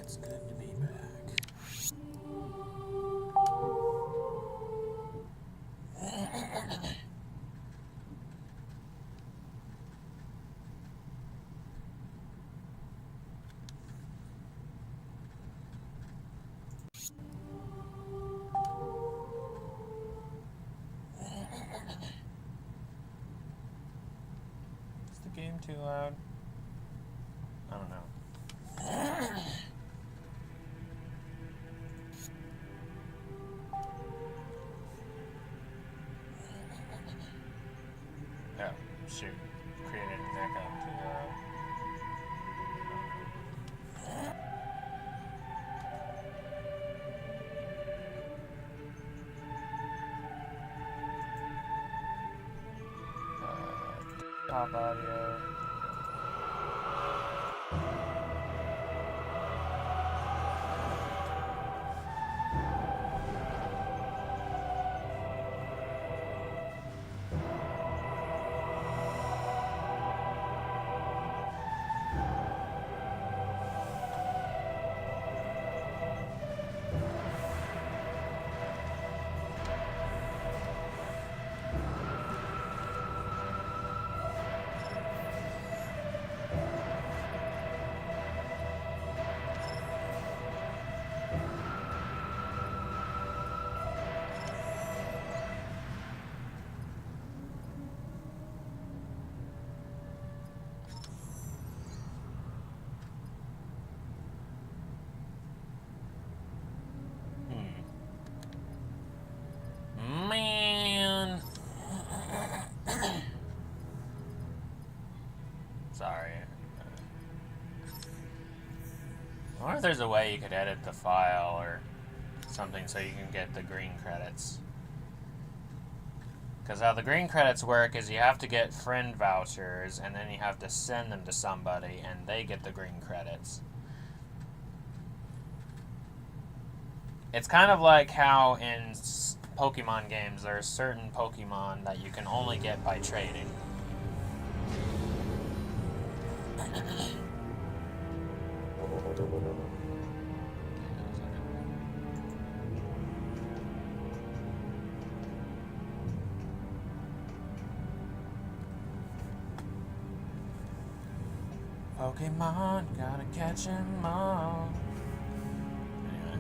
It's good to be back. Is the game too loud? I don't know. Oh, shoot. Created an echo. Too loud. Top audio. Man. Sorry. I wonder if there's a way you could edit the file or something so you can get the green credits. Because how the green credits work is you have to get friend vouchers and then you have to send them to somebody and they get the green credits. It's kind of like how in Pokemon games there are certain Pokemon that you can only get by trading. Pokemon, gotta catch 'em all. Anyway.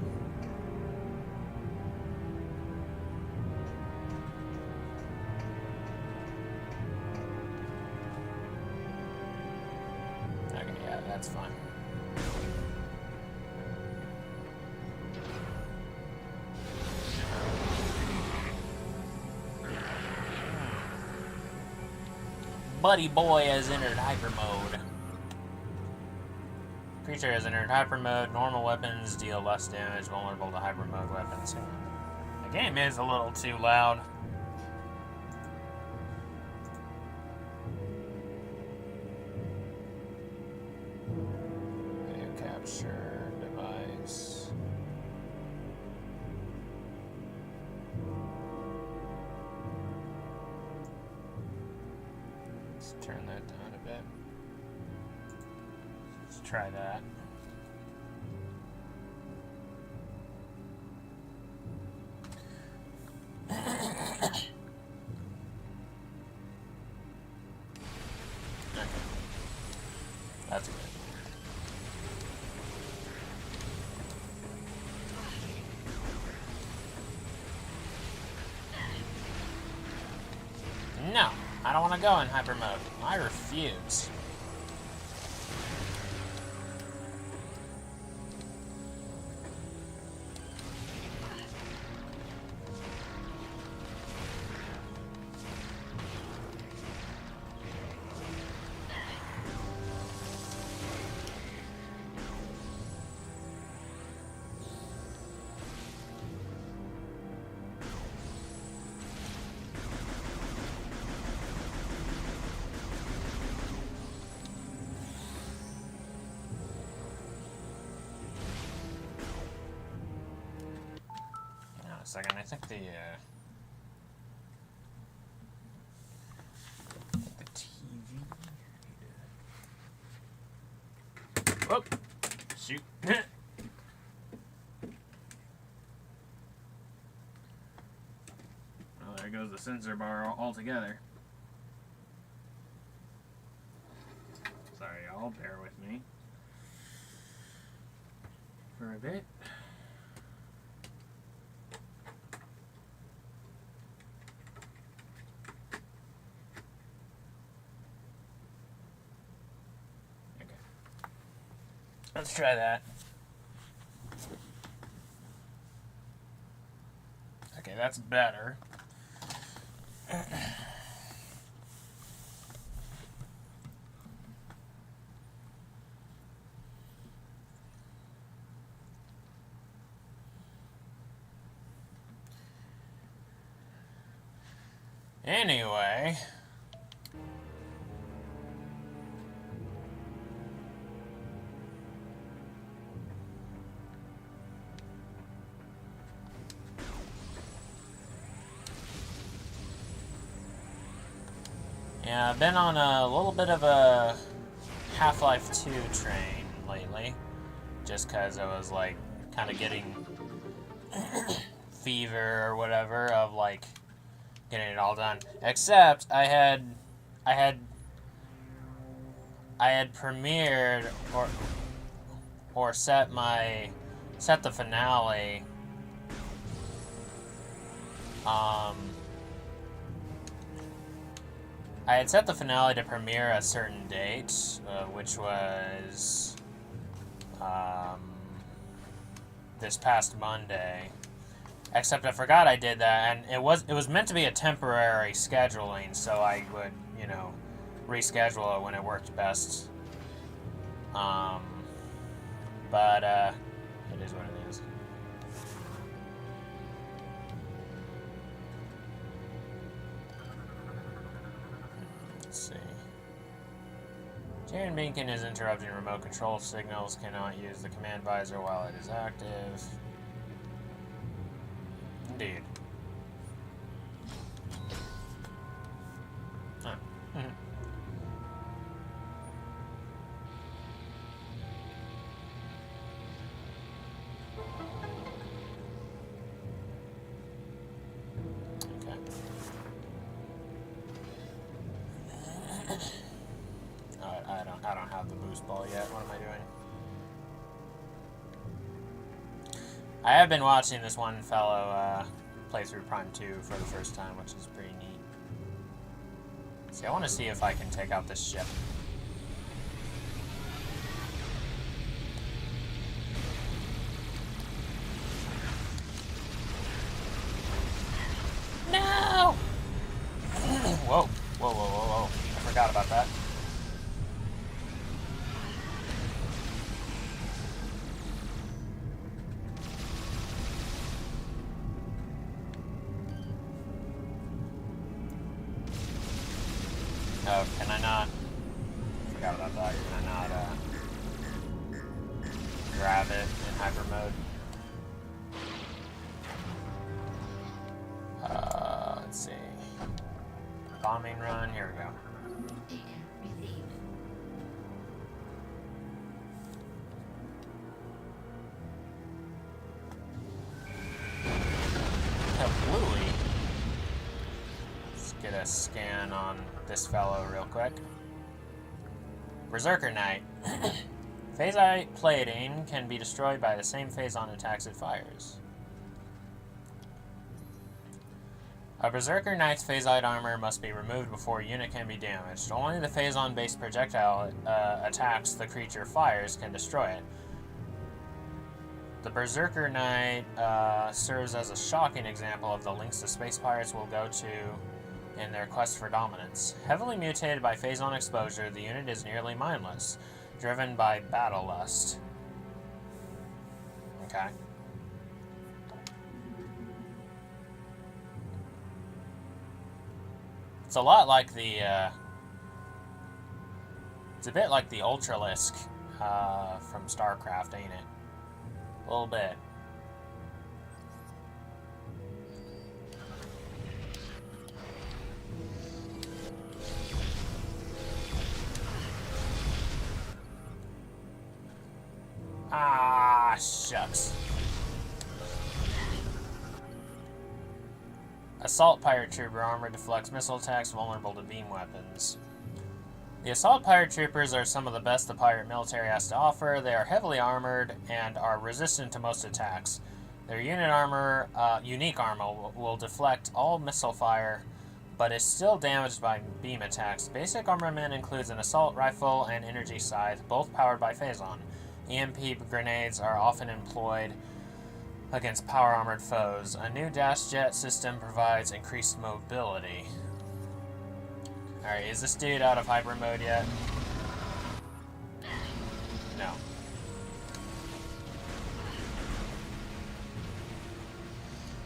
Okay, yeah, that's fine. Buddy Boy has entered hyper mode. Creature has entered hyper mode. Normal weapons deal less damage, vulnerable to hyper mode weapons. The game is a little too loud. Video capture device. Let's turn that down a bit. Let's try that. Okay. That's good. No, I don't want to go in hyper mode. I refuse. Second, I think the TV. Oh, shoot! sensor bar altogether. Sorry, y'all. Bear with me for a bit. Okay. Let's try that. Okay, that's better. Anyway. Yeah, I've been on a little bit of a Half-Life 2 train lately. Just because I was, like, kind of getting fever or whatever of, like, getting it all done. Except I had premiered or set the finale. I had set the finale to premiere a certain date, which was this past Monday. Except I forgot I did that, and it was meant to be a temporary scheduling, so I would, you know, reschedule it when it worked best. But it is what it is. Let's see. Jaren Beacon is interrupting remote control signals. Cannot use the command visor while it is active. Indeed. Huh. Okay. I don't have the boost ball yet. What am I doing? I have been watching this one fellow play through Prime 2 for the first time, which is pretty neat. See, I want to see if I can take out this ship. No! Whoa. Whoa, whoa, whoa, whoa. I forgot about that. Oh, can I not? Forgot about that. Can I not grab it in hyper mode? Let's see. Bombing run. Here we go. Bluey. Let's get a scan on this fellow real quick. Berserker Knight. Phasite plating can be destroyed by the same phazon attacks it fires. A Berserker Knight's phasite armor must be removed before a unit can be damaged. Only the phazon-based projectile attacks the creature fires can destroy it. The Berserker Knight serves as a shocking example of the lengths the space pirates will go to in their quest for dominance. Heavily mutated by phazon exposure, the unit is nearly mindless, driven by battle lust. Okay. It's a lot like the, it's a bit like the Ultralisk from StarCraft, ain't it? A little bit. Ah, shucks. A Assault Pirate Trooper armor deflects missile attacks vulnerable to beam weapons. The Assault Pirate Troopers are some of the best the pirate military has to offer. They are heavily armored and are resistant to most attacks. Their unique armor will deflect all missile fire, but is still damaged by beam attacks. Basic armament includes an assault rifle and energy scythe, both powered by Phazon. EMP grenades are often employed against power-armored foes. A new dash jet system provides increased mobility. Alright, is this dude out of hyper mode yet? No.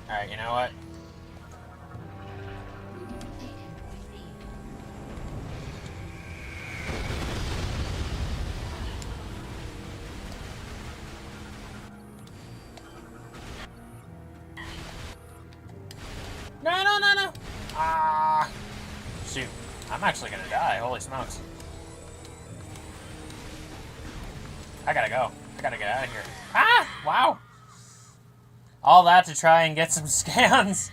Alright, you know what? No! Ah! Shoot. I'm actually gonna die. Holy smokes. I gotta go. I gotta get out of here. Ah! Wow! All that to try and get some scans.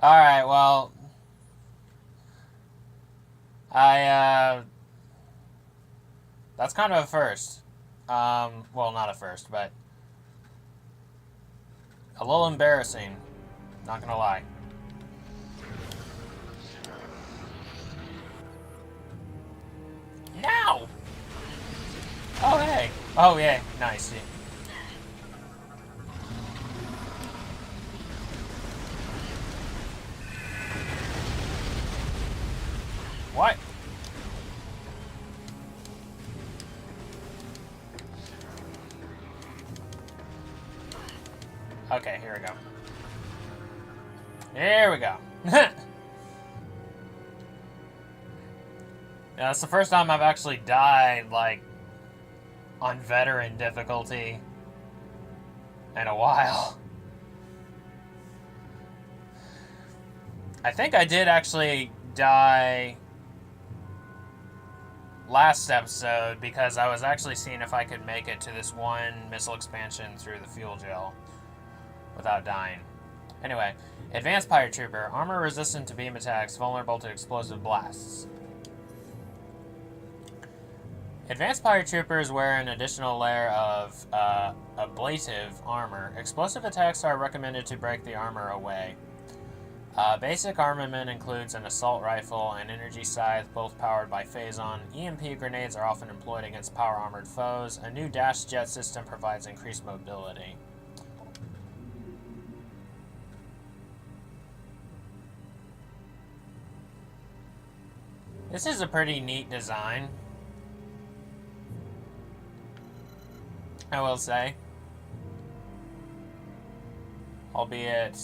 Alright, well... That's kind of a first. Well, not a first, but... a little embarrassing. Not gonna lie. No! Oh, hey! Oh, yeah. Nice. What? Okay, here we go. There we go. Yeah, that's the first time I've actually died, like, on veteran difficulty in a while. I think I did actually die last episode because I was actually seeing if I could make it to this one missile expansion through the fuel gel without dying. Anyway, Advanced Pirate Trooper, armor resistant to beam attacks, vulnerable to explosive blasts. Advanced Pirate Troopers wear an additional layer of ablative armor. Explosive attacks are recommended to break the armor away. Basic armament includes an assault rifle and energy scythe, both powered by Phazon. EMP grenades are often employed against power-armored foes. A new dash jet system provides increased mobility. This is a pretty neat design, I will say. Albeit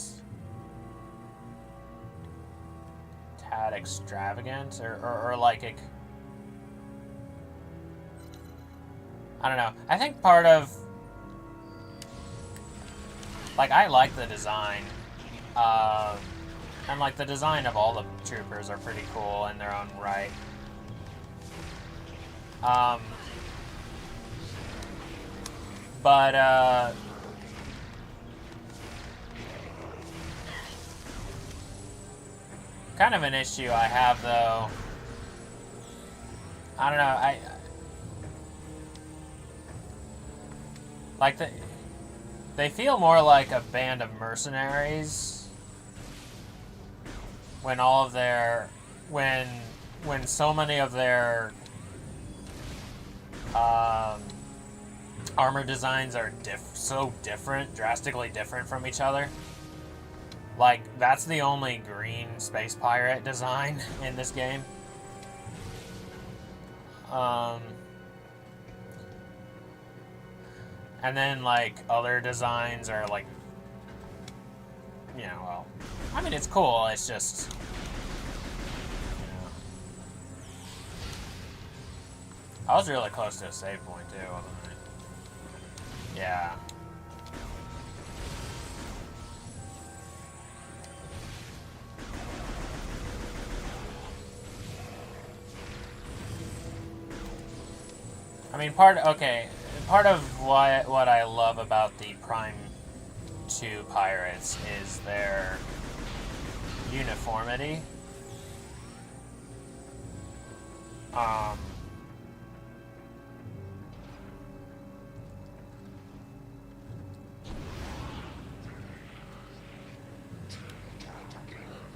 tad extravagant, or like I don't know. I think part of, like, I like the design, and like the design of all the troopers are pretty cool in their own right. But kind of an issue I have, though. I don't know. Like they feel more like a band of mercenaries when all of their when so many of their armor designs are so different, drastically different from each other. Like, that's the only green space pirate design in this game. And then, like, other designs are, like, you know, well, I mean, it's cool, it's just, you know. I was really close to a save point, too, wasn't I? Yeah. I mean, part of what I love about the Prime 2 pirates is their uniformity.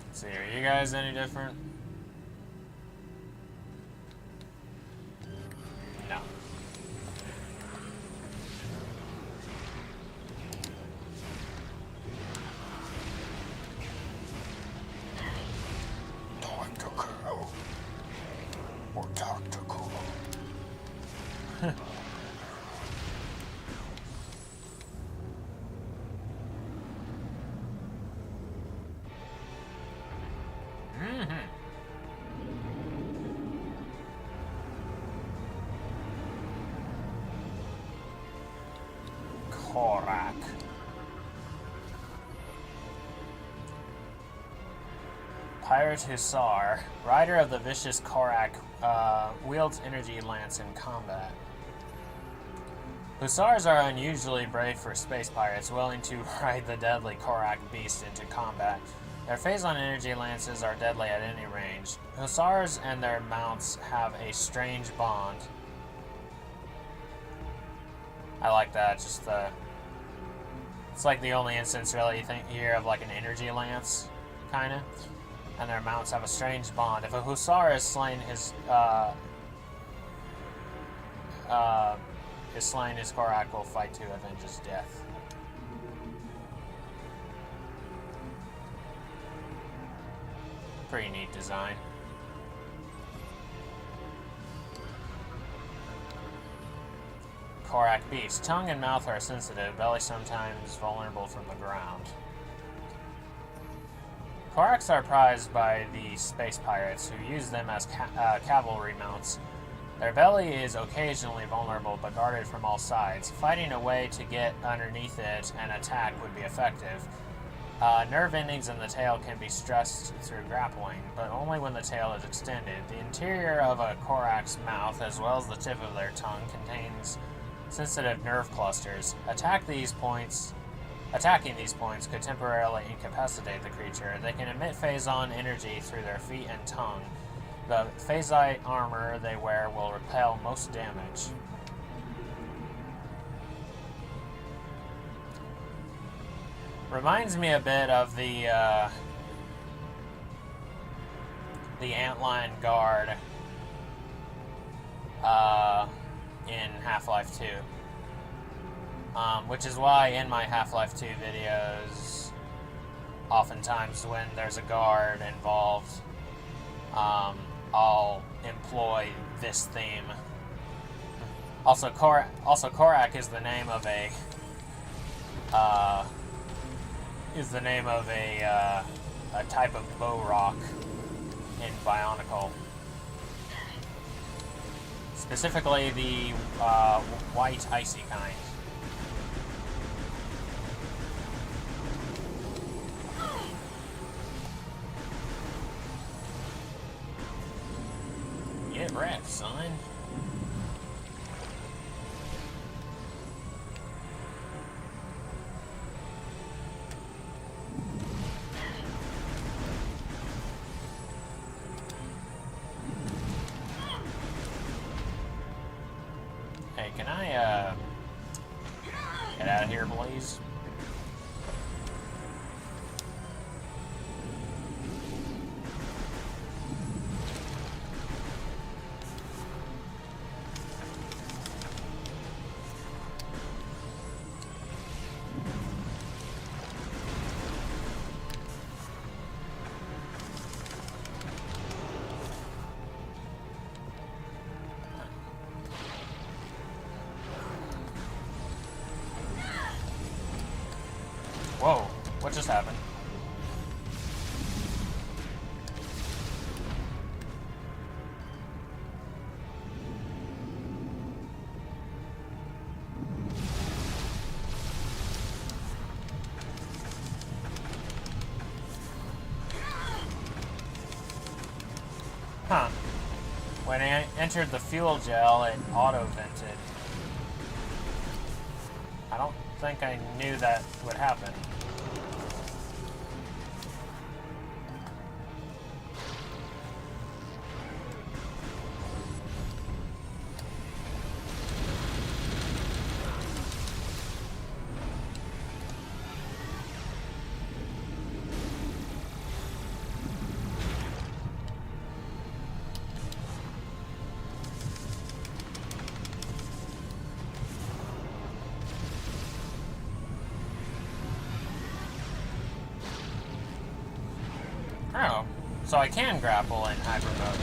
Let's see, are you guys any different? No. Time to kill. Or tactical. Korak. Pirate Hussar, rider of the vicious Korak, wields energy lance in combat. Hussars are unusually brave for space pirates, willing to ride the deadly Korak beast into combat. Their phazon energy lances are deadly at any range. Hussars and their mounts have a strange bond. I like that, just the... It's like the only instance really you hear of like an energy lance, kinda. And their mounts have a strange bond. If a Hussar is slain his Korak will fight to avenge his death. Pretty neat design. Korak beast. Tongue and mouth are sensitive, belly sometimes vulnerable from the ground. Koraks are prized by the space pirates, who use them as cavalry mounts. Their belly is occasionally vulnerable, but guarded from all sides. Fighting a way to get underneath it and attack would be effective. Nerve endings in the tail can be stressed through grappling, but only when the tail is extended. The interior of a Korak's mouth, as well as the tip of their tongue, contains sensitive nerve clusters. Attacking these points could temporarily incapacitate the creature. They can emit phazon energy through their feet and tongue. The phasite armor they wear will repel most damage. Reminds me a bit of the Antlion Guard in Half-Life 2. Which is why in my Half-Life 2 videos, oftentimes when there's a guard involved, I'll employ this theme. Also, Korak is the name of a type of bow rock in Bionicle. Specifically the white icy kind. Get wrecked, son. Hey, can I, get out of here, please? Whoa, what just happened? Huh. When I entered the fuel gel, it auto-vented. I don't think I knew that would happen. Oh, so I can grapple in hyper mode.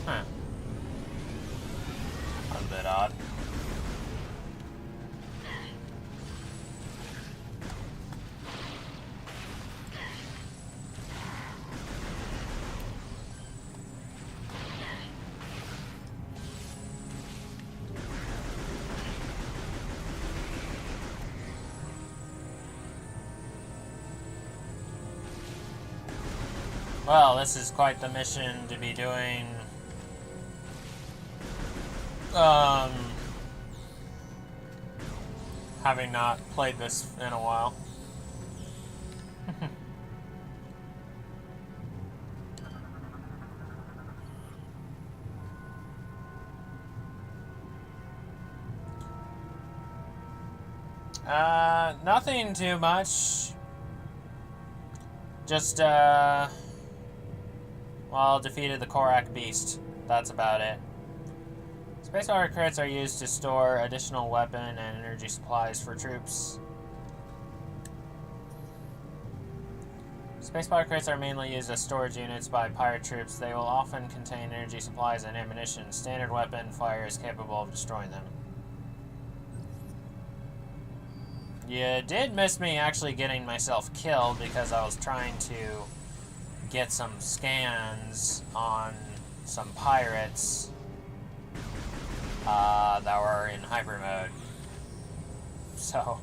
Huh. That's a bit odd. Well, this is quite the mission to be doing. Having not played this in a while. Nothing too much. Just, well, defeated the Korak Beast. That's about it. Space Power credits are used to store additional weapon and energy supplies for troops. Space Power credits are mainly used as storage units by pirate troops. They will often contain energy supplies and ammunition. Standard weapon fire is capable of destroying them. You did miss me actually getting myself killed because I was trying to get some scans on some pirates that were in hyper mode. So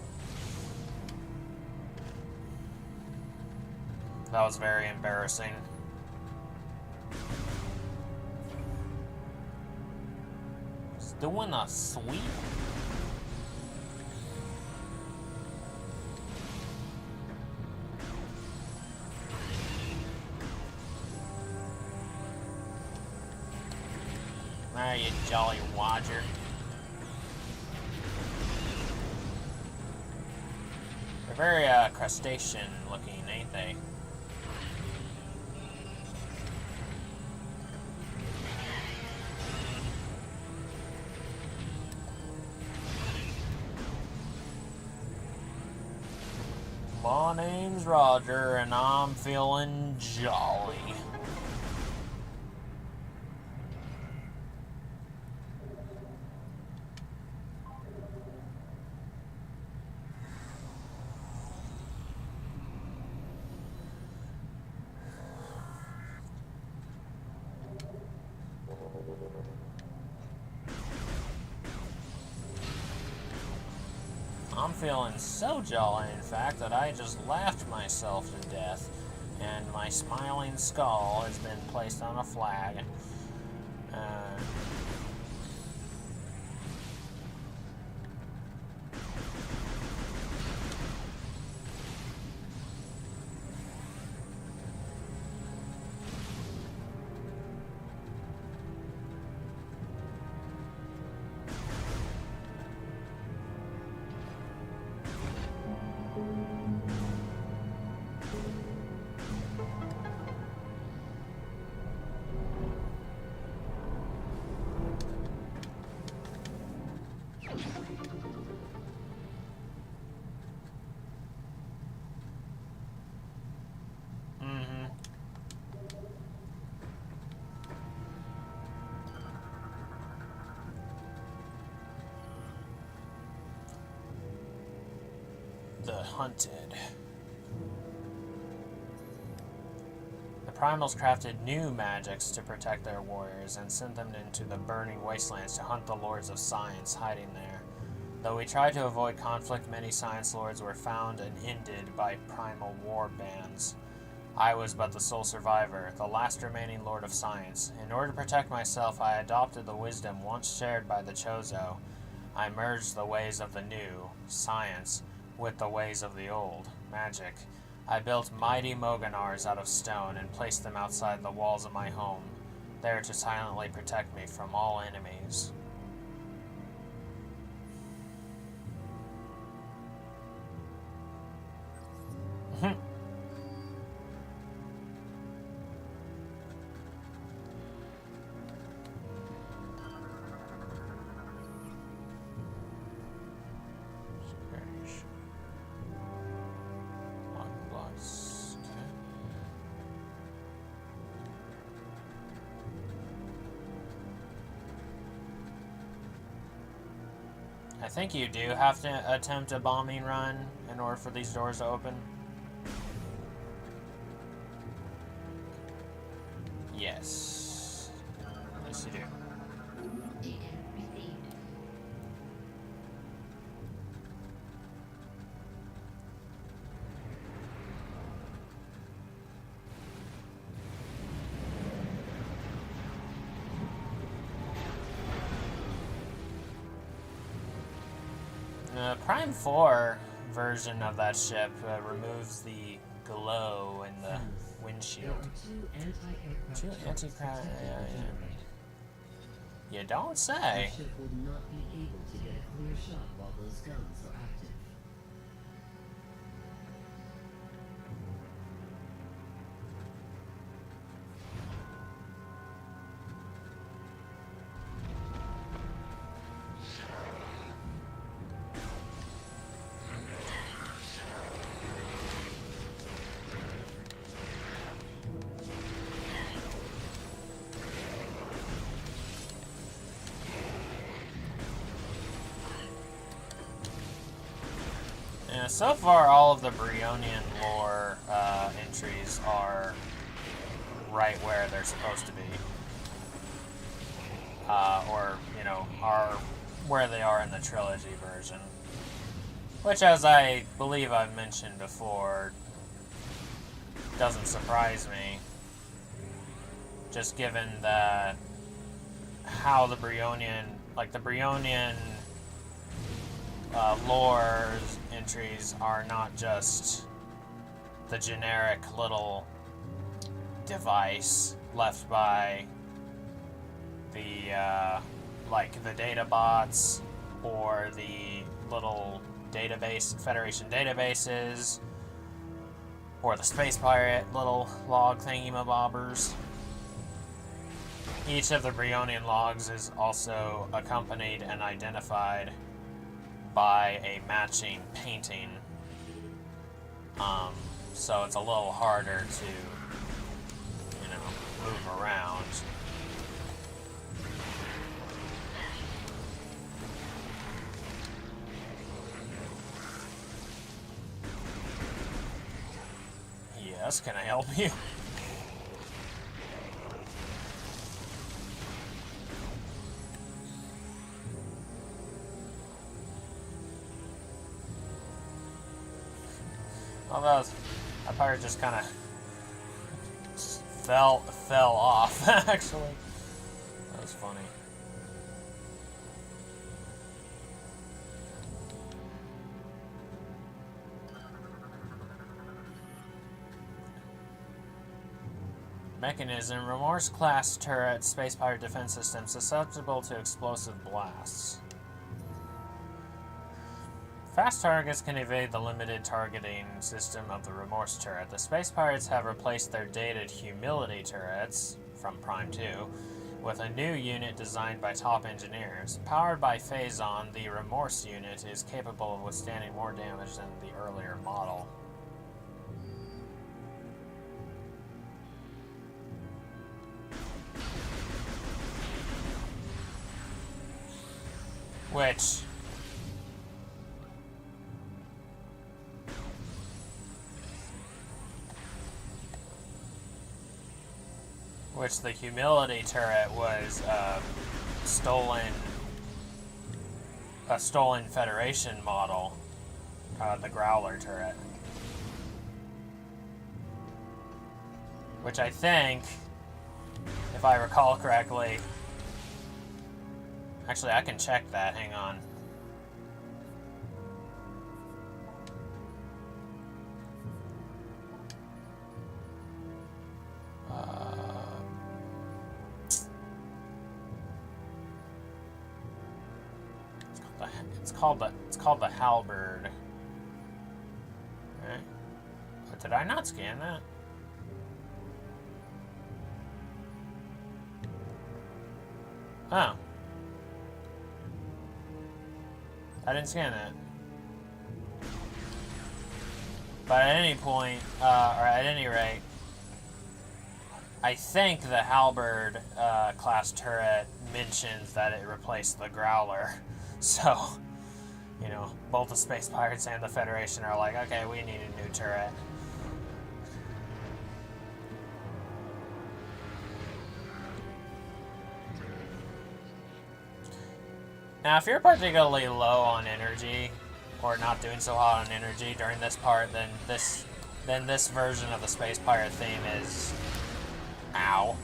that was very embarrassing. Just doing a sweep. There you jolly Roger. They're very crustacean looking, ain't they? My name's Roger and I'm feeling jolly. I'm feeling so jolly, in fact, that I just laughed myself to death, and my smiling skull has been placed on a flag. The Hunted. The Primals crafted new magics to protect their warriors and sent them into the burning wastelands to hunt the Lords of Science hiding there. Though we tried to avoid conflict, many Science Lords were found and ended by primal war bands. I was but the sole survivor, the last remaining Lord of Science. In order to protect myself, I adopted the wisdom once shared by the Chozo. I merged the ways of the new, science, with the ways of the old, magic. I built mighty Moganars out of stone and placed them outside the walls of my home, there to silently protect me from all enemies. I think you do have to attempt a bombing run in order for these doors to open. Yes. Yes, you do. The Prime 4 version of that ship removes the glow in the windshield. Two anti-craft. You don't say. The ship will not be able to get a clear shot while those guns are active. Yeah, so far all of the Brionian lore entries are right where they're supposed to be. Or, you know, are where they are in the trilogy version. Which, as I believe I've mentioned before, doesn't surprise me. Just given that how the Brionian, like the Brionian lore entries are not just the generic little device left by the like the data bots or the little database Federation databases or the Space Pirate little log thingy-mabobbers. Each of the Brionian logs is also accompanied and identified by a matching painting. So it's a little harder to, you know, move around. Yes, can I help you? Well, that pirate just kind of fell off, actually. That was funny. Mechanism: Remorse class turret, Space Pirate defense system susceptible to explosive blasts. Fast targets can evade the limited targeting system of the Remorse turret. The Space Pirates have replaced their dated Humility turrets from Prime 2 with a new unit designed by top engineers. Powered by Phazon, the Remorse unit is capable of withstanding more damage than the earlier model. Which the Humility turret was stolen a stolen Federation model, the Growler turret. Which I think, if I recall correctly... Actually, I can check that. Hang on. It's called the Halberd. Okay. But did I not scan that? Oh. I didn't scan that. But at any point, or at any rate, I think the Halberd class turret mentions that it replaced the Growler. So, you know, both the Space Pirates and the Federation are like, okay, we need a new turret. Now, if you're particularly low on energy, or not doing so hot on energy during this part, then this version of the Space Pirate theme is, ow,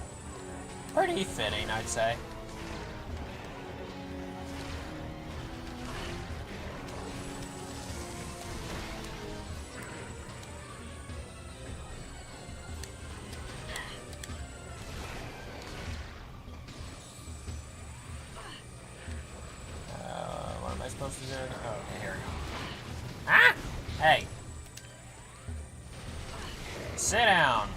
pretty fitting, I'd say. What am I supposed to do? Oh, okay, here we go. Ah! Hey! Sit down!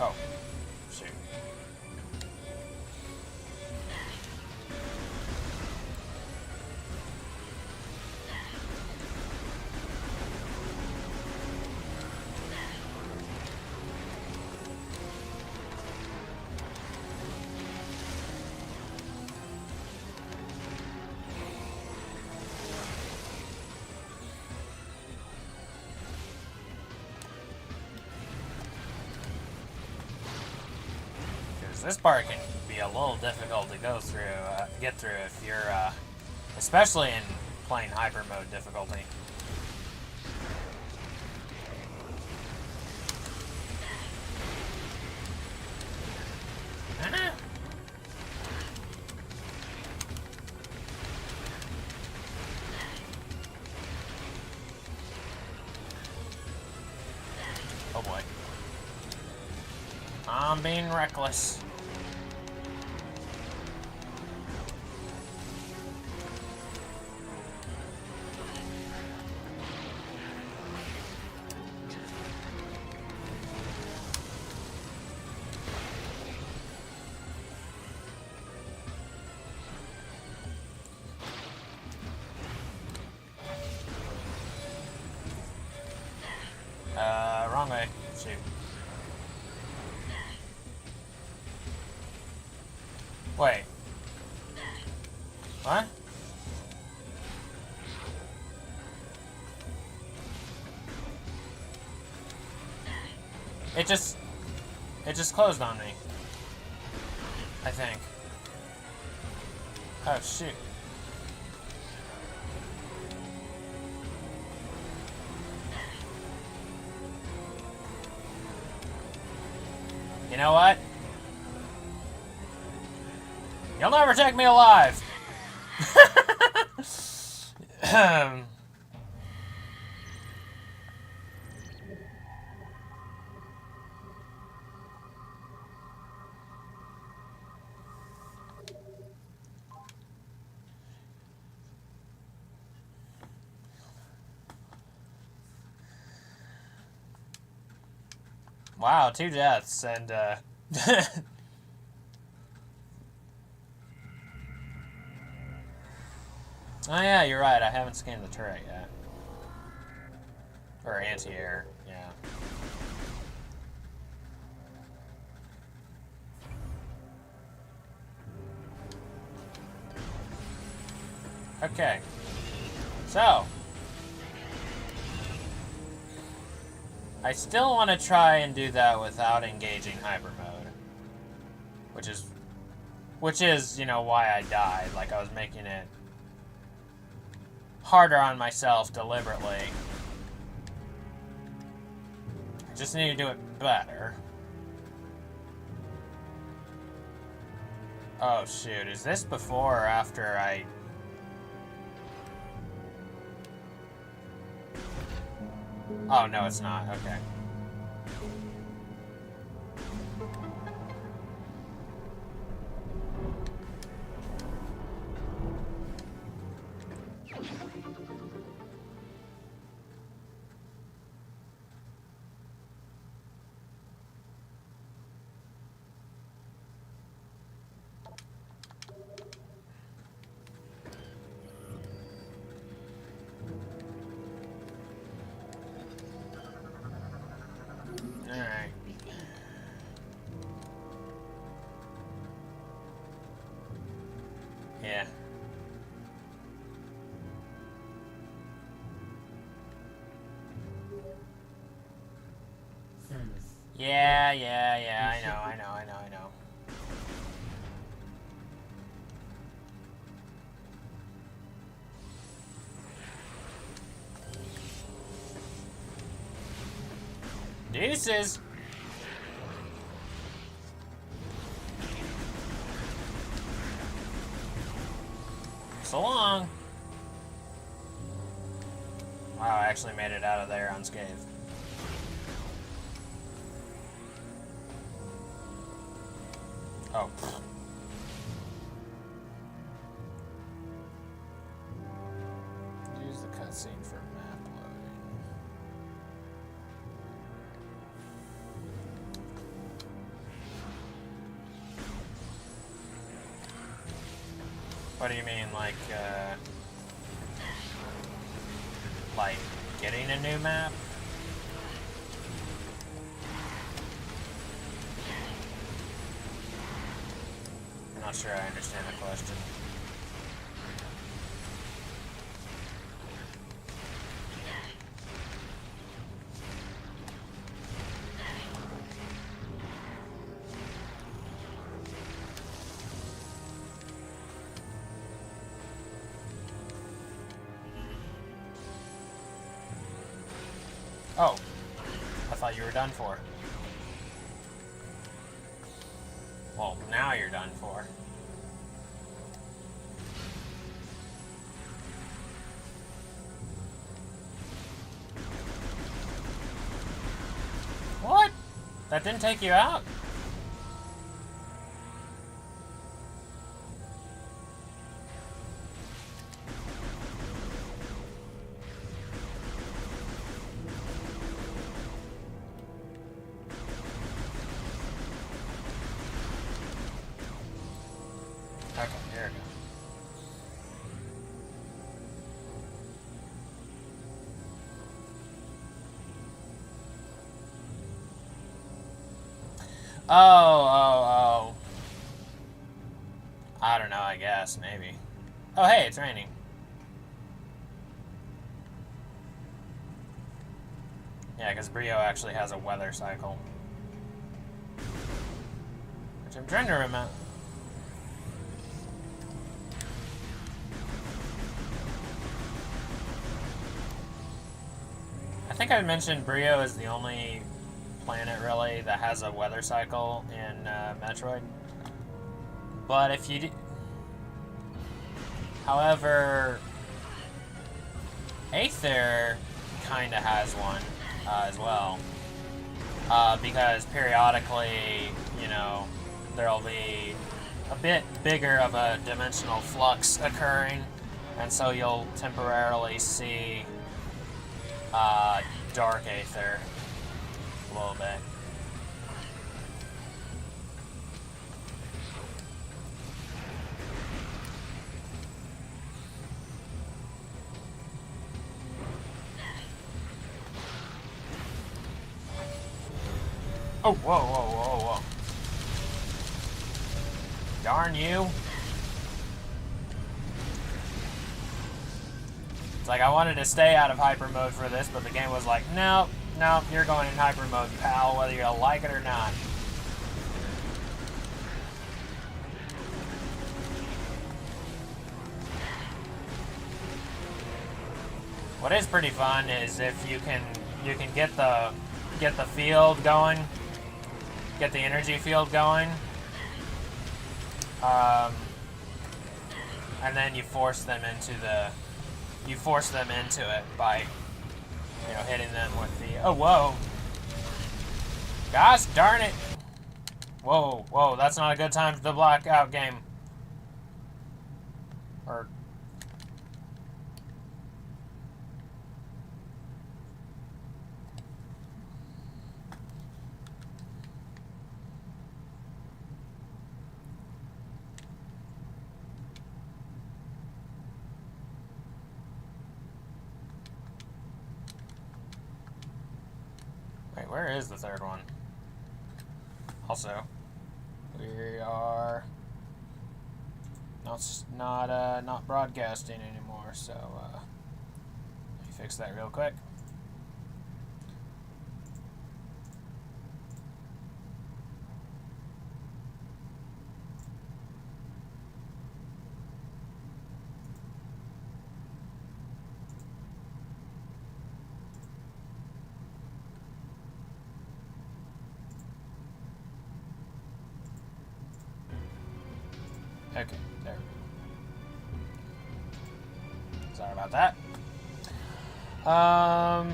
Oh. Shoot. This part can be a little difficult to go through, get through if you're, especially in playing hyper mode difficulty. Oh boy. I'm being reckless. Wrong way. Shoot. Wait. What? It just closed on me. I think. Oh, shoot. You know what? You'll never take me alive! Wow, 2 deaths, and, Oh yeah, you're right, I haven't scanned the turret yet. Or anti-air, yeah. Okay. So. I still want to try and do that without engaging hyper mode. Which is, you know, why I died. Like, I was making it harder on myself deliberately. I just need to do it better. Oh, shoot. Is this before or after I... Oh, no, it's not. Okay. Alright. Yeah. Samus. Yeah, I know. Deuces! So long! Wow, I actually made it out of there unscathed. Oh. Use the cutscene for map loading. What do you mean, like getting a new map? I'm not sure I understand the question. Oh, I thought you were done for. Well, now you're done for. What? That didn't take you out? Okay, here we go. Oh. I don't know, I guess, maybe. Oh, hey, it's raining. Yeah, because Brio actually has a weather cycle. Which I'm trying to remember. I think I mentioned Brio is the only planet, really, that has a weather cycle in Metroid. But if you do... However, Aether kind of has one as well. Because periodically, you know, there'll be a bit bigger of a dimensional flux occurring, and so you'll temporarily see dark Aether a little bit. Oh, whoa. Darn you. It's like I wanted to stay out of hyper mode for this, but the game was like, no, no, you're going in hyper mode, pal, whether you like it or not. What is pretty fun is if you can get the field going, get the energy field going, and then you force them into it by hitting them with the whoa, gosh darn it, whoa, that's not a good time for the blackout game. Or wait, where is the third one? Also, we are not broadcasting anymore, so let me fix that real quick. Okay, there we go. Sorry about that. I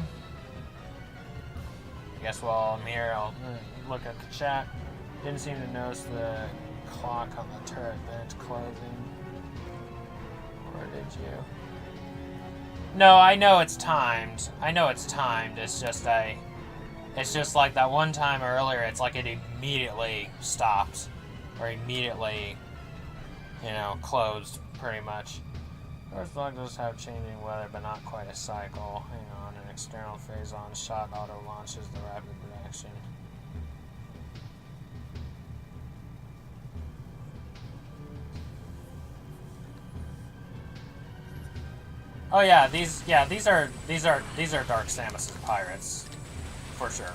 guess while I'm here, I'll look at the chat. Didn't seem to notice the clock on the turret vent closing. Or did you? No, I know it's timed. It's just it's just like that one time earlier. It's like it immediately stopped, or immediately, closed, pretty much. First log does have changing weather, but not quite a cycle. Hang on, an external phase on shot auto launches the rapid reaction. Oh yeah, these are Dark Samus's pirates, for sure.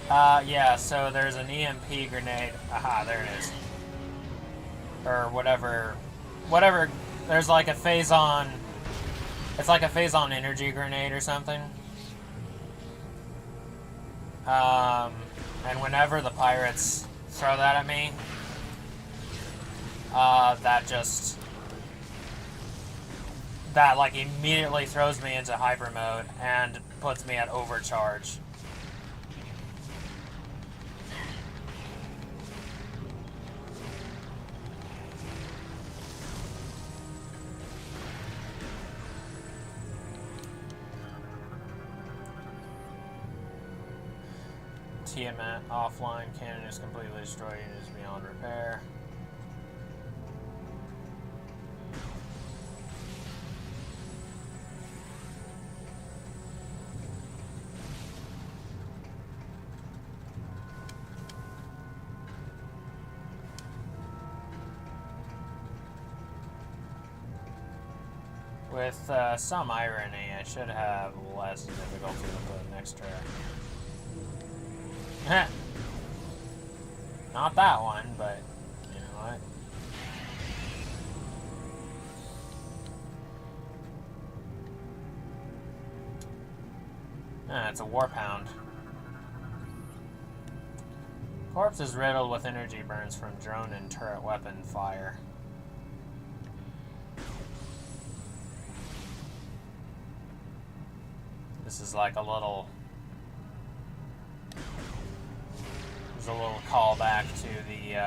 Yeah, so there's an EMP grenade. Aha, there it is. Or whatever, there's like a phase-on, it's like a phase-on energy grenade or something. And whenever the pirates throw that at me, that like immediately throws me into hyper mode and puts me at overcharge. Tiamat offline, cannon is completely destroyed and is beyond repair. With some irony, I should have less difficulty with the next turret. Not that one, but you know what? It's a warp hound. Corpse is riddled with energy burns from drone and turret weapon fire. This is like a little... There's a little callback to the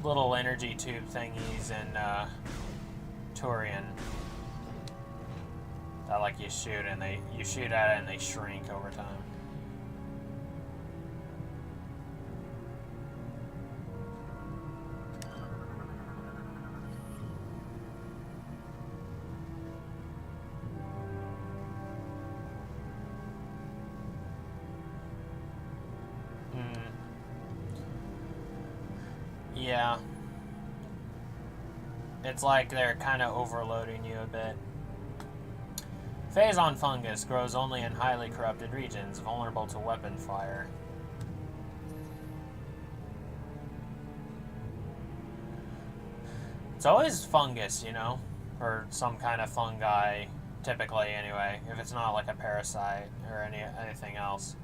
little energy tube thingies in Turian. That like you shoot at it and they shrink over time. It's like they're kind of overloading you a bit. Phazon fungus grows only in highly corrupted regions, vulnerable to weapon fire. It's always fungus, you know, or some kind of fungi, typically anyway, if it's not like a parasite or anything else.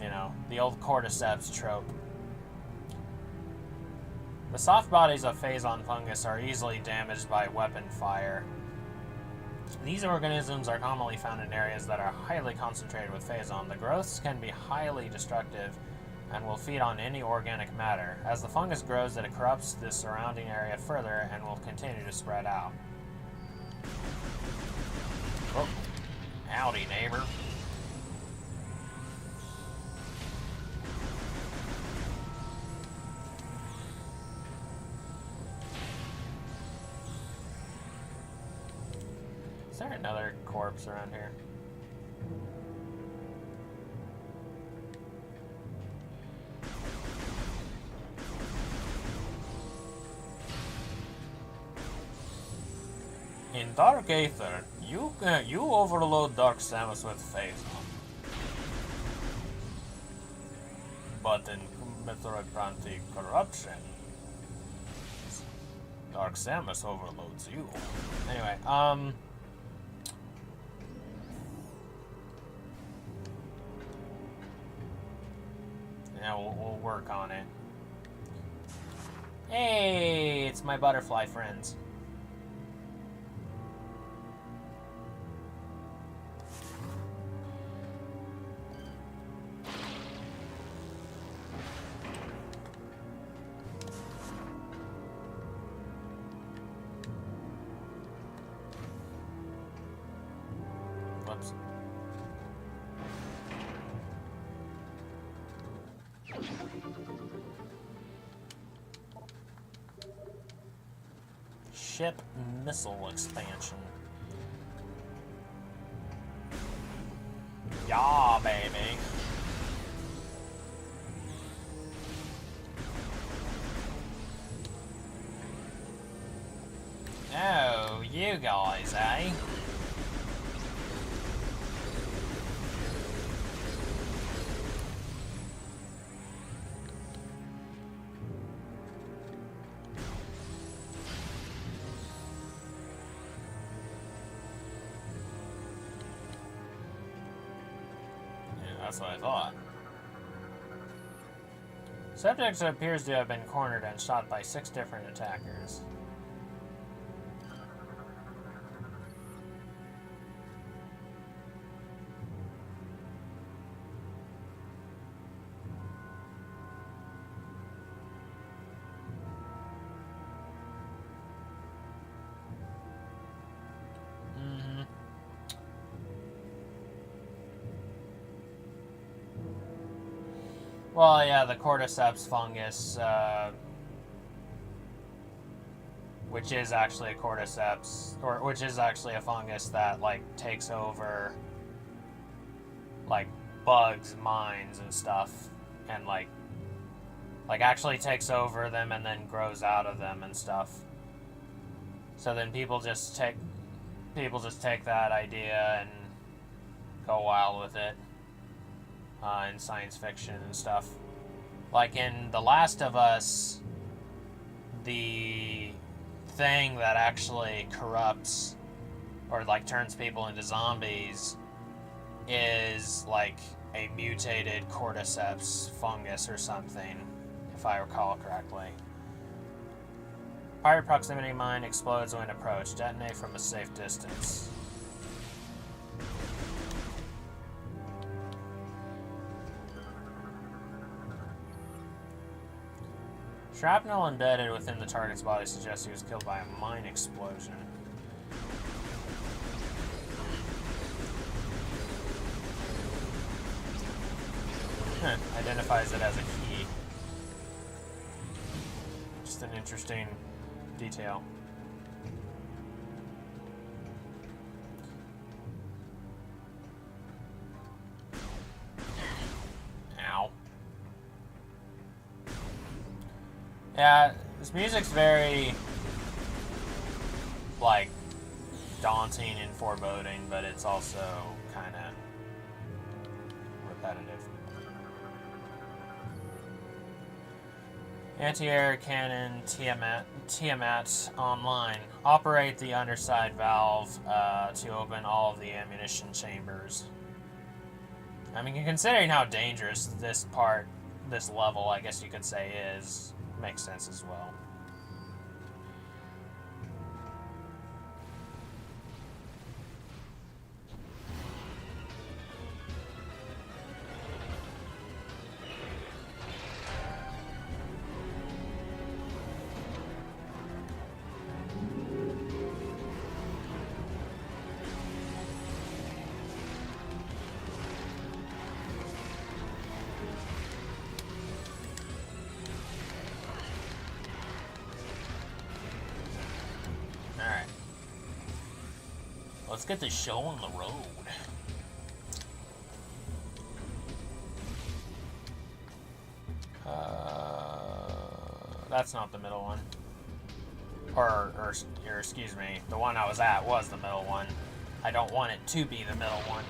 You know, the old cordyceps trope. The soft bodies of Phazon fungus are easily damaged by weapon fire. These organisms are commonly found in areas that are highly concentrated with Phazon. The growths can be highly destructive and will feed on any organic matter. As the fungus grows, it corrupts the surrounding area further and will continue to spread out. Oh, howdy, neighbor. Is there another corpse around here? In Dark Aether, you overload Dark Samus with Phazon. But in Metroid Prime Corruption, Dark Samus overloads you. Anyway, yeah, we'll work on it. Hey, it's my butterfly friends. Whoops. Ship missile expansion. Yeah, baby. Oh, you guys, eh? That's what I thought. Subject appears to have been cornered and shot by 6 different attackers. Well, yeah, the cordyceps fungus, which is actually a cordyceps, or which is actually a fungus that, like, takes over, like, bugs' minds and stuff, and, like actually takes over them and then grows out of them and stuff. So then people just take that idea and go wild with it. In science fiction and stuff. Like in The Last of Us, the thing that actually corrupts or like turns people into zombies is like a mutated cordyceps fungus or something, if I recall correctly. Pirate proximity mine explodes when approached. Detonate from a safe distance. Shrapnel embedded within the target's body suggests he was killed by a mine explosion. Identifies it as a key. Just an interesting detail. Ow. Yeah, This music's very, like, daunting and foreboding, but it's also kind of repetitive. Anti-air cannon Tiamat online. Operate the underside valve to open all of the ammunition chambers. I mean, considering how dangerous this level, I guess you could say, is, makes sense as well. Alright. Let's get this show on the road. That's not the middle one. Or excuse me, the one I was at was the middle one. I don't want it to be the middle one.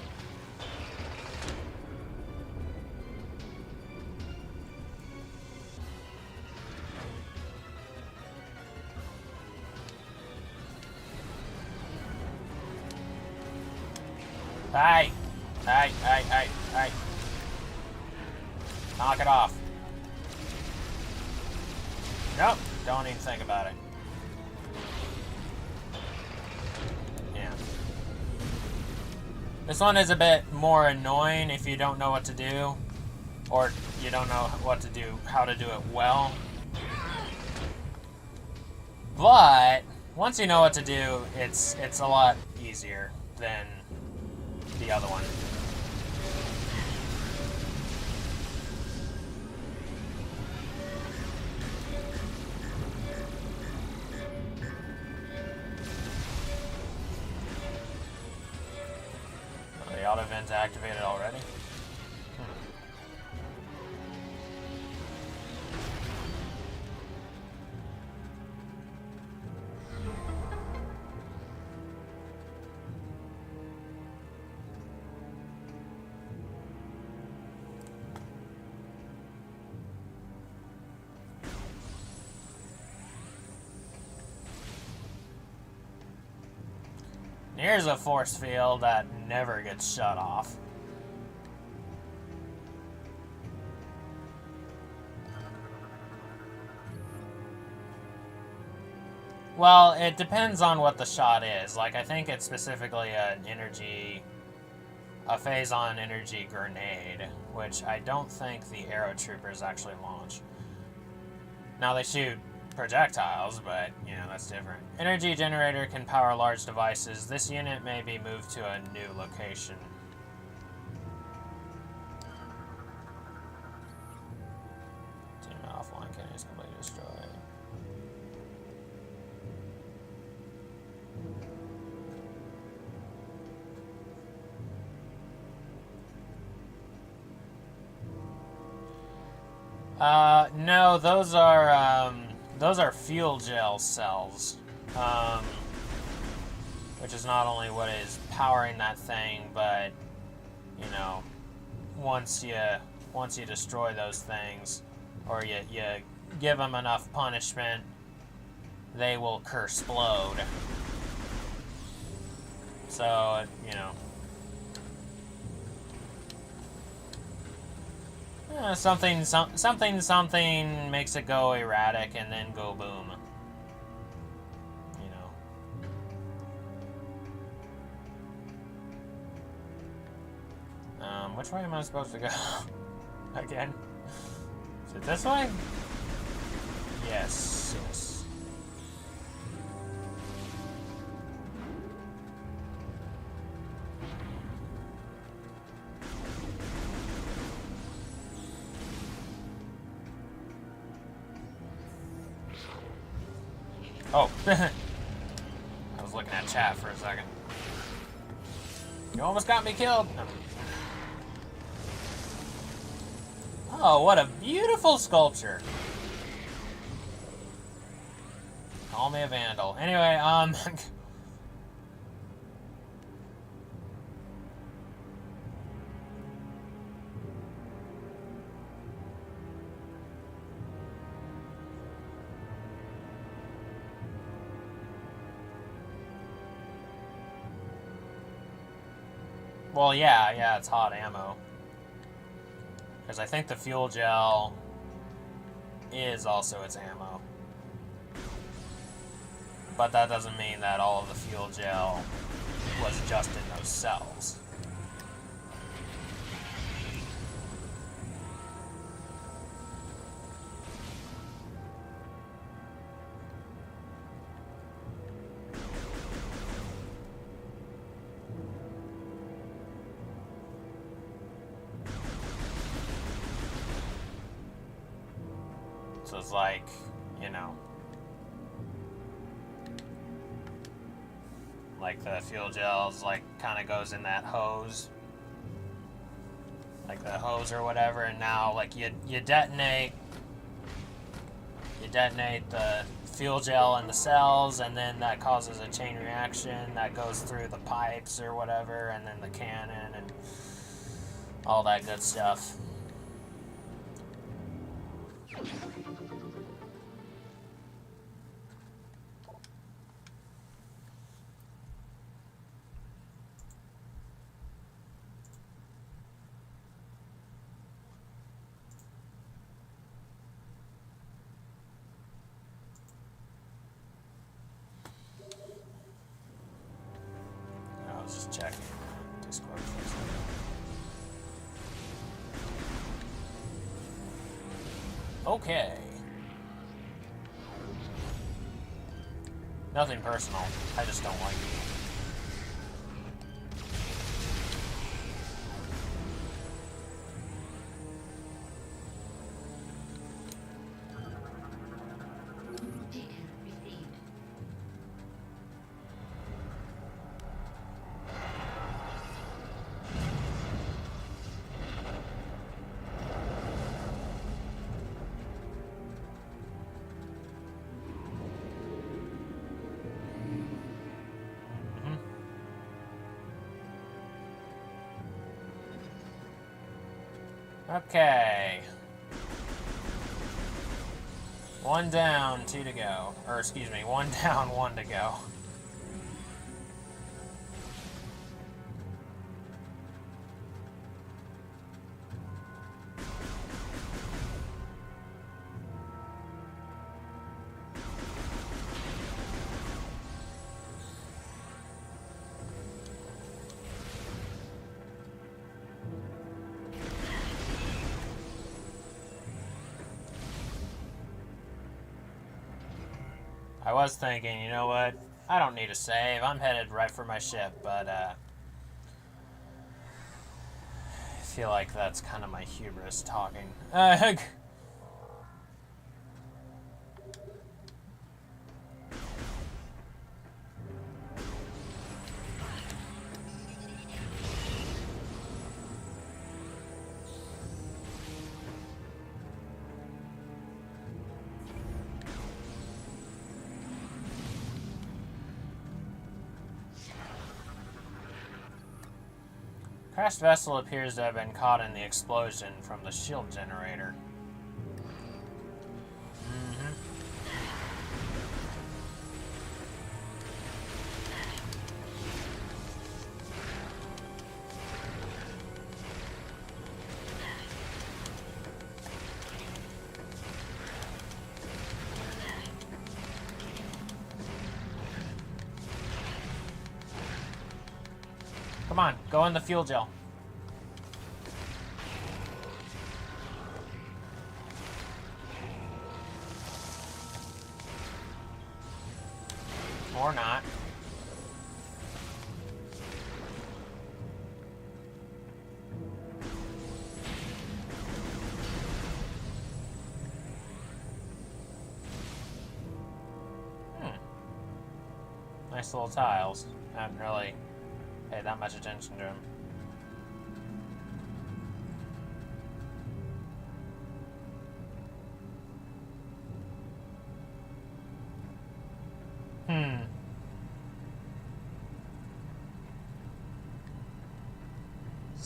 Hey! Hey, hey, hey, hey. Knock it off. Nope, don't even think about it. Yeah. This one is a bit more annoying if you don't know what to do, or you don't know what to do, how to do it well. But once you know what to do, it's a lot easier than the other one. Oh, the auto vent's activated already? Here's a force field that never gets shut off. Well, it depends on what the shot is. Like, I think it's specifically a phazon energy grenade, which I don't think the arrow troopers actually launch. Now, they shoot projectiles, but, you know, that's different. Energy generator can power large devices. This unit may be moved to a new location. Team offline cannon is completely destroyed. No, those are fuel gel cells, which is not only what is powering that thing, but, you know, once you destroy those things, or you give them enough punishment, they will curse-plode. So, you know. Something makes it go erratic and then go boom. You know. Which way am I supposed to go? Again? Is it this way? Yes. Yes. Oh, I was looking at chat for a second. You almost got me killed. Oh, what a beautiful sculpture. Call me a vandal. Anyway, well, yeah, it's hot ammo. Because I think the fuel gel is also its ammo. But that doesn't mean that all of the fuel gel was just in those cells. So it's like, you know, like the fuel gels, like, kind of goes in that hose, like the hose or whatever, and now, like, you detonate the fuel gel in the cells, and then that causes a chain reaction that goes through the pipes or whatever, and then the cannon and all that good stuff. I was just checking Discord for a second. Okay. Nothing personal. I just don't like you. Data received. Okay. One down, two to go. Or, excuse me, one down, one to go. I was thinking, you know what? I don't need a save. I'm headed right for my ship, but I feel like that's kind of my hubris talking. Crashed vessel appears to have been caught in the explosion from the shield generator. Come on, go in the fuel gel. Or not. Nice little tiles. I haven't really paid that much attention to them.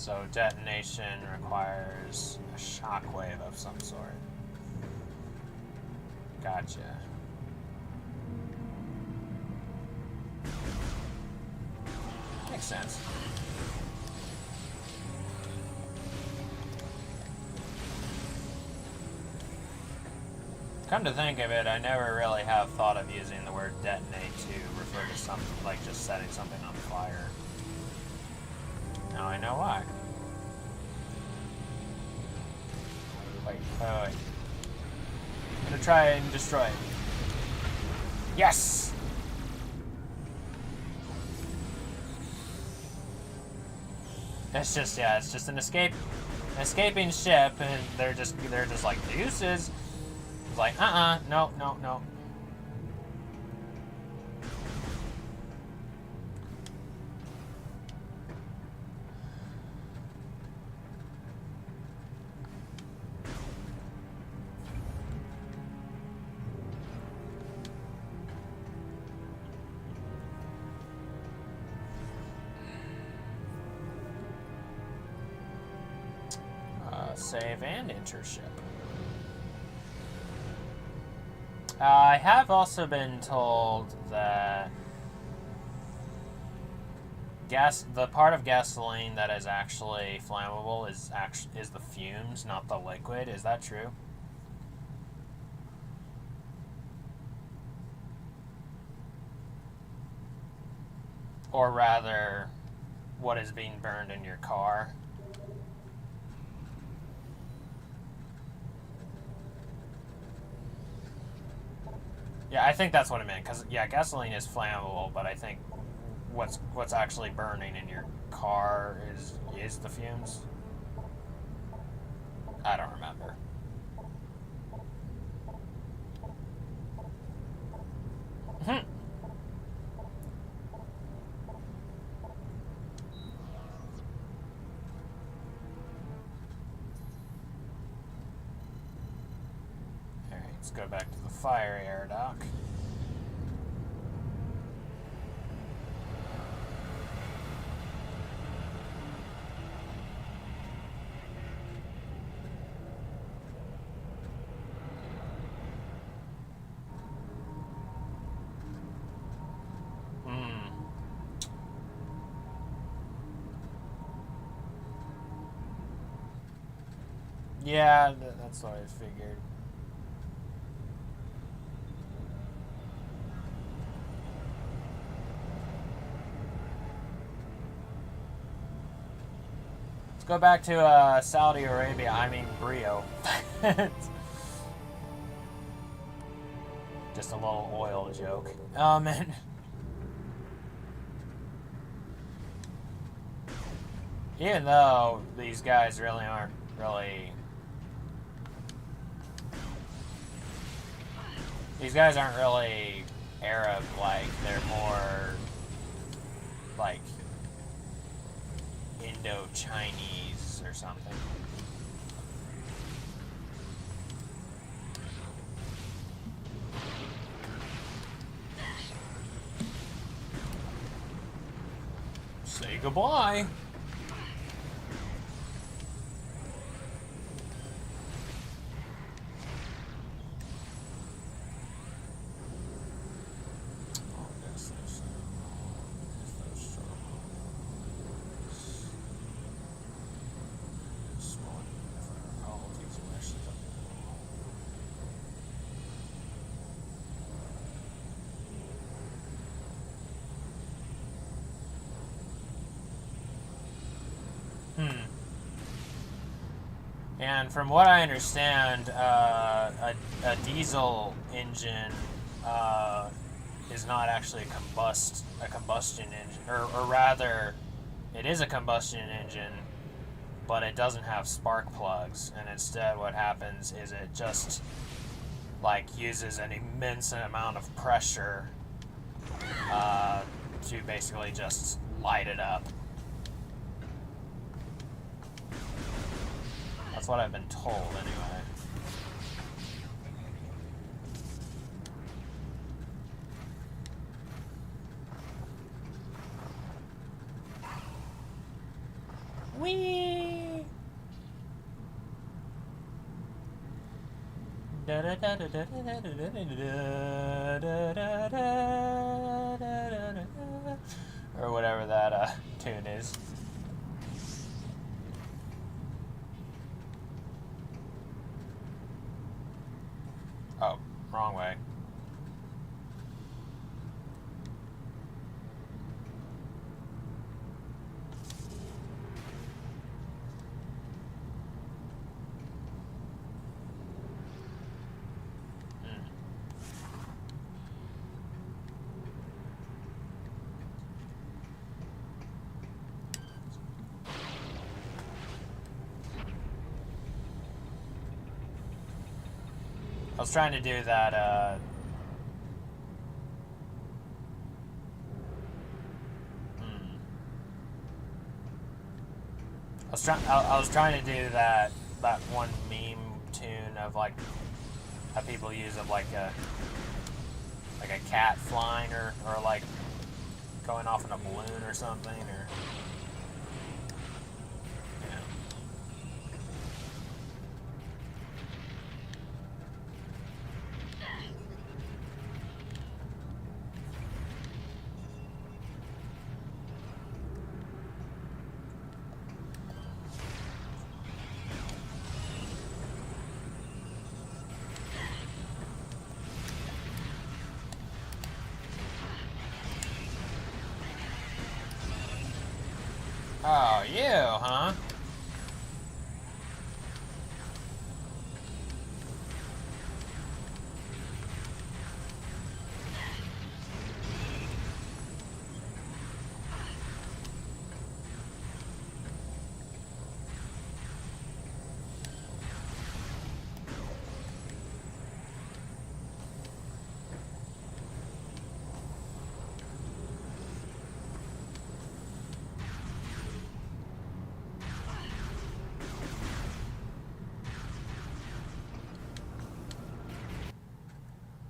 So detonation requires a shockwave of some sort. Gotcha. Makes sense. Come to think of it, I never really have thought of using the word detonate to refer to something like just setting something on fire. Now I know why. Wait. I'm gonna try and destroy it. Yes! It's just, yeah, it's just an escaping ship, and they're just like, deuces. It's like, no. Save and enter ship. I have also been told that the part of gasoline that is actually flammable is the fumes, not the liquid. Is that true? Or rather, what is being burned in your car? Yeah, I think that's what it meant, because, yeah, gasoline is flammable, but I think what's actually burning in your car is the fumes. I don't remember. Alright, let's go back to the fire air dock. Yeah, that's what I figured. Let's go back to Saudi Arabia. I mean, Brio. Just a little oil joke. And even though these guys really aren't really... These guys aren't really Arab-like. They're more like Indo-Chinese or something. Say goodbye. And from what I understand, a diesel engine is not actually a combustion engine, or rather, it is a combustion engine, but it doesn't have spark plugs. And instead, what happens is it just like uses an immense amount of pressure to basically just light it up. That's what I've been told, anyway. Whee! Or whatever that tune is. Oh, wrong way. I was trying to do that, I was trying to do that one meme tune of like how people use of like a cat flying or like going off in a balloon or something or you know. Oh, you, huh?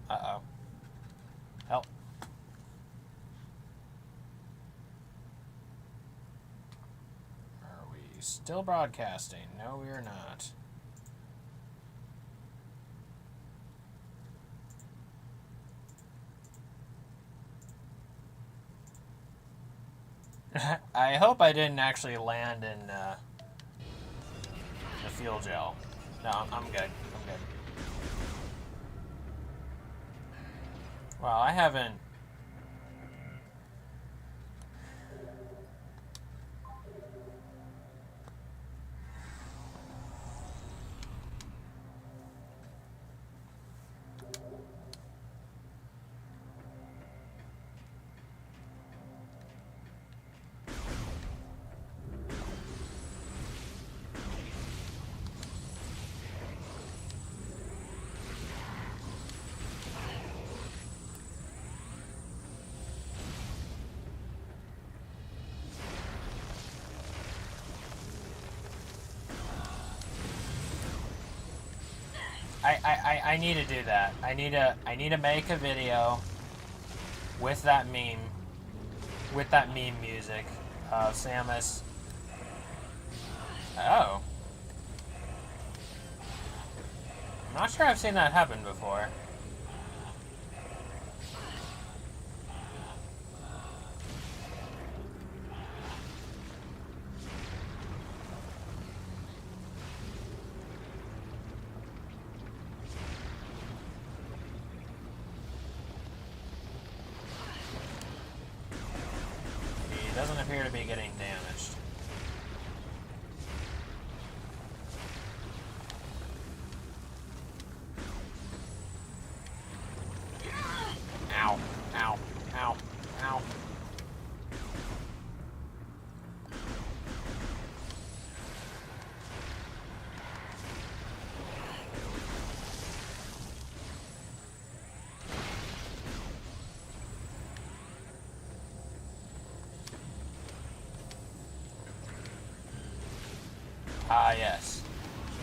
Uh-oh. Help. Are we still broadcasting? No, we are not. I hope I didn't actually land in the fuel gel. No, I'm good. I'm good. Well, I haven't... I need to do that. I need to make a video with that meme music of Samus. Oh. I'm not sure I've seen that happen before. Doesn't appear to be getting damaged. Ow, ow, ow, ow. Ah, yes.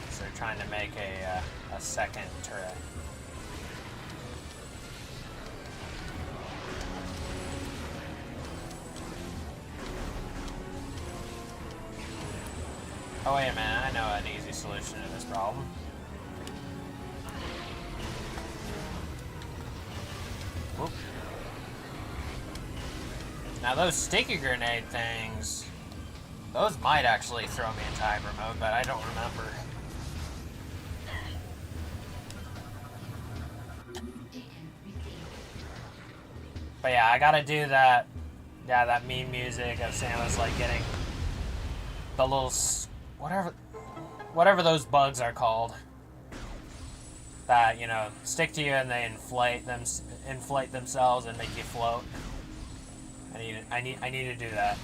So they're trying to make a second turret. Oh, wait a minute. I know an easy solution to this problem. Oop. Now those sticky grenade things, those might actually throw me into hyper mode, but I don't remember. But yeah, I gotta do that. Yeah, that meme music of Samus like getting the little whatever those bugs are called. That, you know, stick to you and they inflate themselves and make you float. I need to do that.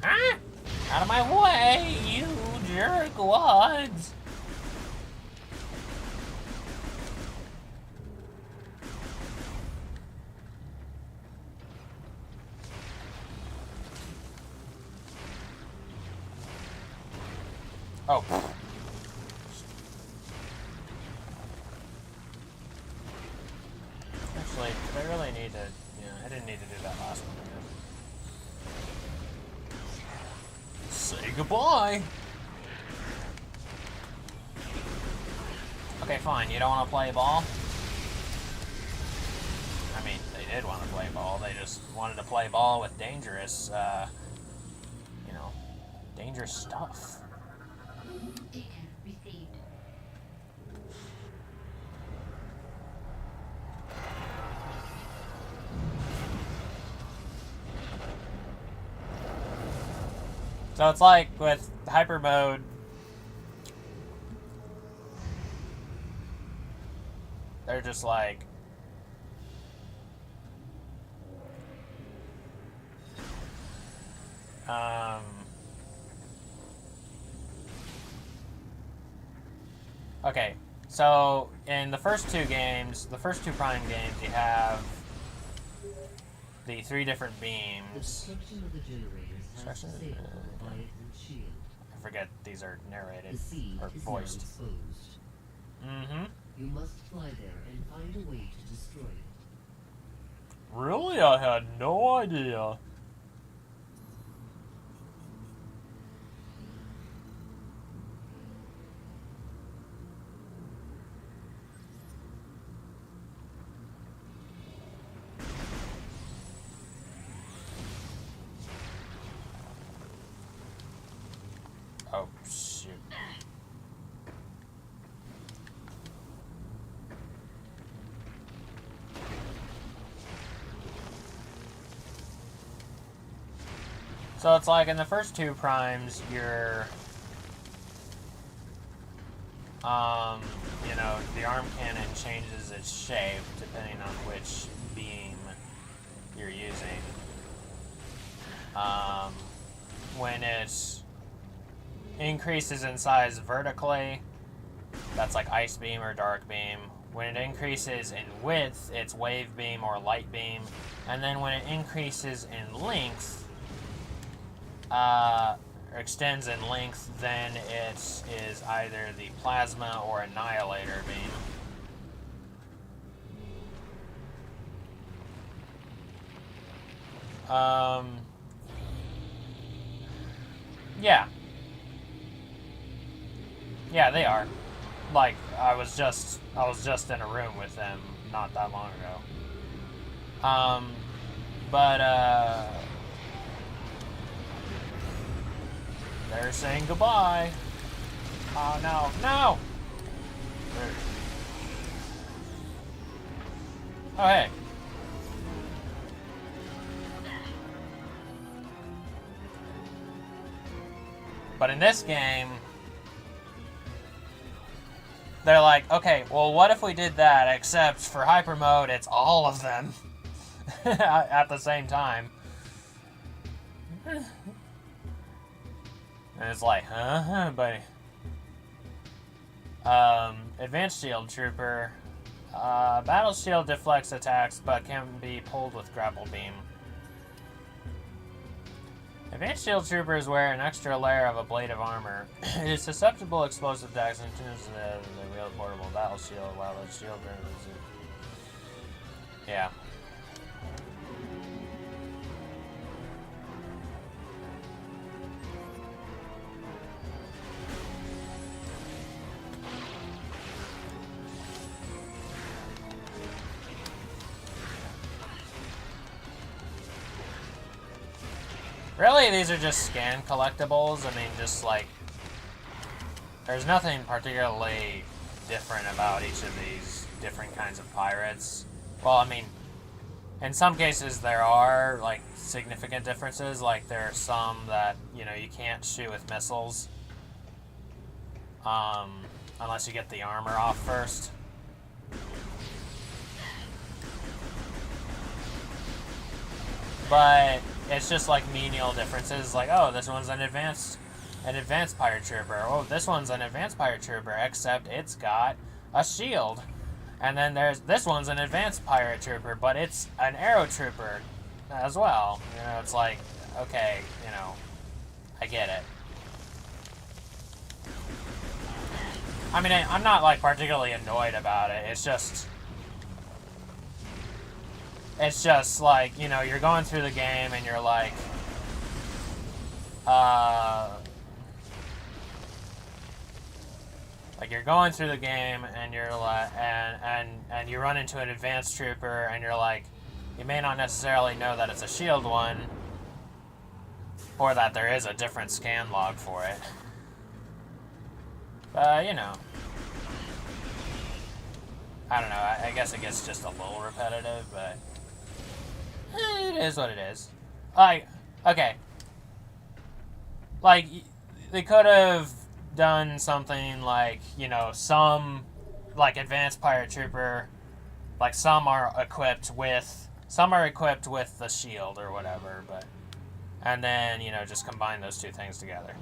Ah! Out of my way, you jerkwads! Oh. Actually, I really need to... Yeah, I didn't need to do that last one again. Say goodbye! Okay, fine. You don't want to play ball? I mean, they did want to play ball. They just wanted to play ball with dangerous, you know, dangerous stuff. Data received. So it's like with hyper mode, they're just like, okay, so in the first two games, the first two Prime games, you have the three different The beams. destruction of the generators has Destruction- disabled the Leviathan shield. I forget these are narrated The seed or is voiced. now exposed. Mm-hmm. You must fly there and find a way to destroy it. Really? I had no idea. Oh, shoot. So it's like in the first two primes, you're, you know, the arm cannon changes its shape depending on which beam you're using. When it increases in size vertically, that's like ice beam or dark beam. When it increases in width, it's wave beam or light beam. And then when it increases in length, extends in length, then it is either the plasma or annihilator beam. Yeah. Yeah, they are. Like, I was just in a room with them not that long ago. They're saying goodbye. Oh, no. No! Oh, hey. But in this game, they're like, okay, well, what if we did that, except for hyper mode, it's all of them at the same time. And it's like, huh, buddy. Advanced Shield Trooper. Battle Shield deflects attacks, but can be pulled with Grapple Beam. Advanced shield troopers wear an extra layer of a blade of armor. It is susceptible to explosive attacks and tunes the wield portable battle shield while the shield burns. Yeah. Really, these are just scan collectibles. I mean, just like, there's nothing particularly different about each of these different kinds of pirates. Well, I mean, in some cases there are, like, significant differences. Like, there are some that, you know, you can't shoot with missiles. Unless you get the armor off first. But it's just like menial differences. Like, oh, this one's an advanced pirate trooper. Oh, this one's an advanced pirate trooper, except it's got a shield. And then there's this one's an advanced pirate trooper, but it's an arrow trooper as well. You know, it's like, okay, you know, I get it. I mean, I'm not like particularly annoyed about it. It's just like, you know, you're going through the game and you're like, you're going through the game and you're like, and you run into an advanced trooper and you're like, you may not necessarily know that it's a shield one, or that there is a different scan log for it. But, you know, I don't know, I guess it gets just a little repetitive, but it is what it is. Like, okay. Like, they could have done something like, you know, some, like, advanced pirate trooper, like, some are equipped with the shield or whatever, but, and then, you know, just combine those two things together.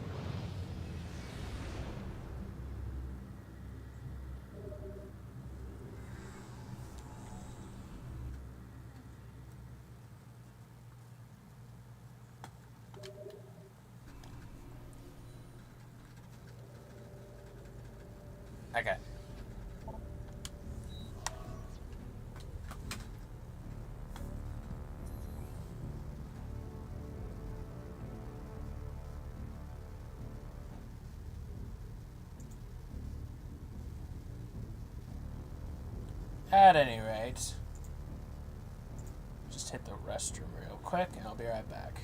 Okay. At any rate, just hit the restroom real quick and I'll be right back.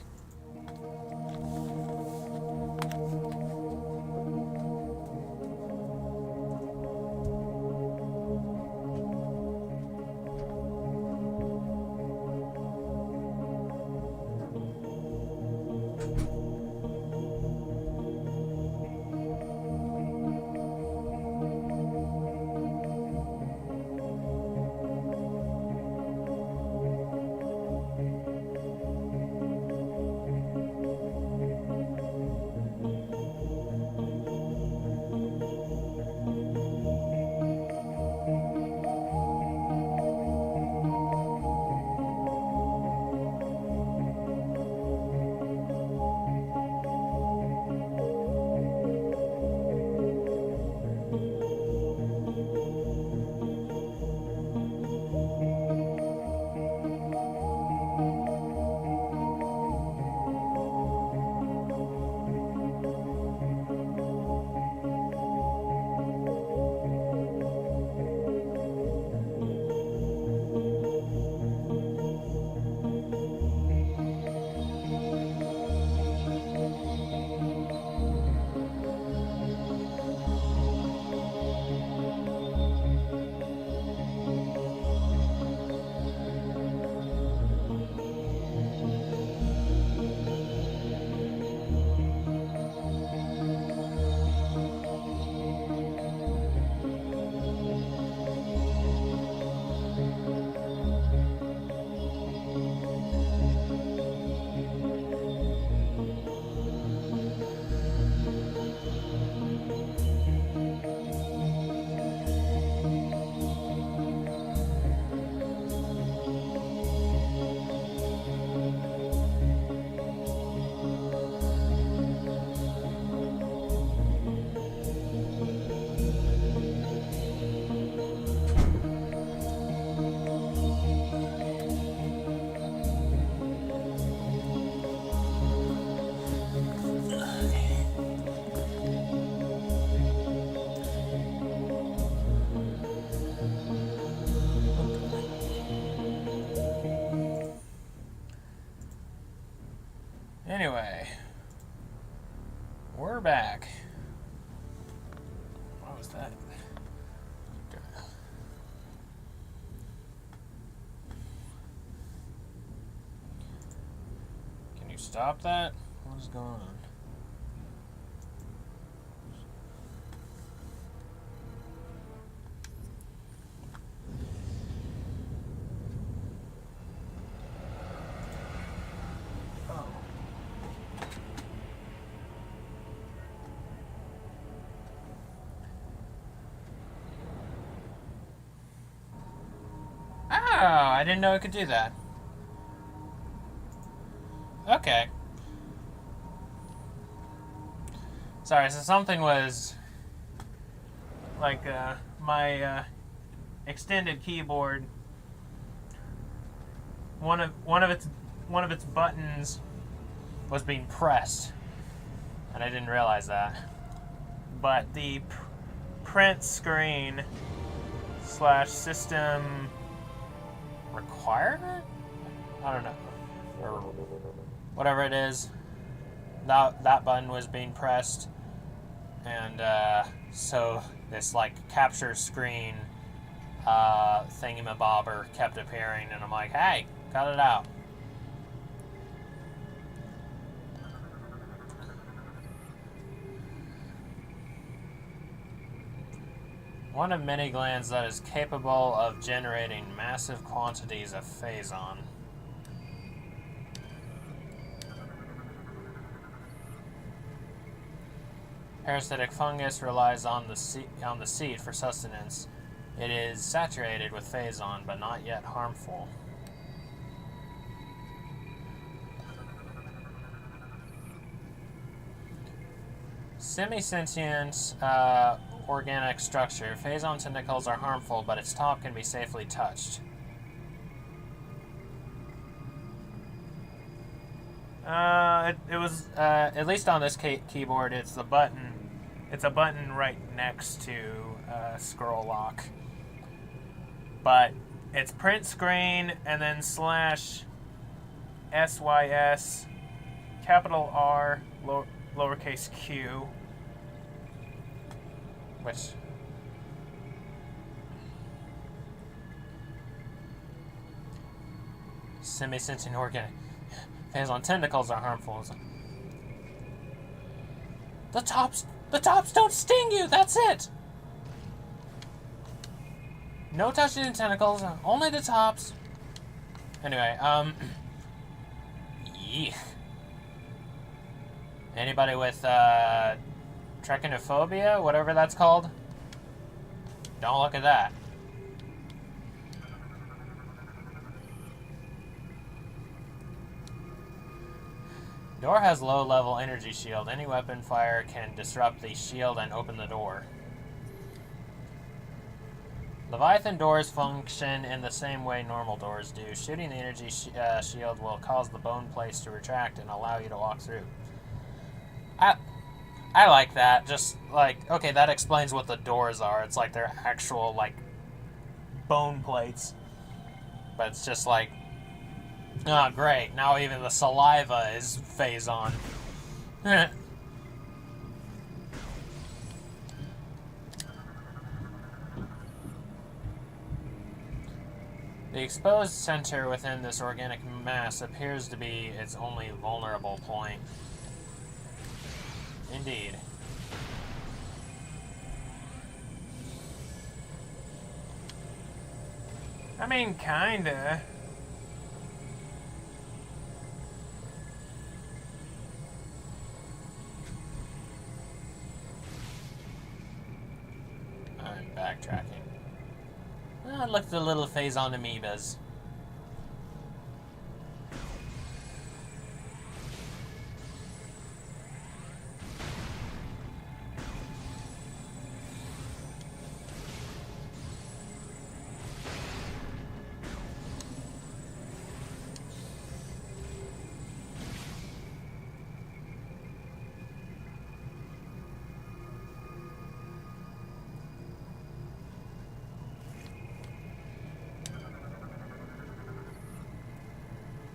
stop that? What is going on? Oh, I didn't know it could do that. Okay. Sorry, so something was like my extended keyboard. One of its buttons was being pressed, and I didn't realize that. But the print screen / system requirement? I don't know. Or whatever it is. That button was being pressed, and so this like capture screen thingamabobber kept appearing, and I'm like, hey, cut it out. One of many glands that is capable of generating massive quantities of phazon. Parasitic fungus relies on the seed for sustenance. It is saturated with phazon, but not yet harmful. Semi-sentient organic structure. Phazon tentacles are harmful, but its top can be safely touched. It was at least on this keyboard. It's the button. It's a button right next to scroll lock. But it's print screen and then /SYS capital R lowercase q, which semi-sentient organic. Phazon tentacles are harmful. The tops don't sting you. That's it. No touching the tentacles, only the tops. Anyway, Yeesh. Anybody with trichinophobia, whatever that's called? Don't look at that. Door has low-level energy shield. Any weapon fire can disrupt the shield and open the door. Leviathan doors function in the same way normal doors do. Shooting the energy shield will cause the bone plates to retract and allow you to walk through. I like that. Just like, okay, that explains what the doors are. It's like they're actual like bone plates, but it's just like, oh great, now even the saliva is phazon. The exposed center within this organic mass appears to be its only vulnerable point. Indeed. I mean, kinda. I'm backtracking. Oh, look at the little phazon amoebas.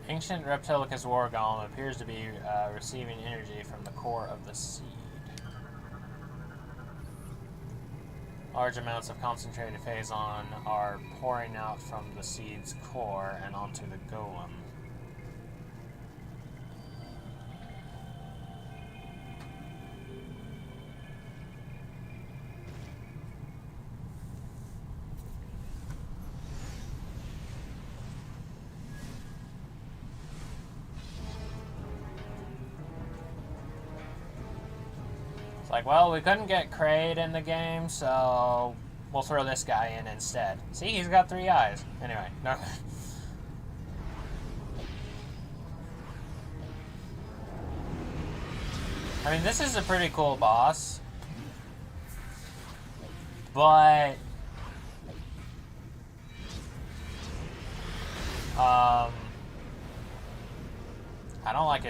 Ancient Reptilicus war golem appears to be receiving energy from the core of the seed. Large amounts of concentrated phazon are pouring out from the seed's core and onto the golem. like, well, we couldn't get Kraid in the game, so we'll throw this guy in instead. See, he's got 3 eyes. Anyway, no. I mean, this is a pretty cool boss, but I don't like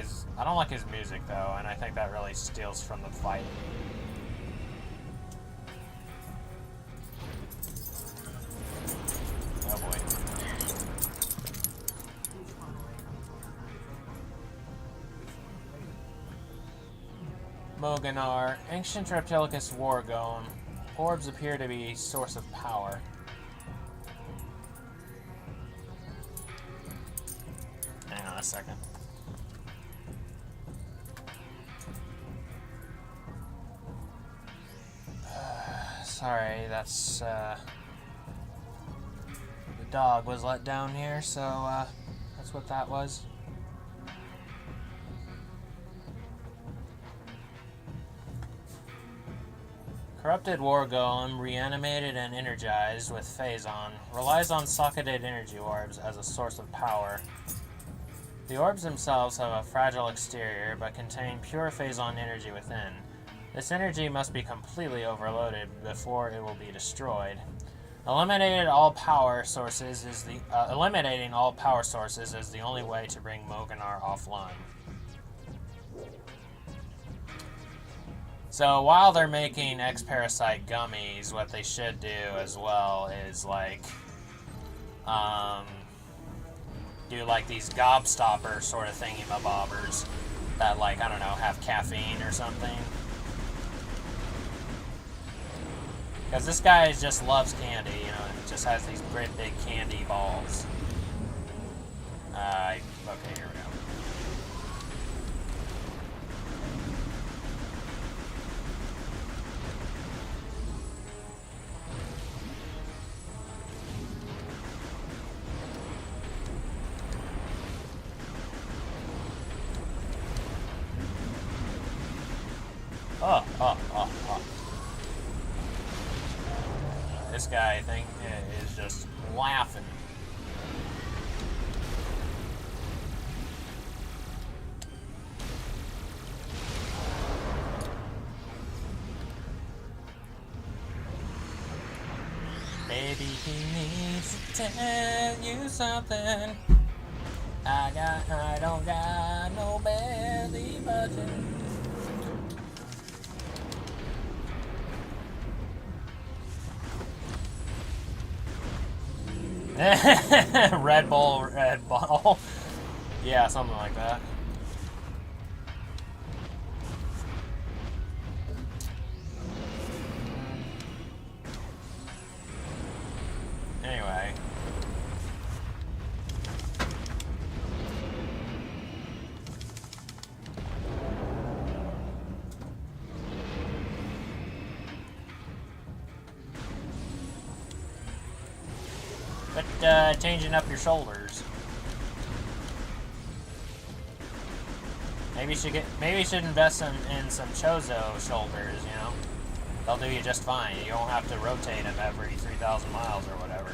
his music though, and I think that really steals from the fight. Oh boy. Moganar, ancient reptilicus war golem. Orbs appear to be source of power. Hang on a second. Sorry, that's the dog was let down here, so that's what that was. Corrupted War Golem, reanimated and energized with Phazon, relies on socketed energy orbs as a source of power. The orbs themselves have a fragile exterior, but contain pure Phazon energy within. This energy must be completely overloaded before it will be destroyed. Eliminating all power sources is the only way to bring Moganar offline. So while they're making X-Parasite gummies, what they should do as well is like do like these gobstopper sort of thingy-mabobbers that, like, I don't know, have caffeine or something. Because this guy just loves candy, you know, and just has these great big candy balls. Okay, here we go. Oh. This guy, I think, is just laughing. Maybe he needs to tell you something. I don't got no belly button. Red Bull. Yeah, something like that. Anyway. But changing up your shoulders. Maybe you should invest in some Chozo shoulders, you know? They'll do you just fine. You don't have to rotate them every 3,000 miles or whatever.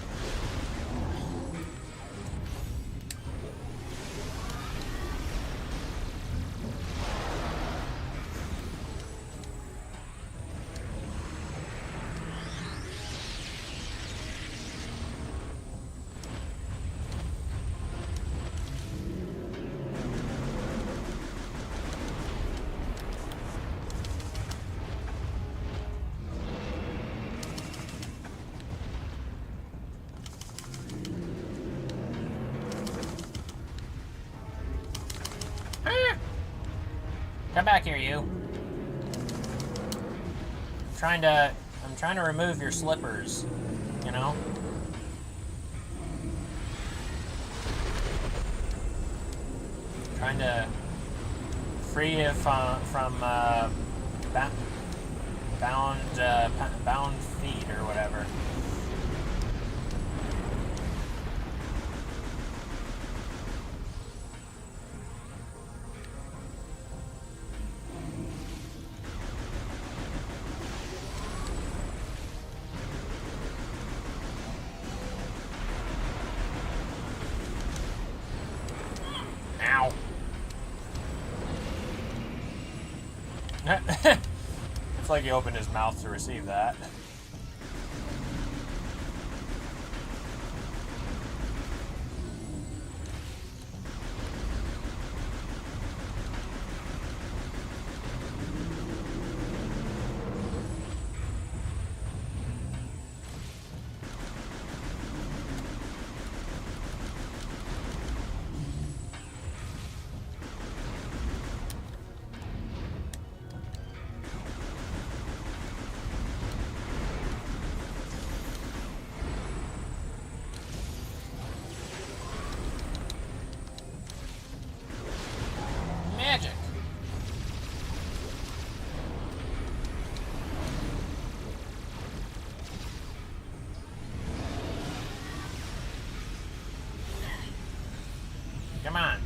Come back here, you. I'm trying to remove your slippers, you know? Trying to free you from bound feet or whatever. like he opened his mouth to receive that. Magic. Come on.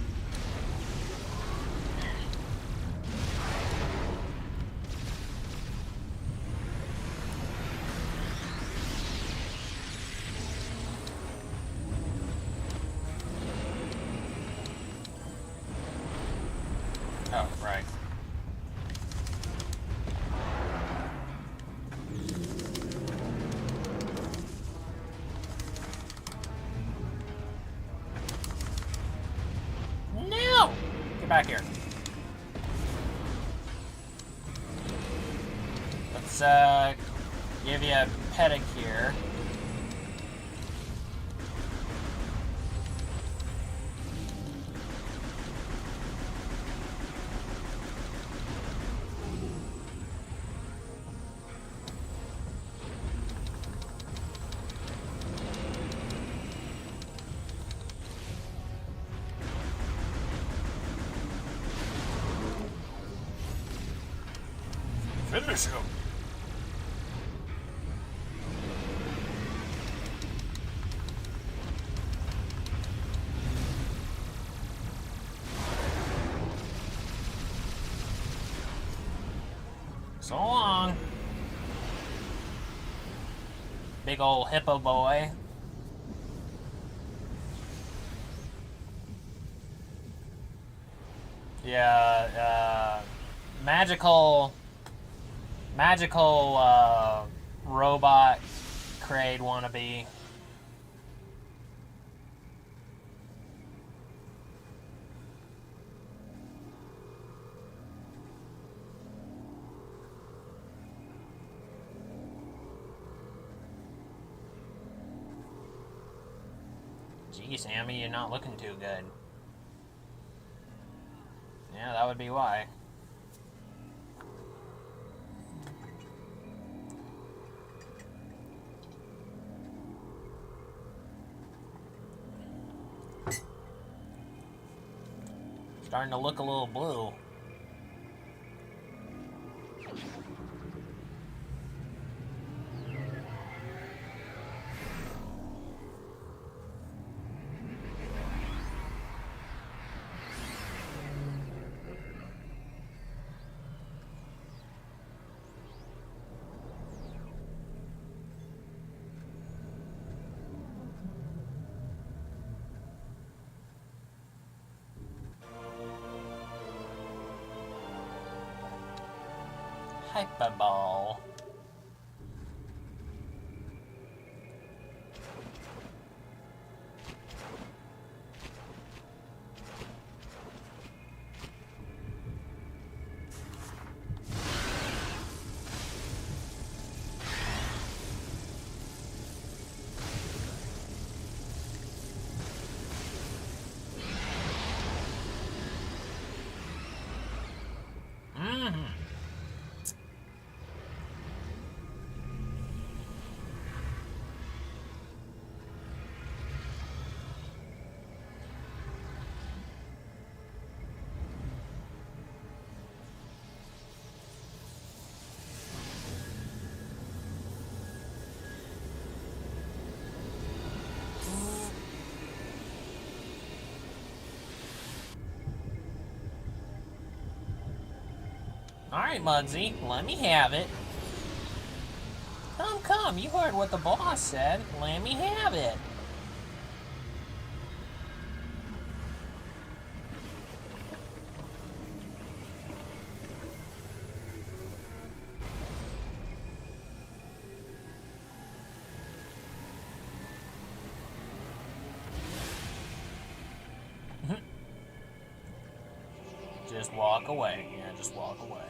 Oh, right. No! Get back here. Let's, give you a pedicure. Finish him. So long. Big ol' hippo boy. Yeah, magical robot Kraid wannabe. Gee, Sammy, you're not looking too good. Yeah, that would be why. Starting to look a little blue. Hyperball. Alright, Mugsy, let me have it. Come, you heard what the boss said. Let me have it. Just walk away. Yeah, just walk away.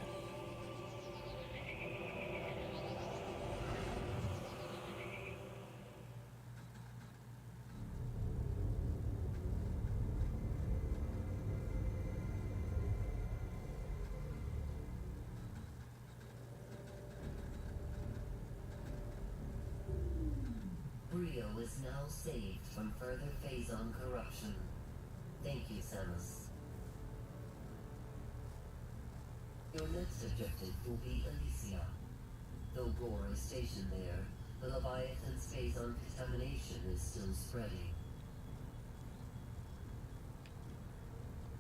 Brio is now saved from further phase-on corruption. Thank you, Samus. Your next objective will be Elysia. Though Gore is stationed there, the Leviathan's phase-on contamination is still spreading.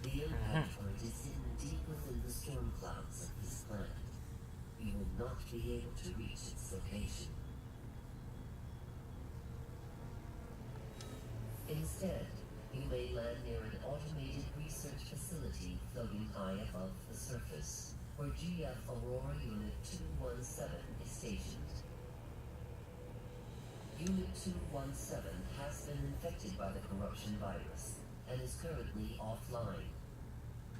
The impact point is hidden deep within the storm clouds of this planet. You will not be able to reach its location. Instead, you may land near an automated research facility floating high above the surface, where GF Aurora Unit 217 is stationed. Unit 217 has been infected by the corruption virus and is currently offline.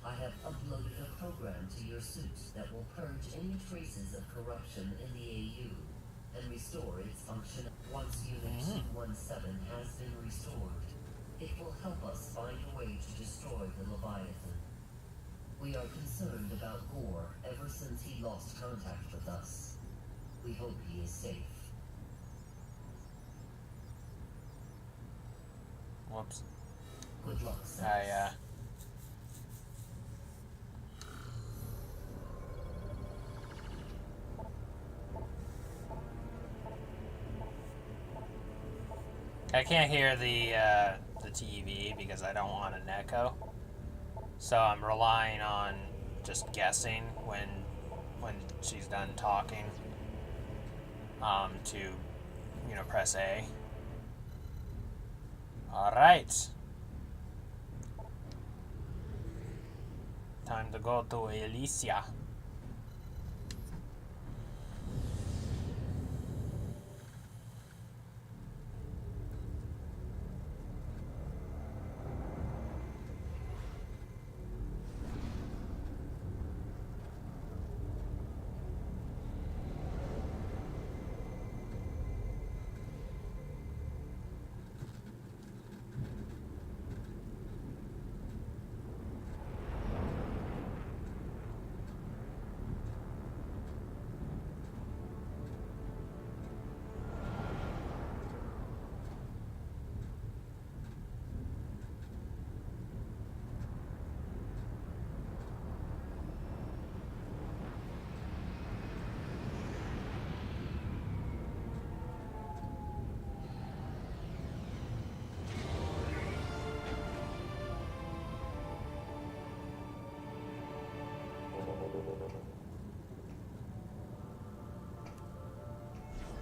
I have uploaded a program to your suit that will purge any traces of corruption in the AU and restore its function. Once Unit 217 has been restored, it will help us find a way to destroy the Leviathan. We are concerned about Gore ever since he lost contact with us. We hope he is safe. Whoops. Good luck, Samus. I can't hear the TV because I don't want an echo. So I'm relying on just guessing when she's done talking. To press A. All right. Time to go to Elysia.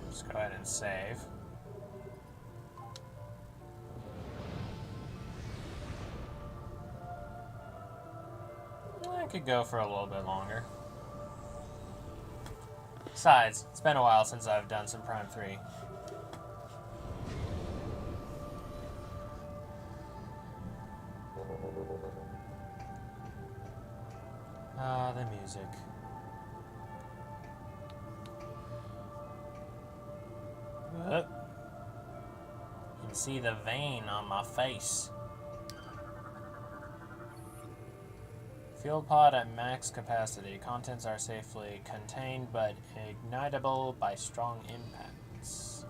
Let's go ahead and save. I could go for a little bit longer. Besides, it's been a while since I've done some Prime 3. Ah, the music. You can see the vein on my face. Fuel pod at max capacity. Contents are safely contained but ignitable by strong impacts.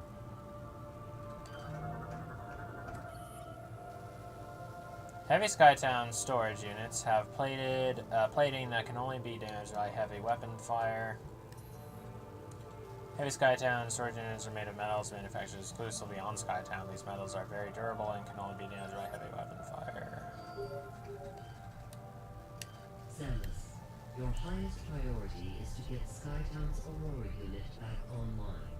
Heavy Skytown storage units have plating that can only be damaged by heavy weapon fire. Heavy Skytown storage units are made of metals manufactured exclusively on Skytown. These metals are very durable and can only be damaged by heavy weapon fire. Samus, your highest priority is to get Skytown's Aurora unit back online.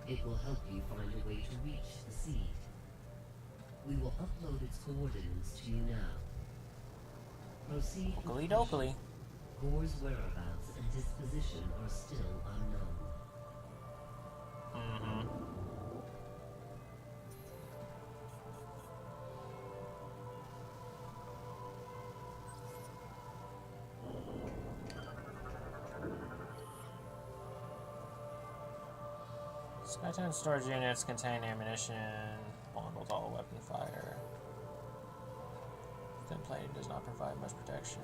It will help you find a way to reach the seed. We will upload its coordinates to you now. Proceed with Oakley caution. dokley. Gore's whereabouts and disposition are still unknown. Skytown storage units contain ammunition, vulnerable to all weapon fire. Thin plating does not provide much protection.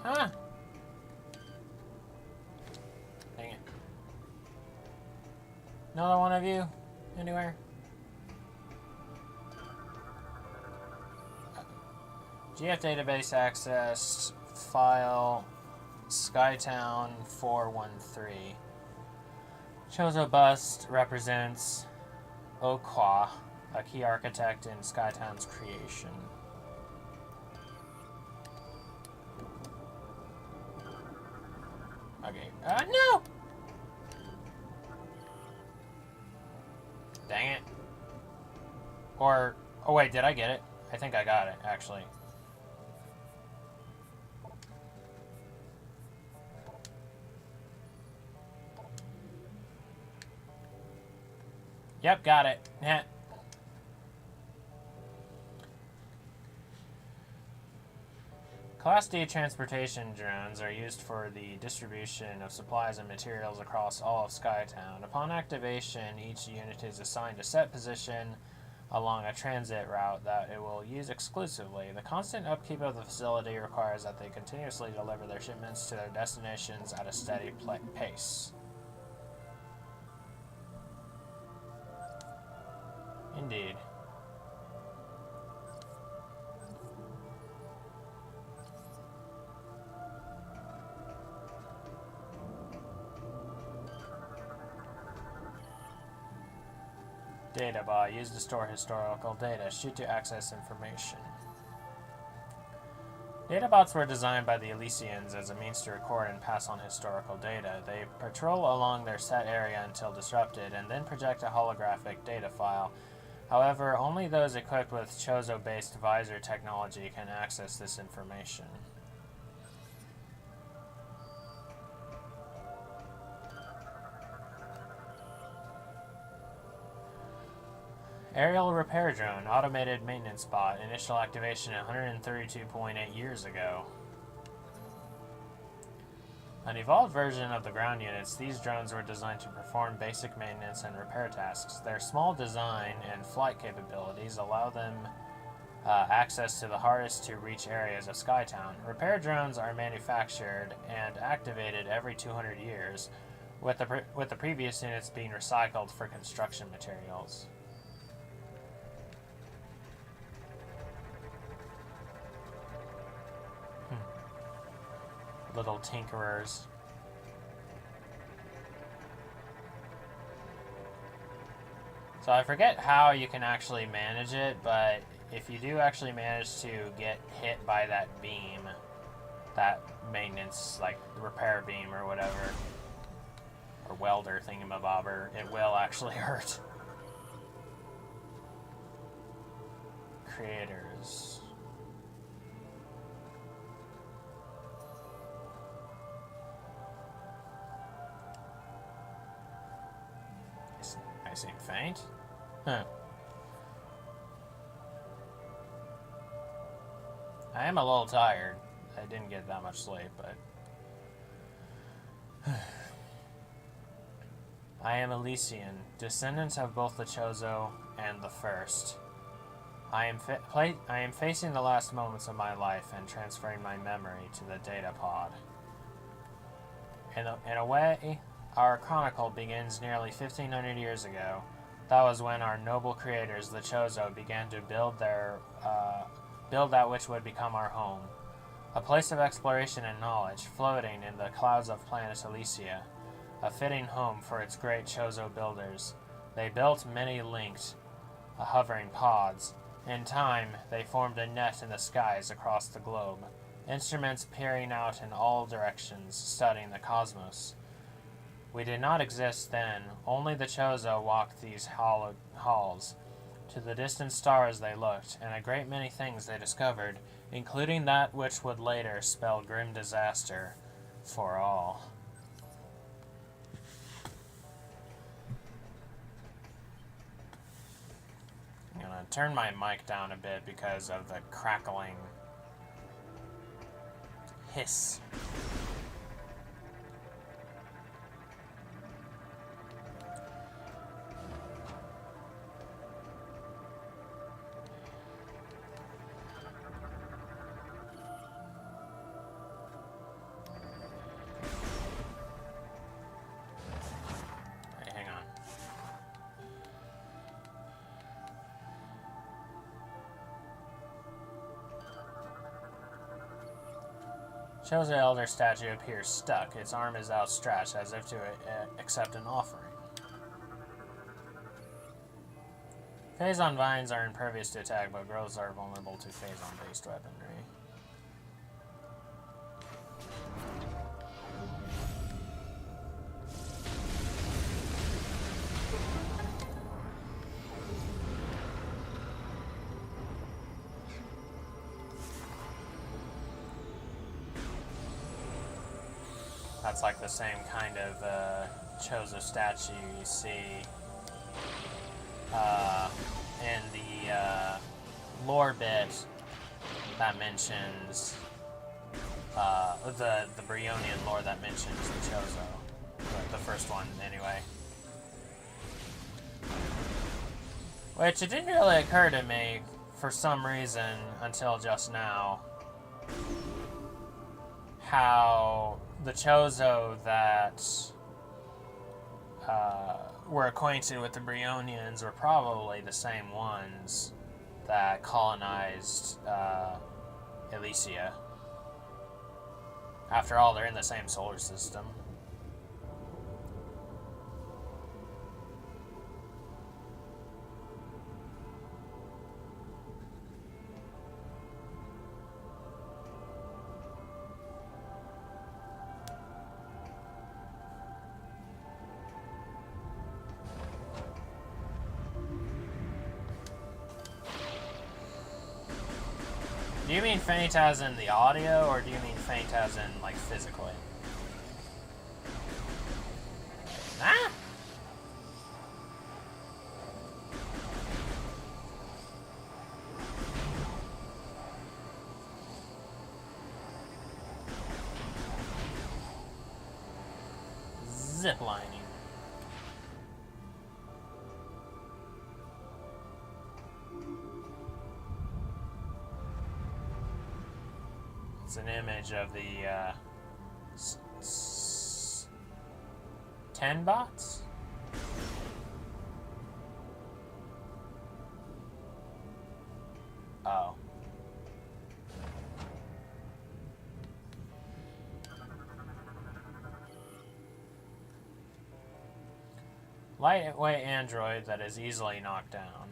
Huh? Dang it. Another one of you? Anywhere? GF database access file Skytown 413. Chozo bust represents Okwa, a key architect in Skytown's creation. Okay. No! Dang it. Or, oh wait, did I get it? I think I got it, actually. Yep, got it. Yeah. Class D transportation drones are used for the distribution of supplies and materials across all of Skytown. Upon activation, each unit is assigned a set position along a transit route that it will use exclusively. The constant upkeep of the facility requires that they continuously deliver their shipments to their destinations at a steady pace. Indeed. Data bar. Used to store historical data. Shoot to access information. Databots were designed by the Elysians as a means to record and pass on historical data. They patrol along their set area until disrupted, and then project a holographic data file. However, only those equipped with Chozo-based visor technology can access this information. Aerial repair drone, automated maintenance bot, initial activation 132.8 years ago. An evolved version of the ground units, these drones were designed to perform basic maintenance and repair tasks. Their small design and flight capabilities allow them access to the hardest to reach areas of Skytown. Repair drones are manufactured and activated every 200 years, with the previous units being recycled for construction materials. Little tinkerers. So I forget how you can actually manage it, but if you do actually manage to get hit by that beam, that maintenance, like repair beam or whatever, or welder thingamabobber, it will actually hurt. Creators. I seem faint. Huh. I am a little tired. I didn't get that much sleep, but... I am Elysian, descendant of both the Chozo and the First. I am facing the last moments of my life and transferring my memory to the data pod. In a way, our chronicle begins nearly 1,500 years ago. That was when our noble creators, the Chozo, began to build that which would become our home. A place of exploration and knowledge, floating in the clouds of planet Elysia. A fitting home for its great Chozo builders. They built many linked, hovering pods. In time, they formed a net in the skies across the globe. Instruments peering out in all directions, studying the cosmos. We did not exist then. Only the Chozo walked these halls. To the distant stars they looked, and a great many things they discovered, including that which would later spell grim disaster for all. turned my mic down a bit because of the crackling hiss. Hey, hang on. Shows the elder statue appears stuck. Its arm is outstretched as if to accept an offering. Phazon vines are impervious to attack, but growths are vulnerable to Phazon-based weaponry. That's like the same kind of Chozo statue you see in the lore bit that mentions the Bryonian lore that mentions the Chozo, the first one anyway. Which it didn't really occur to me for some reason until just now how the Chozo that were acquainted with the Bryonians were probably the same ones that colonized Elysia. After all, they're in the same solar system. Do you mean faint as in the audio, or do you mean faint as in, like, physically? Ah! Ziplining. It's an image of the 10 bots? Oh. Lightweight android that is easily knocked down.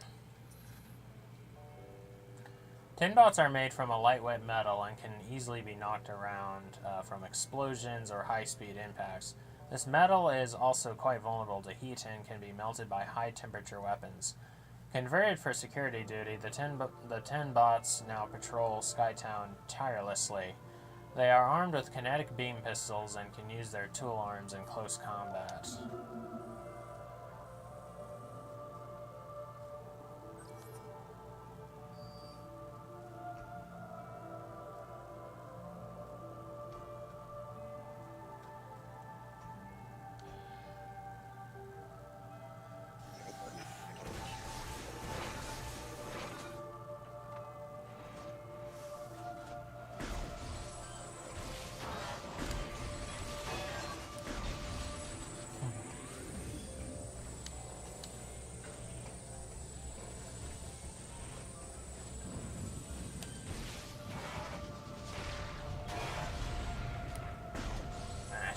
10 bots are made from a lightweight metal and can easily be knocked around from explosions or high-speed impacts. This metal is also quite vulnerable to heat and can be melted by high-temperature weapons. Converted for security duty, the 10 bots now patrol Skytown tirelessly. They are armed with kinetic beam pistols and can use their tool arms in close combat.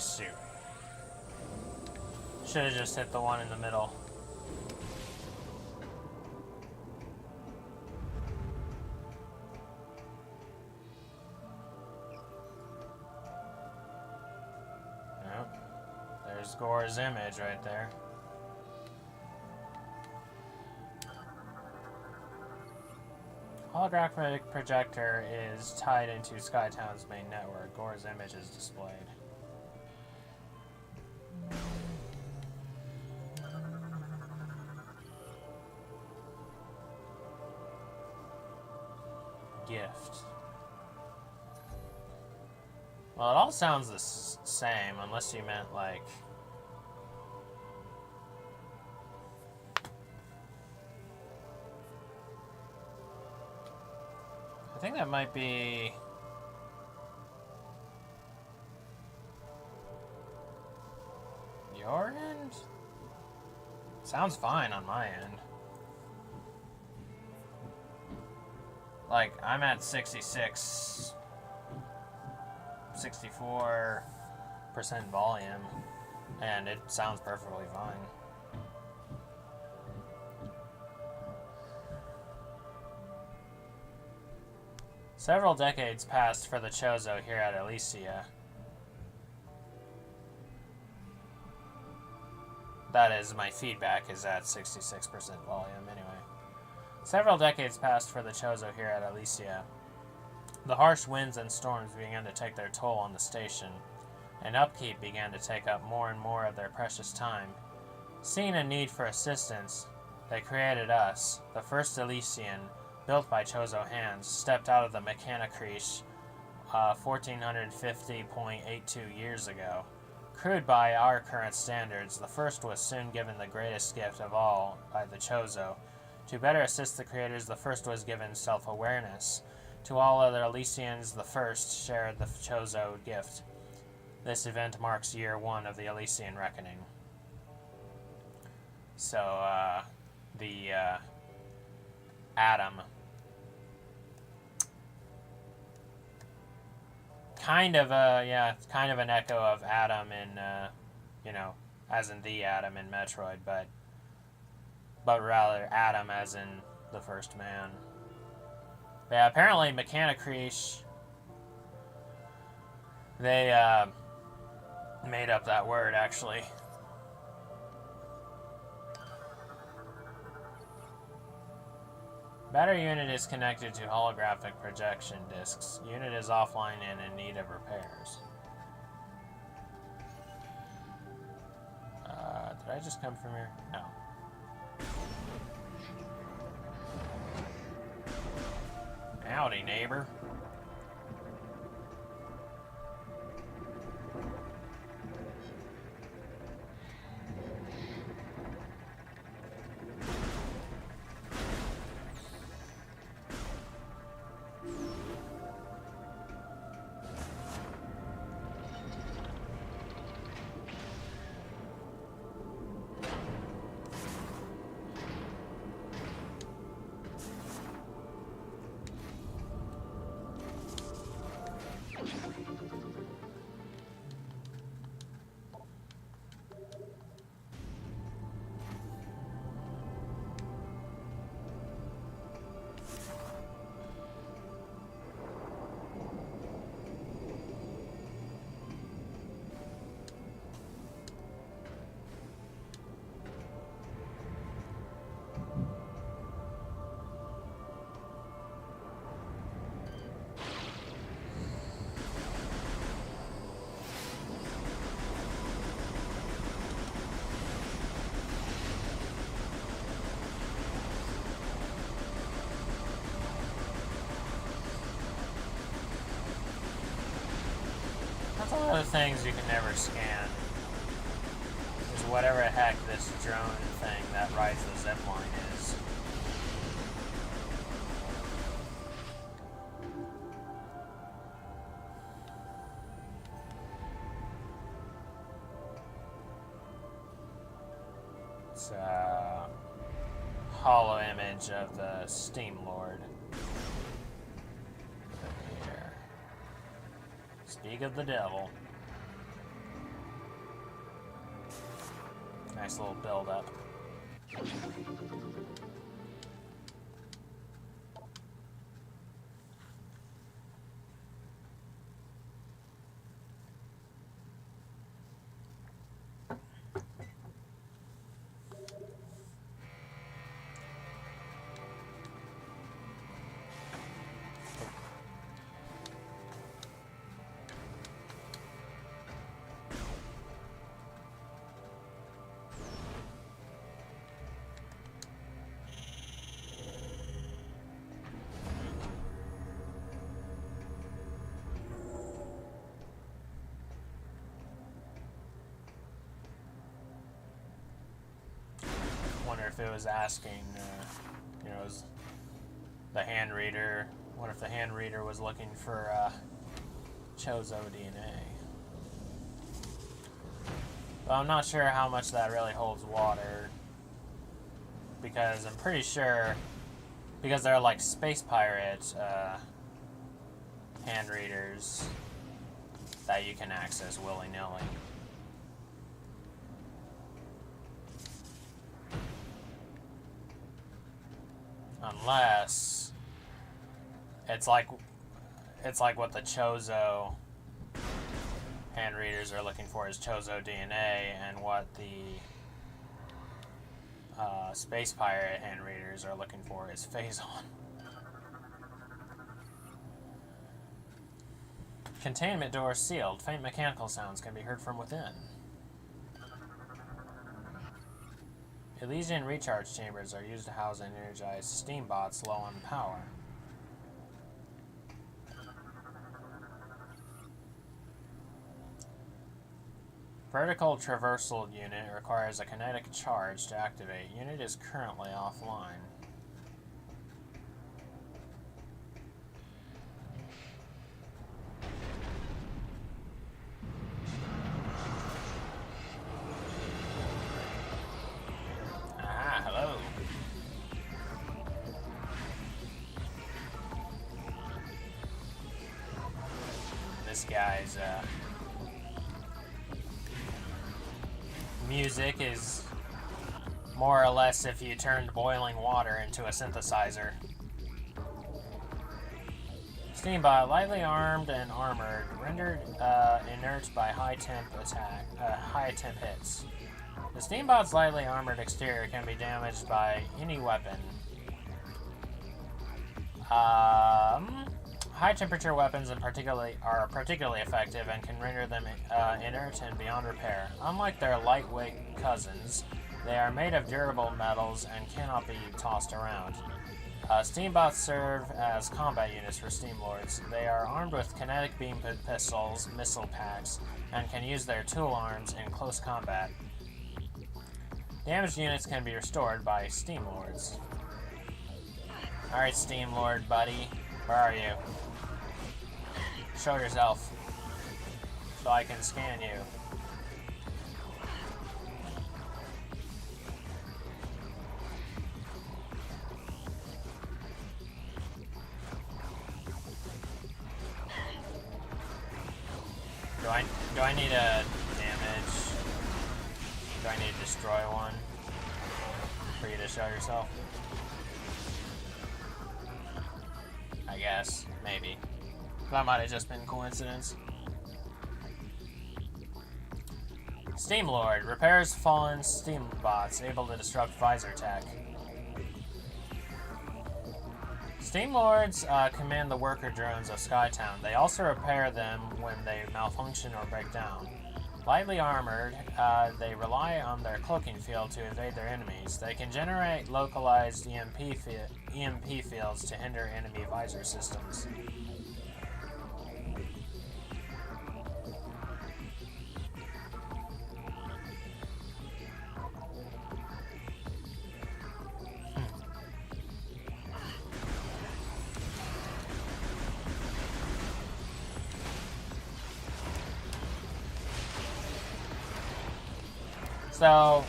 Shoot. Should have just hit the one in the middle. Nope. There's Gore's image right there. Holographic projector is tied into Skytown's main network. Gore's image is displayed. gift. Well, it all sounds the same, unless you meant, like... I think that might be... your end? Sounds fine on my end. Like, I'm at 64% volume, and it sounds perfectly fine. Several decades passed for the Chozo here at Elysia. That is, my feedback is at 66% volume, anyway. Several decades passed for the Chozo here at Elysia. The harsh winds and storms began to take their toll on the station, and upkeep began to take up more and more of their precious time. Seeing a need for assistance, they created us. The first Elysian, built by Chozo hands, stepped out of the Mechanicriche 1450.82 years ago. Crude by our current standards, the first was soon given the greatest gift of all by the Chozo. To better assist the creators, the first was given self-awareness. To all other Elysians, the first shared the Chozo gift. This event marks year 1 of the Elysian Reckoning. So, the Atom. Kind of kind of an echo of Atom in, as in the Atom in Metroid, but rather Atom as in the first man. But yeah, apparently Mechanicriche, they made up that word, actually. Battery unit is connected to holographic projection discs. Unit is offline and in need of repairs. Did I just come from here? No. Howdy, neighbor. That's one of the things you can never scan. Is whatever the heck this drone thing that rides the zipline is. It's a hollow image of the Steam Lord. Here. Speak of the devil. Nice little build up. if it was asking, you know, is the hand reader. What if the hand reader was looking for Chozo DNA? But I'm not sure how much that really holds water, because I'm pretty sure, because they're like space pirate hand readers that you can access willy-nilly. Unless it's like what the Chozo hand readers are looking for is Chozo DNA, and what the space pirate hand readers are looking for is Phazon. Containment door sealed. Faint mechanical sounds can be heard from within. Elysian recharge chambers are used to house and energize steam bots low on power. Vertical traversal unit requires a kinetic charge to activate. Unit is currently offline. Ah, hello. This guy's music is more or less if you turned boiling water into a synthesizer. Steambot, lightly armed and armored, rendered inert by high temp hits. The Steambot's lightly armored exterior can be damaged by any weapon. High temperature weapons are particularly effective and can render them inert and beyond repair. Unlike their lightweight cousins, they are made of durable metals and cannot be tossed around. Steambots serve as combat units for Steam Lords. They are armed with kinetic beam pistols, missile packs, and can use their tool arms in close combat. Damaged units can be restored by Steam Lords. Alright, Steam Lord buddy, where are you? Show yourself, so I can scan you. Do I need a damage? Do I need to destroy one for you to show yourself? I guess, maybe. That might have just been coincidence. Steam Lord repairs fallen steam bots able to disrupt visor tech. Steam Lords command the worker drones of Skytown. They also repair them when they malfunction or break down. Lightly armored, they rely on their cloaking field to evade their enemies. They can generate localized EMP fields to hinder enemy visor systems. So,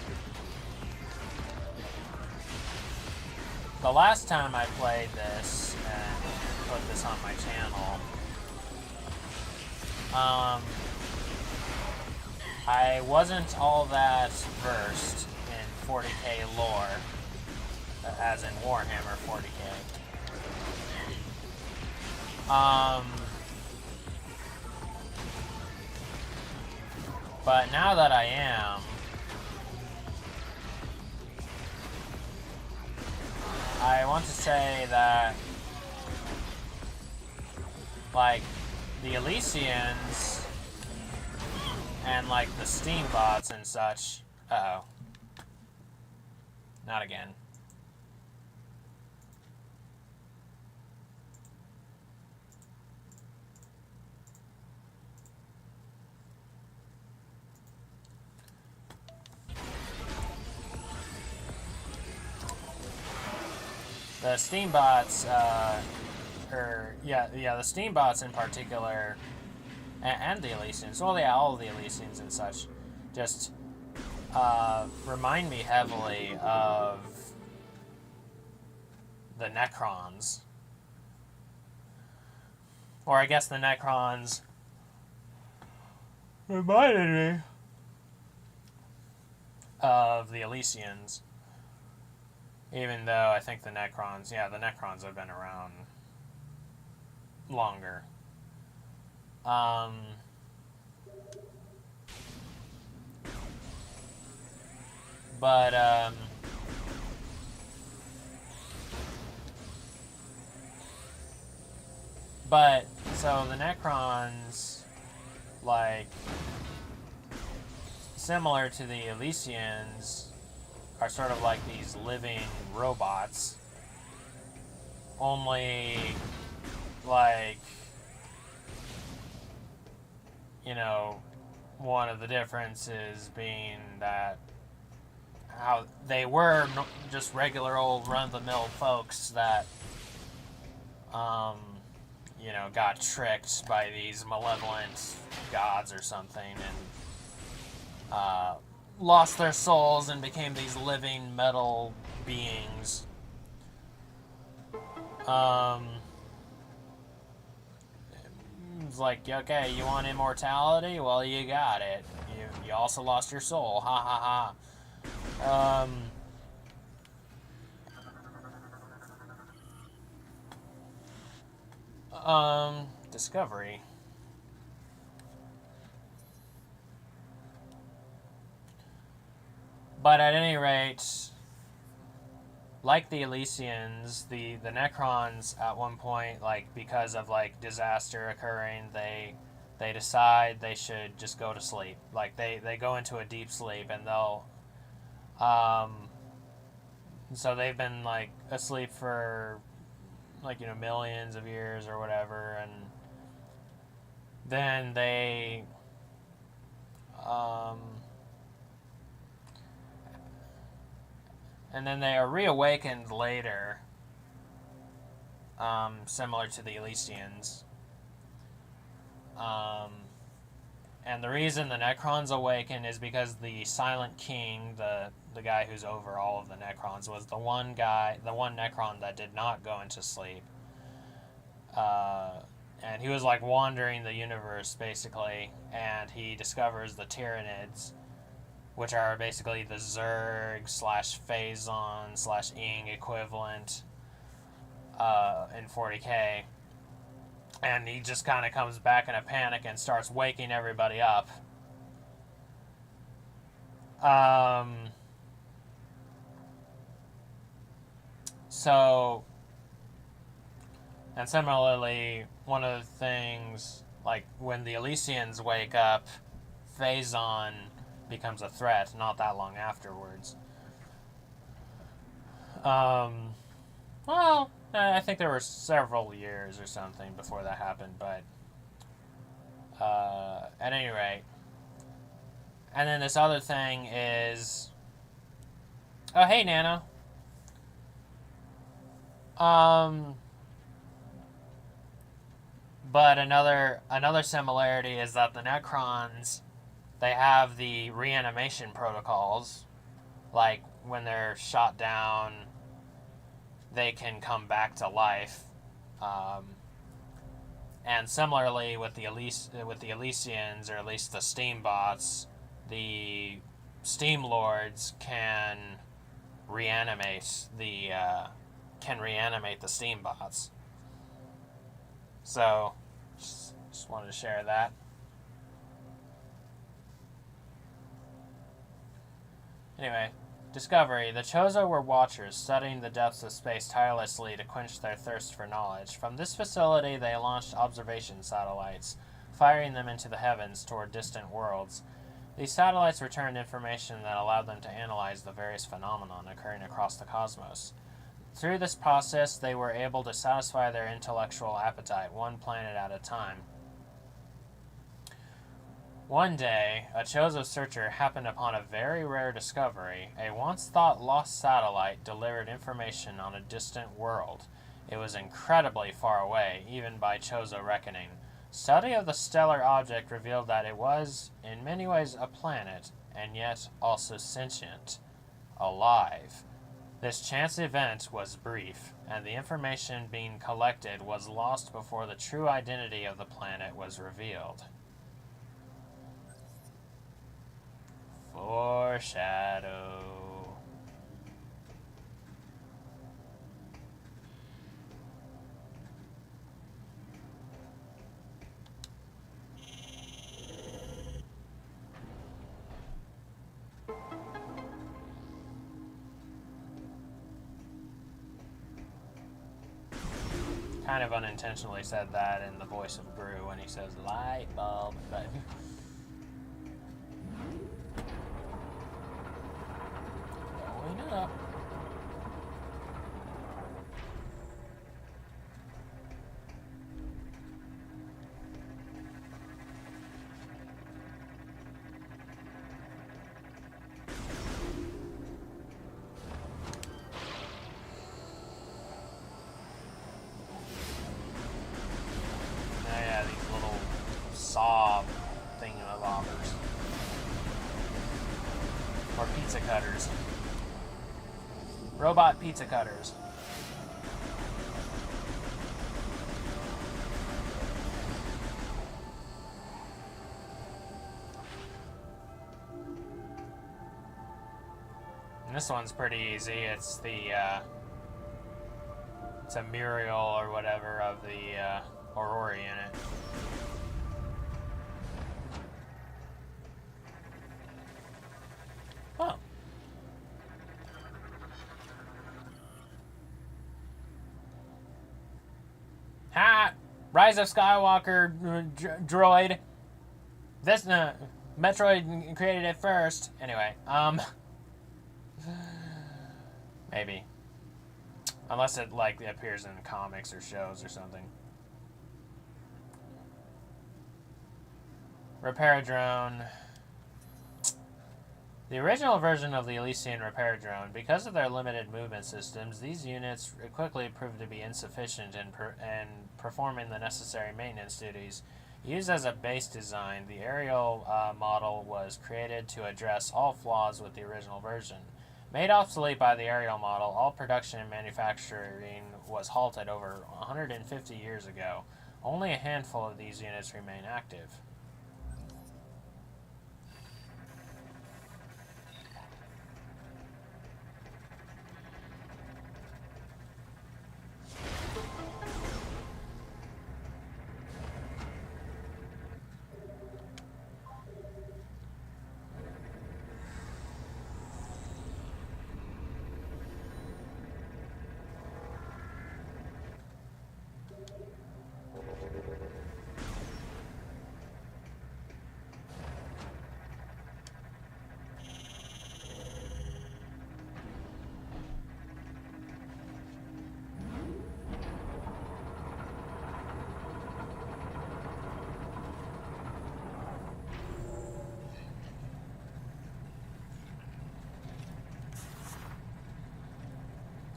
the last time I played this and put this on my channel, I wasn't all that versed in 40k lore, as in Warhammer 40k. But now that I am, I want to say that, like, the Elysians and, like, the Steam bots and such... Uh-oh. Not again. the Steambots, the Steambots in particular, and the Elysians, well, yeah, all of the Elysians and such, just remind me heavily of the Necrons. Or I guess the Necrons reminded me of the Elysians. Even though I think the Necrons have been around longer. But so the Necrons, like, similar to the Elysians, are sort of like these living robots. Only, like, you know, one of the differences being that how they were just regular old run-of-the-mill folks that, got tricked by these malevolent gods or something and lost their souls and became these living metal beings. It's like, okay, you want immortality? Well, you got it. You also lost your soul. Ha ha ha. Discovery. But at any rate, like the Elysians, the Necrons at one point, like, because of, like, disaster occurring, they decide they should just go to sleep. Like, they go into a deep sleep, and they'll, so they've been, like, asleep for, like, millions of years or whatever, and then they, and then they are reawakened later, similar to the Elysians. And the reason the Necrons awaken is because the Silent King, the guy who's over all of the Necrons, was the one Necron that did not go into sleep. And he was, like, wandering the universe, basically, and he discovers the Tyranids, which are basically the Zerg / Phazon / Ing equivalent in 40k. And he just kind of comes back in a panic and starts waking everybody up. And similarly, one of the things, like, when the Elysians wake up, Phazon becomes a threat not that long afterwards. Well, I think there were several years or something before that happened, but at any rate. And then this other thing is, oh, hey, Nano. But another similarity is that the Necrons, they have the reanimation protocols. Like, when they're shot down, they can come back to life. And similarly with the Elysians, or at least the Steambots, the Steam Lords can reanimate the Steambots. So, just wanted to share that. Anyway, Discovery. The Chozo were watchers, studying the depths of space tirelessly to quench their thirst for knowledge. From this facility, they launched observation satellites, firing them into the heavens toward distant worlds. These satellites returned information that allowed them to analyze the various phenomena occurring across the cosmos. Through this process, they were able to satisfy their intellectual appetite, one planet at a time. One day, a Chozo searcher happened upon a very rare discovery. A once-thought lost satellite delivered information on a distant world. It was incredibly far away, even by Chozo reckoning. Study of the stellar object revealed that it was, in many ways, a planet, and yet also sentient, alive. This chance event was brief, and the information being collected was lost before the true identity of the planet was revealed. Foreshadow. Kind of unintentionally said that in the voice of Gru when he says light bulb, but going up. Saw thingamabobbers. Or pizza cutters. Robot pizza cutters. And this one's pretty easy. It's the, it's a Muriel or whatever of the, Aurora unit. Oh. Ha! Rise of Skywalker droid. This Metroid created it first. Anyway, maybe. Unless it like appears in comics or shows or something. Repair drone. The original version of the Elysian repair drone, because of their limited movement systems, these units quickly proved to be insufficient in performing the necessary maintenance duties. Used as a base design, the aerial model was created to address all flaws with the original version. Made obsolete by the aerial model, all production and manufacturing was halted over 150 years ago. Only a handful of these units remain active.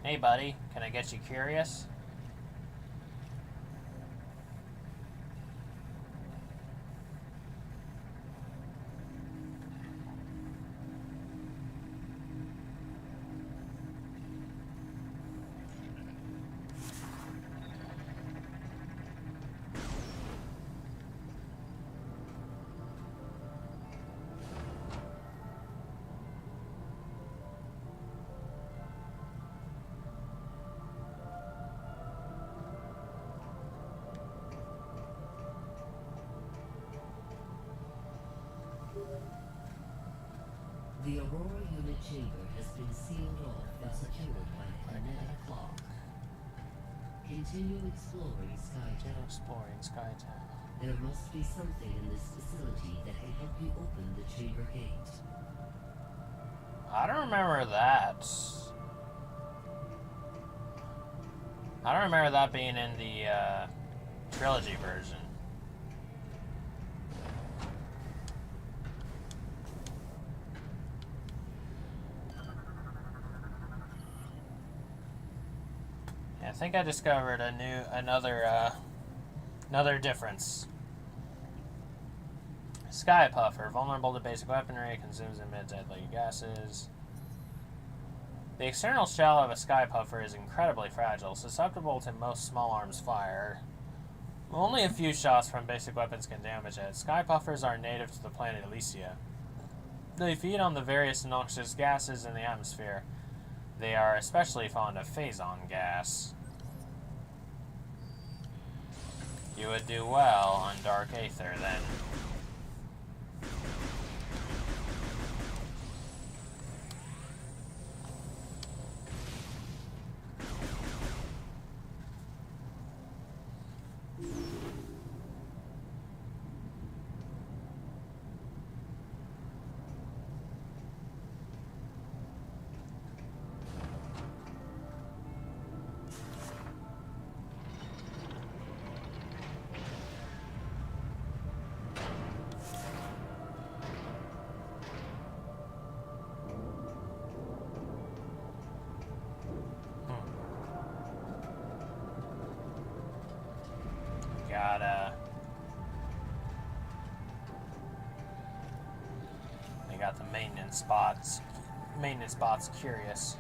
Hey buddy, can I get you curious? The Aurora unit chamber has been sealed off and secured by a kinetic clock. Continue exploring Skytown. There must be something in this facility that can help you open the chamber gate. I don't remember that. I don't remember that being in the trilogy version. think I discovered another difference. Sky Puffer, vulnerable to basic weaponry, consumes and emits deadly gases. The external shell of a Sky Puffer is incredibly fragile, susceptible to most small arms fire. Only a few shots from basic weapons can damage it. Sky Puffers are native to the planet Elysia. They feed on the various noxious gases in the atmosphere. They are especially fond of phazon gas. You would do well on Dark Aether, then. They got the maintenance spots. Maintenance bots curious.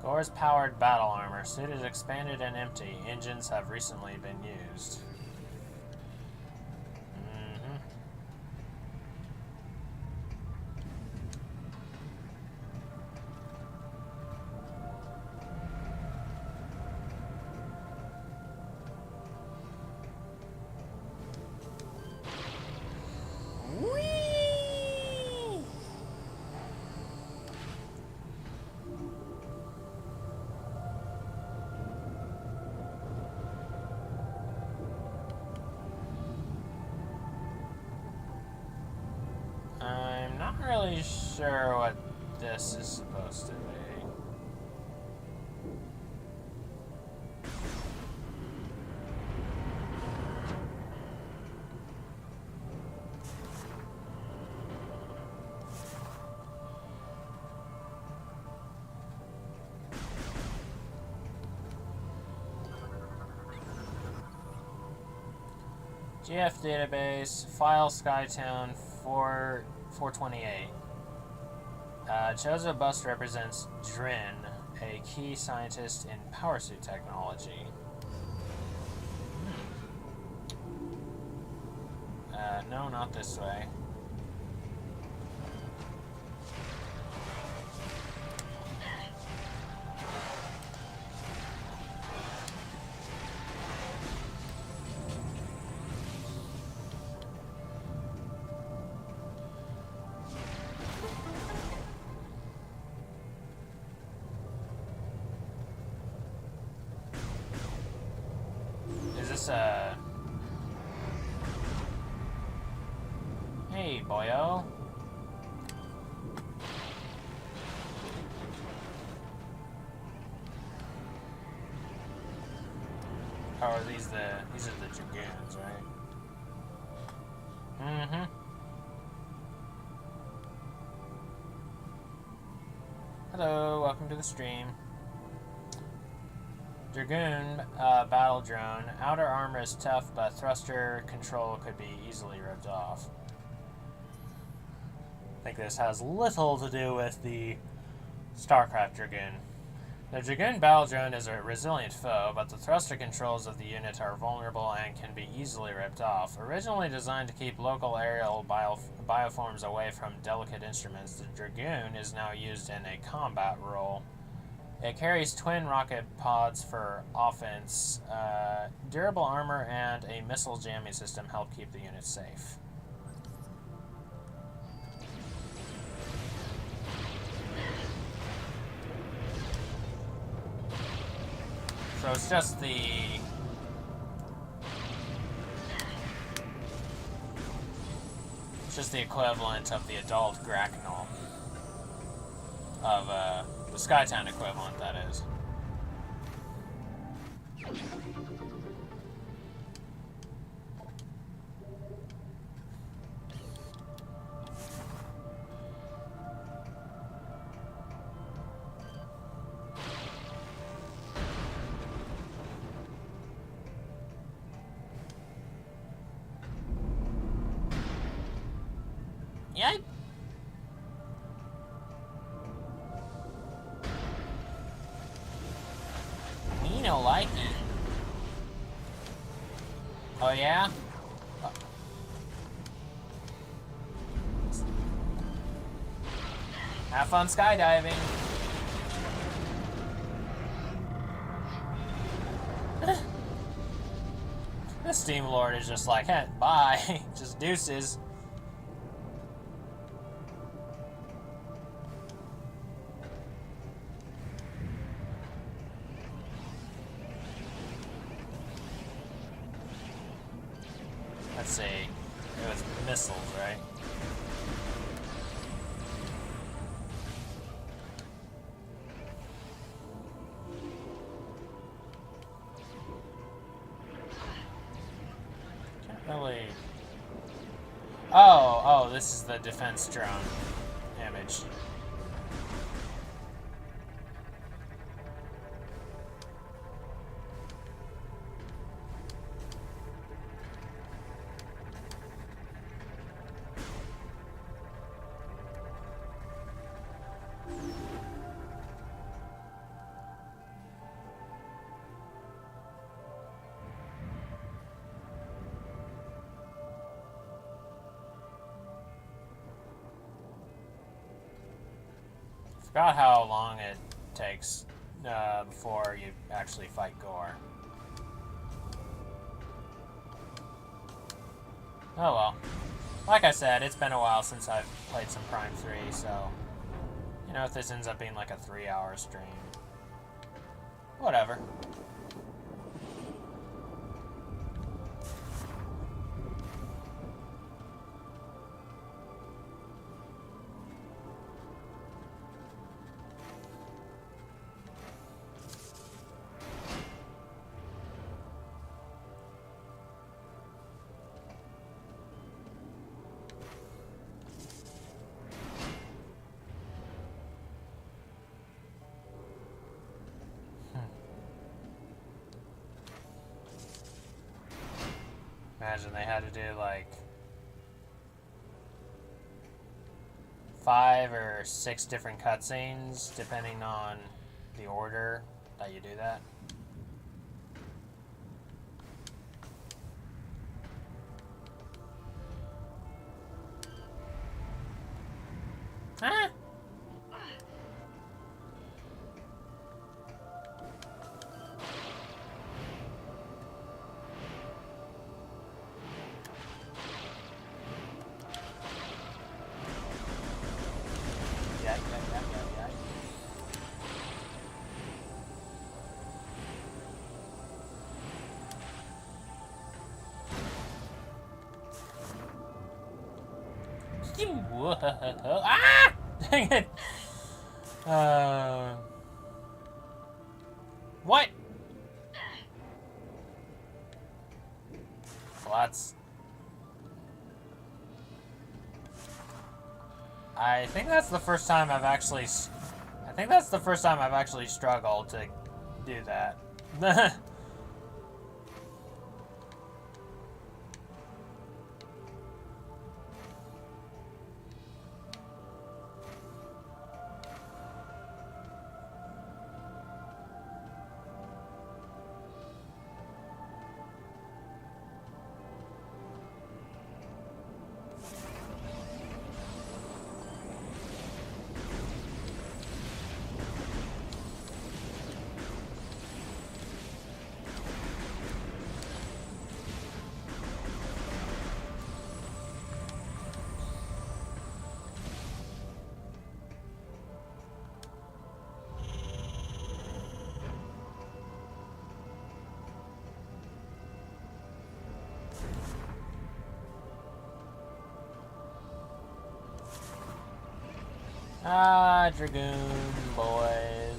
Gore's powered battle armor. Suit is expanded and empty. Engines have recently been used. I'm not really sure what this is supposed to be. GF database, file Skytown 428. Chozo Bust represents Drin, a key scientist in power suit technology. No, not this way. Hey, boyo. Oh, are these are the Dragoons, right? Mm-hmm. Hello, welcome to the stream. Dragoon battle drone. Outer armor is tough, but thruster control could be easily ripped off. I think this has little to do with the StarCraft Dragoon. The Dragoon battle drone is a resilient foe, but the thruster controls of the unit are vulnerable and can be easily ripped off. Originally designed to keep local aerial bioforms away from delicate instruments, the Dragoon is now used in a combat role. It carries twin rocket pods for offense. Durable armor and a missile jamming system help keep the unit safe. So it's just the equivalent of the adult Grachnol of the Skytown equivalent, that is. don't like it. Oh, yeah? Have fun skydiving. The Steam Lord is just like, hey, bye. Just deuces. Let's see. It was missiles, right? Really? Oh, this is the defense drone image. Forgot how long it takes before you actually fight Gore. Oh well. Like I said, it's been a while since I've played some Prime 3, so... You know, if this ends up being like a 3-hour stream... Whatever. Imagine they had to do like 5 or 6 different cutscenes depending on the order that you do that. Ah! Whoa. Ah! Dang it! What? Well, that's... I think that's the first time I've actually... I think that's the first time I've actually struggled to do that. Ah, Dragoon boys.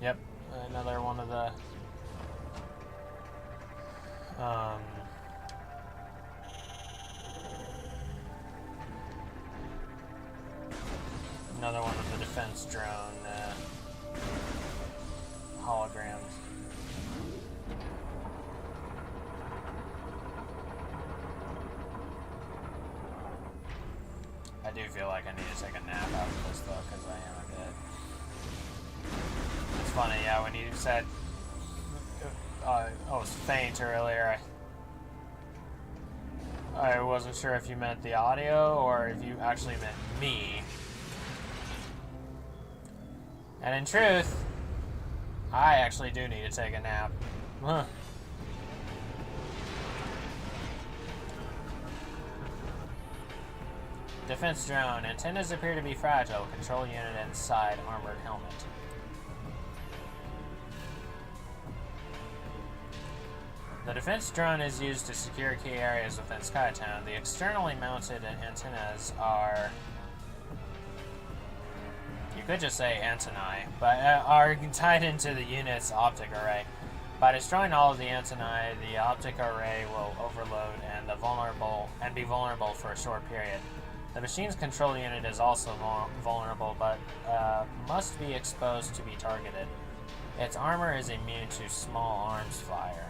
Yep, another one of the another one of the defense drone holograms. I do feel like I need to take a nap after this, though, because I am a bit... It's funny, yeah, when you said I was faint earlier, I wasn't sure if you meant the audio or if you actually meant me. And in truth, I actually do need to take a nap. Huh. Defense drone. Antennas appear to be fragile. Control unit inside armored helmet. The defense drone is used to secure key areas within Skytown. The externally mounted antennas are... You could just say antennae, but are tied into the unit's optic array. By destroying all of the antennae, the optic array will overload and be vulnerable for a short period. The machine's control unit is also vulnerable, but must be exposed to be targeted. Its armor is immune to small arms fire.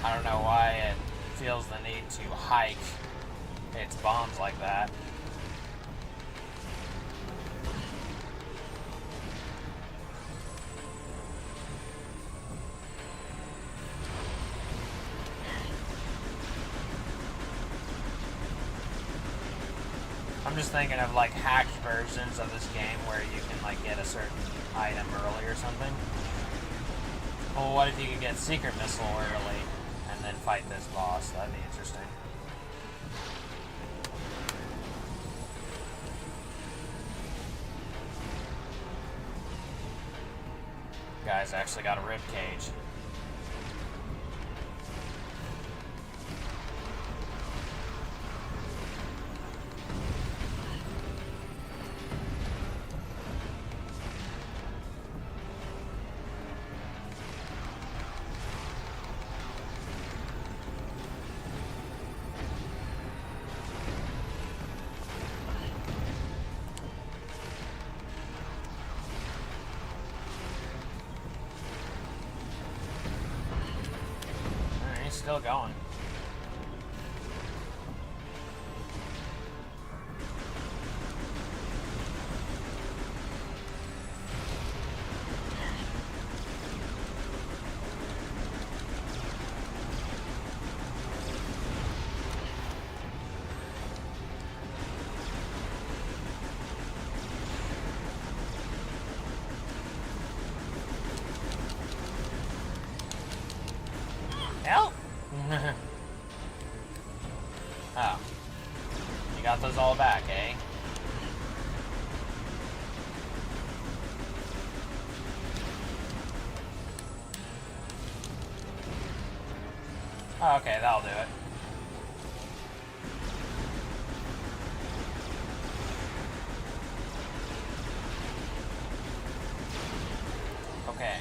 I don't know why it feels the need to hike its bombs like that. I'm just thinking of like hacked versions of this game where you can like get a certain item early or something. Well, what if you could get secret missile early and then fight this boss? That'd be interesting. Guy's actually got a rib cage. Still going. Help! Oh. You got those all back, eh? Oh, okay, that'll do it. Okay.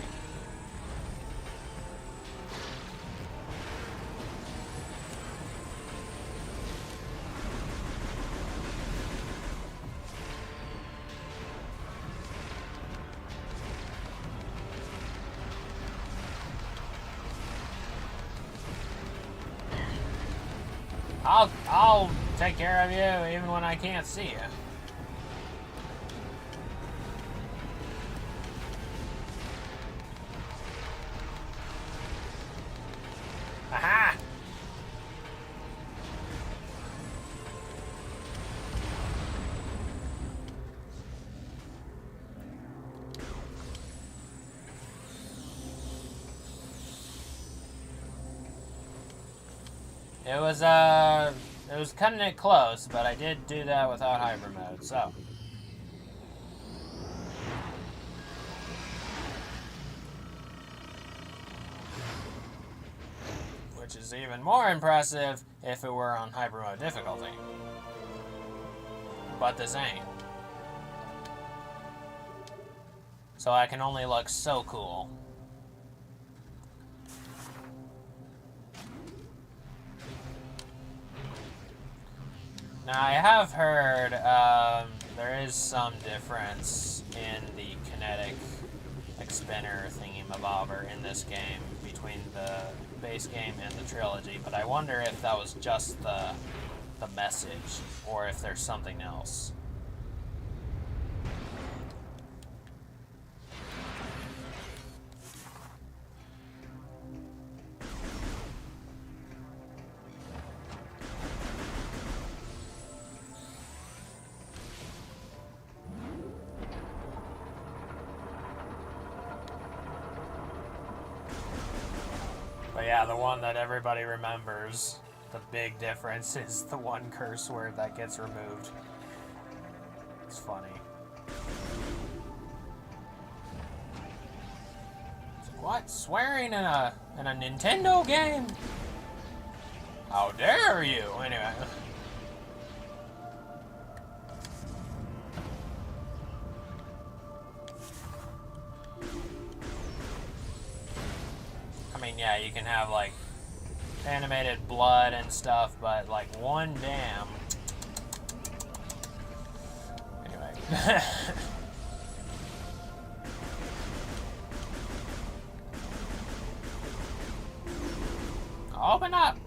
I'll take care of you even when I can't see you. Aha! It was It was cutting it close, but I did do that without hyper mode, so. Which is even more impressive if it were on hyper mode difficulty. But this ain't. So I can only look so cool. Now, I have heard there is some difference in the kinetic spinner thingy-mabobber in this game between the base game and the trilogy, but I wonder if that was just the message, or if there's something else. But yeah, the one that everybody remembers, the big difference is the one curse word that gets removed. It's funny. It's like, what? Swearing in a Nintendo game? How dare you? Anyway. I mean, yeah, you can have, like, animated blood and stuff, but, like, one damn. Anyway. Open up!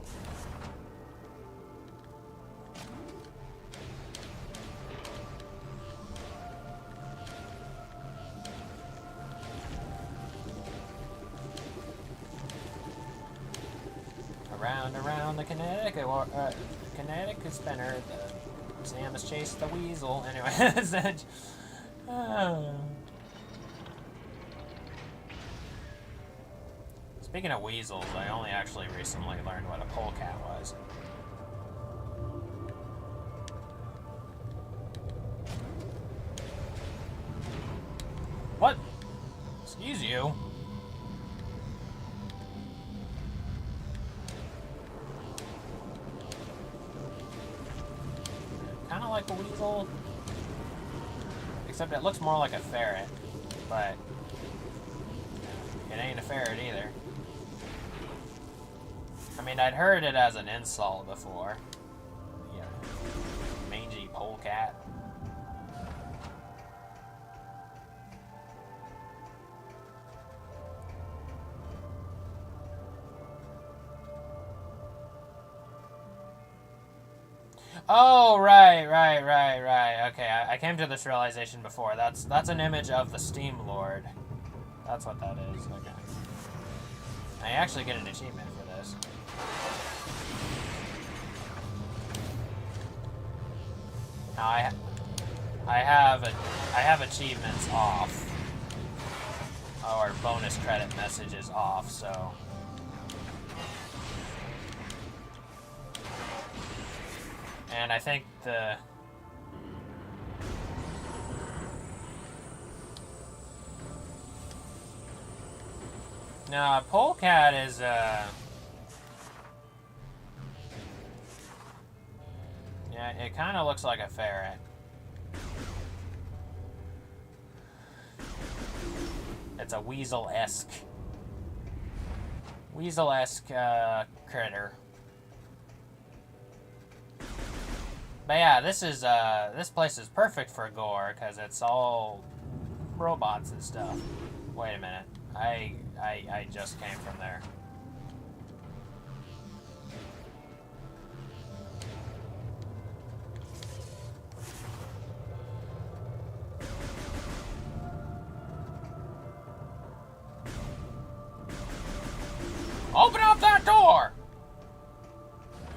Around the kinetic spinner, the Samus chased the weasel. Anyway, that's it. Speaking of weasels, I only actually recently learned what a polecat was. What? Excuse you. Kind of like a weasel, except it looks more like a ferret, but it ain't a ferret either. I mean, I'd heard it as an insult before. Yeah, mangy polecat. Oh, right. Okay, I came to this realization before. That's an image of the Steam Lord. That's what that is. Okay. I actually get an achievement for this. Now I have achievements off, or bonus credit messages off. So. And I think the... No, polecat is, yeah, it kind of looks like a ferret. It's a weasel-esque critter. But yeah, this place is perfect for gore because it's all robots and stuff. Wait a minute, I just came from there. Open up that door!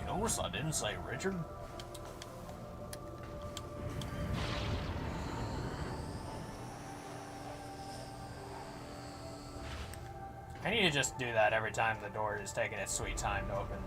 You notice I didn't say Richard? I need to just do that every time the door is taking its sweet time to open.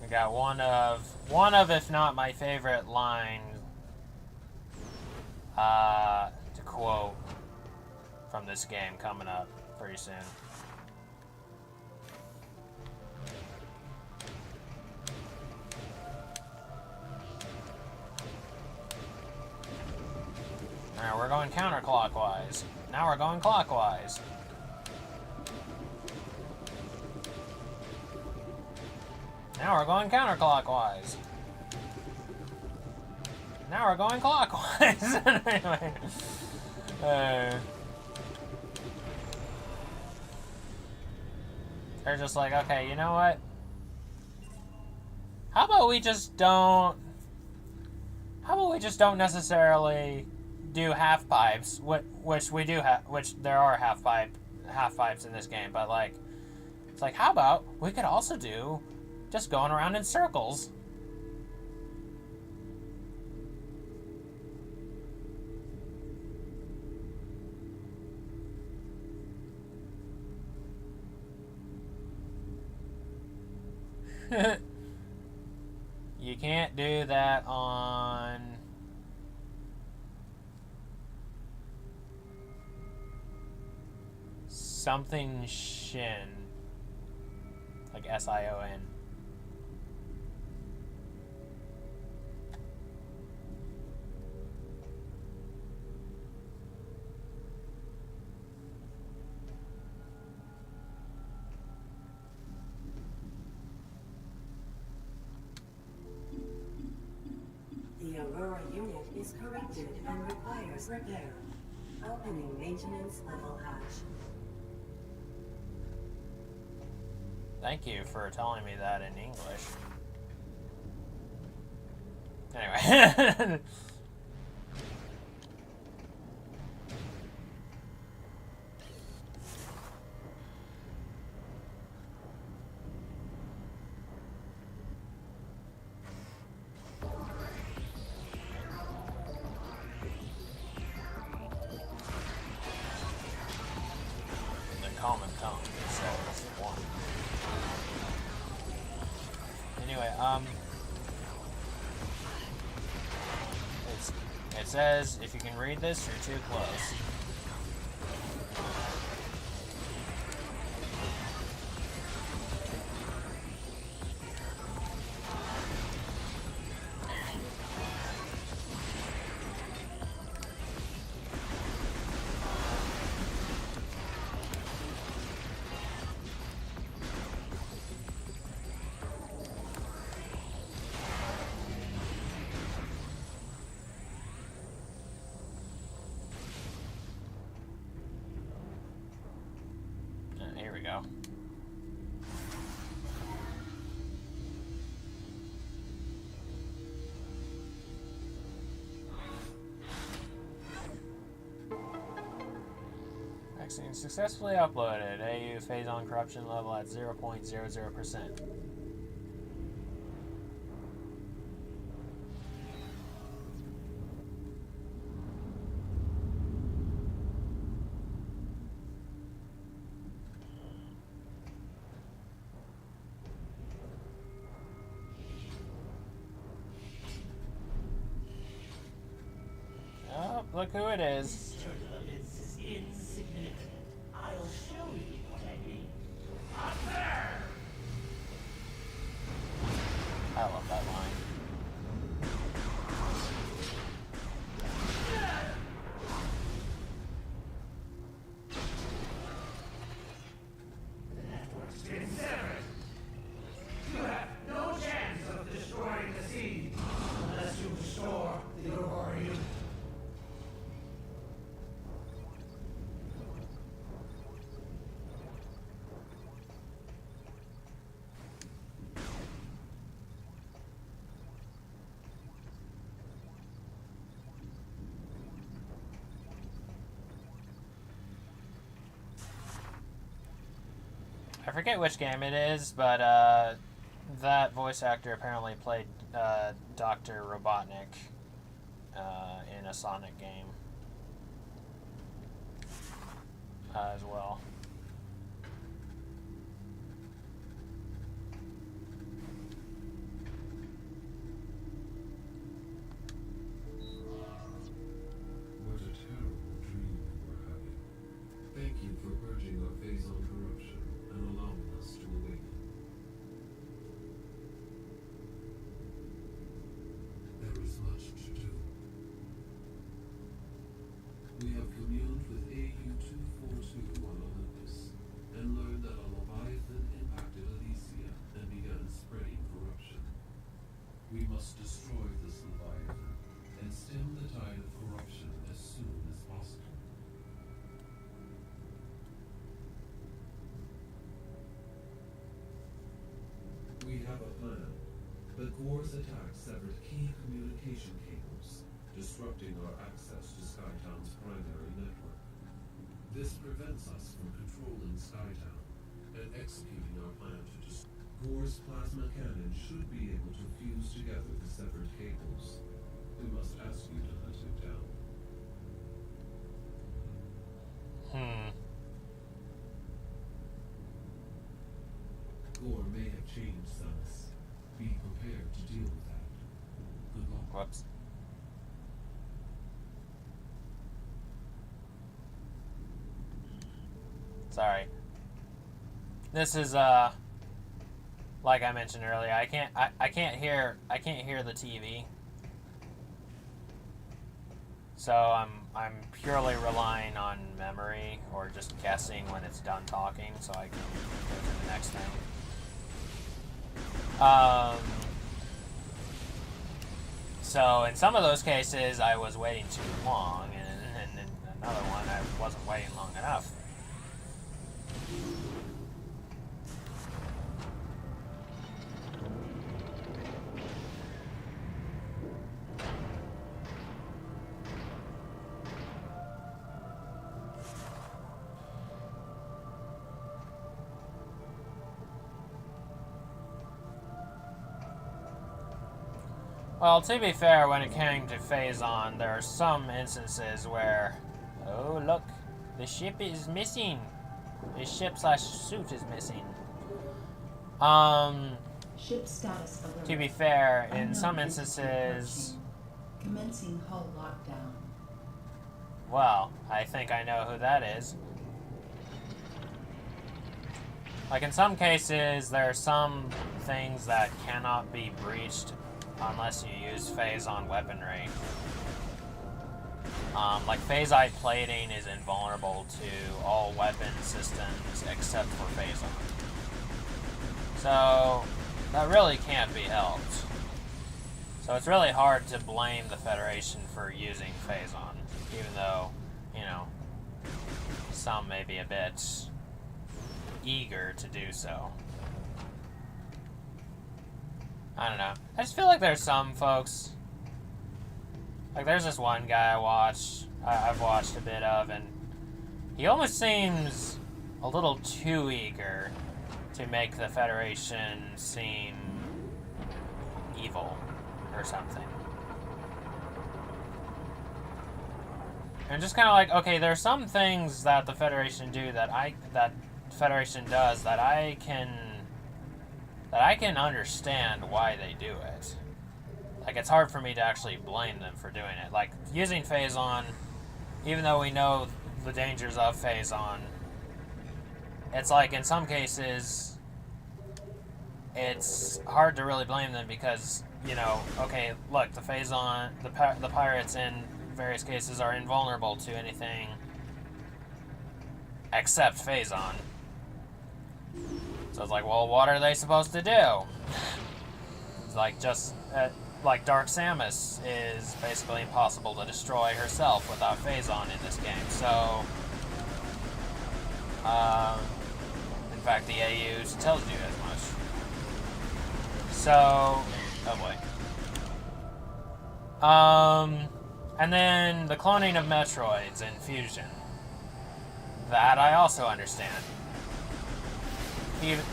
We got one of, if not my favorite line, to quote from this game coming up pretty soon. Now we're going counterclockwise. Now we're going clockwise. Now we're going counterclockwise. Now we're going clockwise. Anyway. They're just like, okay, you know what? How about we just don't necessarily do half pipes, which we do have, which there are half pipes in this game, but like, it's like, how about we could also do just going around in circles? You can't do that on something Shin, like S-I-O-N. The Aurora unit is corrupted and requires repair. Opening maintenance level hatch. Thank you for telling me that in English. Anyway. The common tongue says one. Anyway, it says if you can read this, you're too close. Here we go. Vaccine successfully uploaded. AU phase on corruption level at 0.00%. Oh, look who it is. Turbulence is insignificant. I'll show you what I mean. Up there! I love that line. Network's been severed. You have no chance of destroying the seed unless you restore the Aurora unit. I forget which game it is, but that voice actor apparently played Dr. Robotnik in a Sonic game as well. We must destroy this Leviathan and stem the tide of corruption as soon as possible. We have a plan, but Gore's attack severed key communication cables, disrupting our access to Skytown's primary network. This prevents us from controlling Skytown and executing our plan to destroy. Gore's plasma cannon should be able to fuse together the severed cables. We must ask you to hunt him down. Gore may have changed since. Be prepared to deal with that. Good luck. Whoops. Sorry. This is like I mentioned earlier, I can't hear the TV. So I'm purely relying on memory or just guessing when it's done talking so I can go to the next thing. So in some of those cases I was waiting too long, and in another one I wasn't waiting long enough. Well, to be fair, when it came to Phazon, there are some instances where, oh look, the ship is missing. The ship/suit is missing. Ship status alert. To be fair, in Unknown some visitor instances, approaching. Commencing hull lockdown. well, I think I know who that is. Like in some cases, there are some things that cannot be breached unless you use Phazon weaponry. Like Phasite plating is invulnerable to all weapon systems except for Phazon. So that really can't be helped. So it's really hard to blame the Federation for using Phazon, even though, you know, some may be a bit eager to do so. I don't know. I just feel like there's some folks, like there's this one guy I've watched a bit of, and he almost seems a little too eager to make the Federation seem evil or something. And just kind of like, okay, there are some things that the Federation do that Federation does that I can understand why they do it. Like, it's hard for me to actually blame them for doing it. Like, using Phazon, even though we know the dangers of Phazon, it's like, in some cases, it's hard to really blame them because, you know, okay, look, the Phazon, the pirates in various cases are invulnerable to anything except Phazon. So it's like, well, what are they supposed to do? It's like, just, like Dark Samus is basically impossible to destroy herself without Phazon in this game. So, in fact, the AU tells you as much. So, oh boy. And then the cloning of Metroids in Fusion. That I also understand.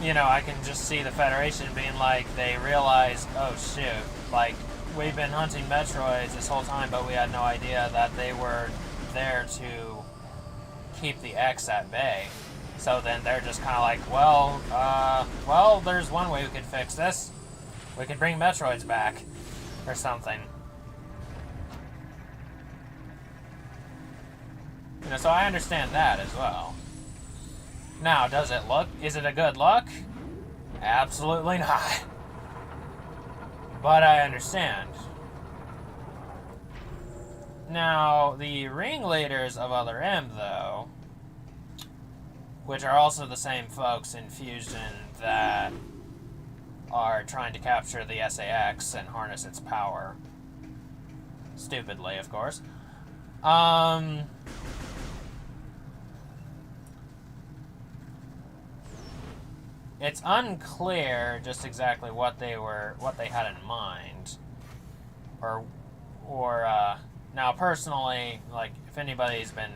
You know, I can just see the Federation being like, they realize, oh shoot, like, we've been hunting Metroids this whole time, but we had no idea that they were there to keep the X at bay. So then they're just kind of like, well, there's one way we could fix this. We could bring Metroids back, or something. You know, so I understand that as well. Now, is it a good look? Absolutely not. But I understand. Now, the ringleaders of Other M, though, which are also the same folks in Fusion that are trying to capture the SAX and harness its power. Stupidly, of course. It's unclear just exactly what they had in mind, or now personally, like if anybody's been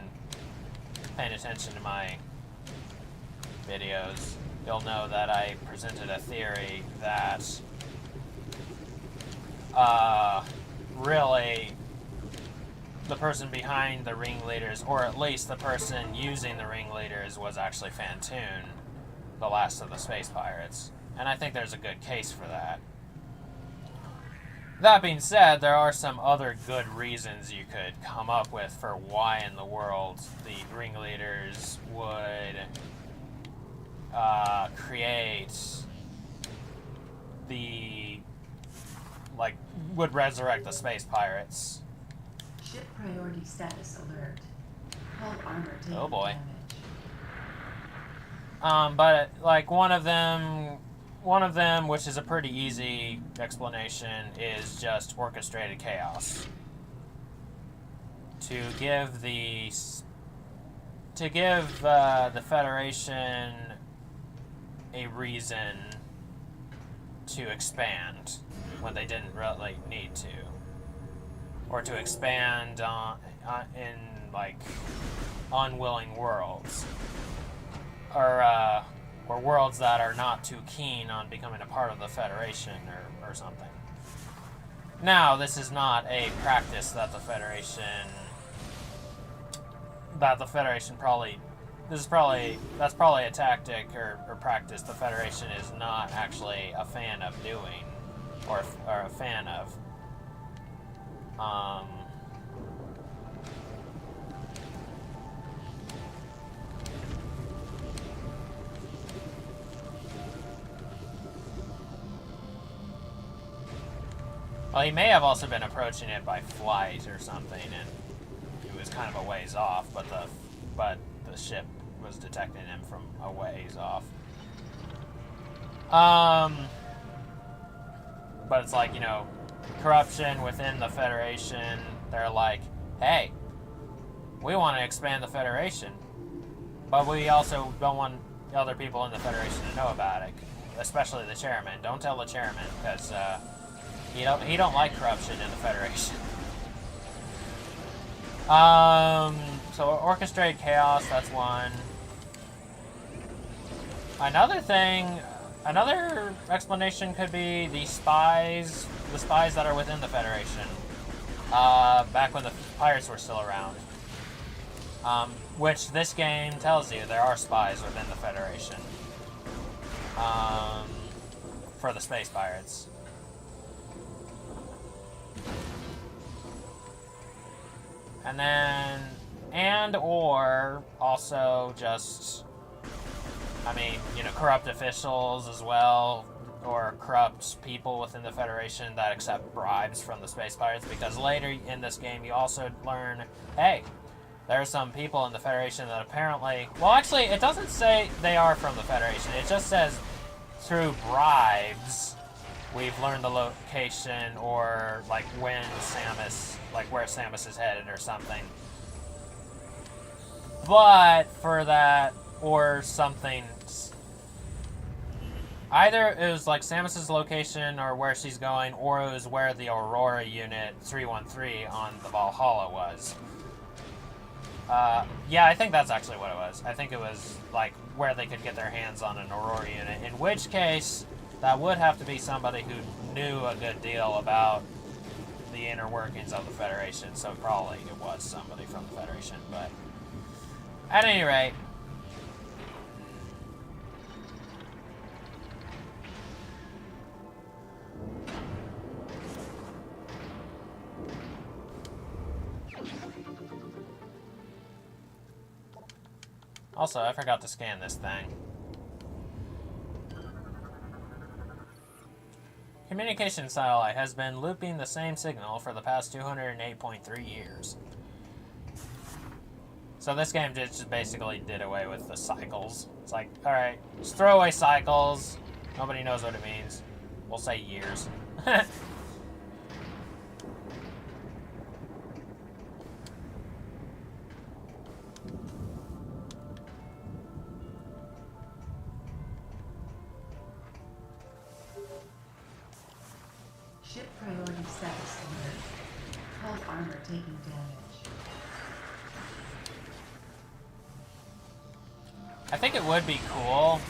paying attention to my videos, you'll know that I presented a theory that really the person behind the ringleaders, or at least the person using the ringleaders, was actually Fantoon, the last of the space pirates. And I think there's a good case for that. That being said, there are some other good reasons you could come up with for why in the world the ringleaders would would resurrect the space pirates. Ship priority status alert. Hull armor taking Oh boy. damage. But like one of them, which is a pretty easy explanation, is just orchestrated chaos. To give the Federation a reason to expand when they didn't really need to, or to expand in like unwilling worlds, or worlds that are not too keen on becoming a part of the Federation or something. Now, this is not a practice that the Federation probably. That's probably a tactic or practice the Federation is not actually a fan of doing, or a fan of. Well, he may have also been approaching it by flight or something, and it was kind of a ways off, but the ship was detecting him from a ways off. But it's like, corruption within the Federation. They're like, hey, we want to expand the Federation, but we also don't want other people in the Federation to know about it, especially the chairman. Don't tell the chairman, because he don't like corruption in the Federation. So orchestrated chaos, that's one. Another explanation could be the spies that are within the Federation. Back when the pirates were still around. Which this game tells you there are spies within the Federation. For the space pirates. Or also just, corrupt officials as well, or corrupt people within the Federation that accept bribes from the space pirates, because later in this game you also learn, hey, there are some people in the Federation that apparently, well, actually, it doesn't say they are from the Federation, it just says through bribes we've learned the location, or like when where Samus is headed or something. But for that, or something, either it was like Samus's location or where she's going, or it was where the Aurora Unit 313 on the Valhalla was. Yeah, I think that's actually what it was. I think it was like where they could get their hands on an Aurora unit, in which case that would have to be somebody who knew a good deal about the inner workings of the Federation, so probably it was somebody from the Federation, but at any rate, also, I forgot to scan this thing. Communication satellite has been looping the same signal for the past 208.3 years. So this game just basically did away with the cycles. It's like, alright, just throw away cycles. Nobody knows what it means. We'll say years. Ship priority status alert. Hull armor taking damage. I think it would be cool.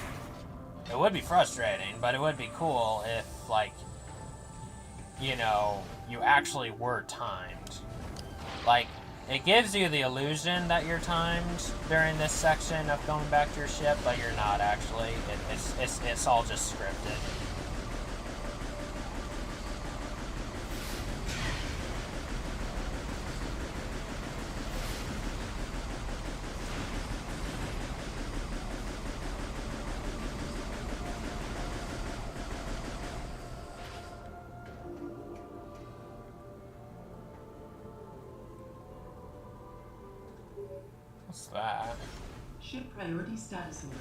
It would be frustrating, but it would be cool if, like, you know, you actually were timed. Like, it gives you the illusion that you're timed during this section of going back to your ship, but you're not actually. It's all just scripted. What's that? Ship priority status alert.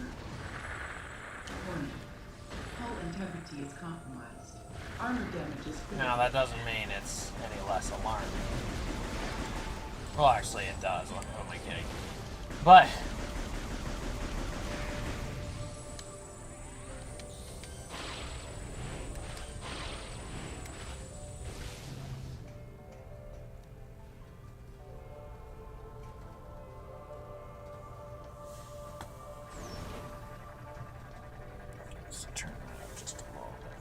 Warning. Hull integrity is compromised. Armor damage is critical. No, that doesn't mean it's any less alarming. Well, actually, it does. What am I kidding? But let's turn that up just a little bit.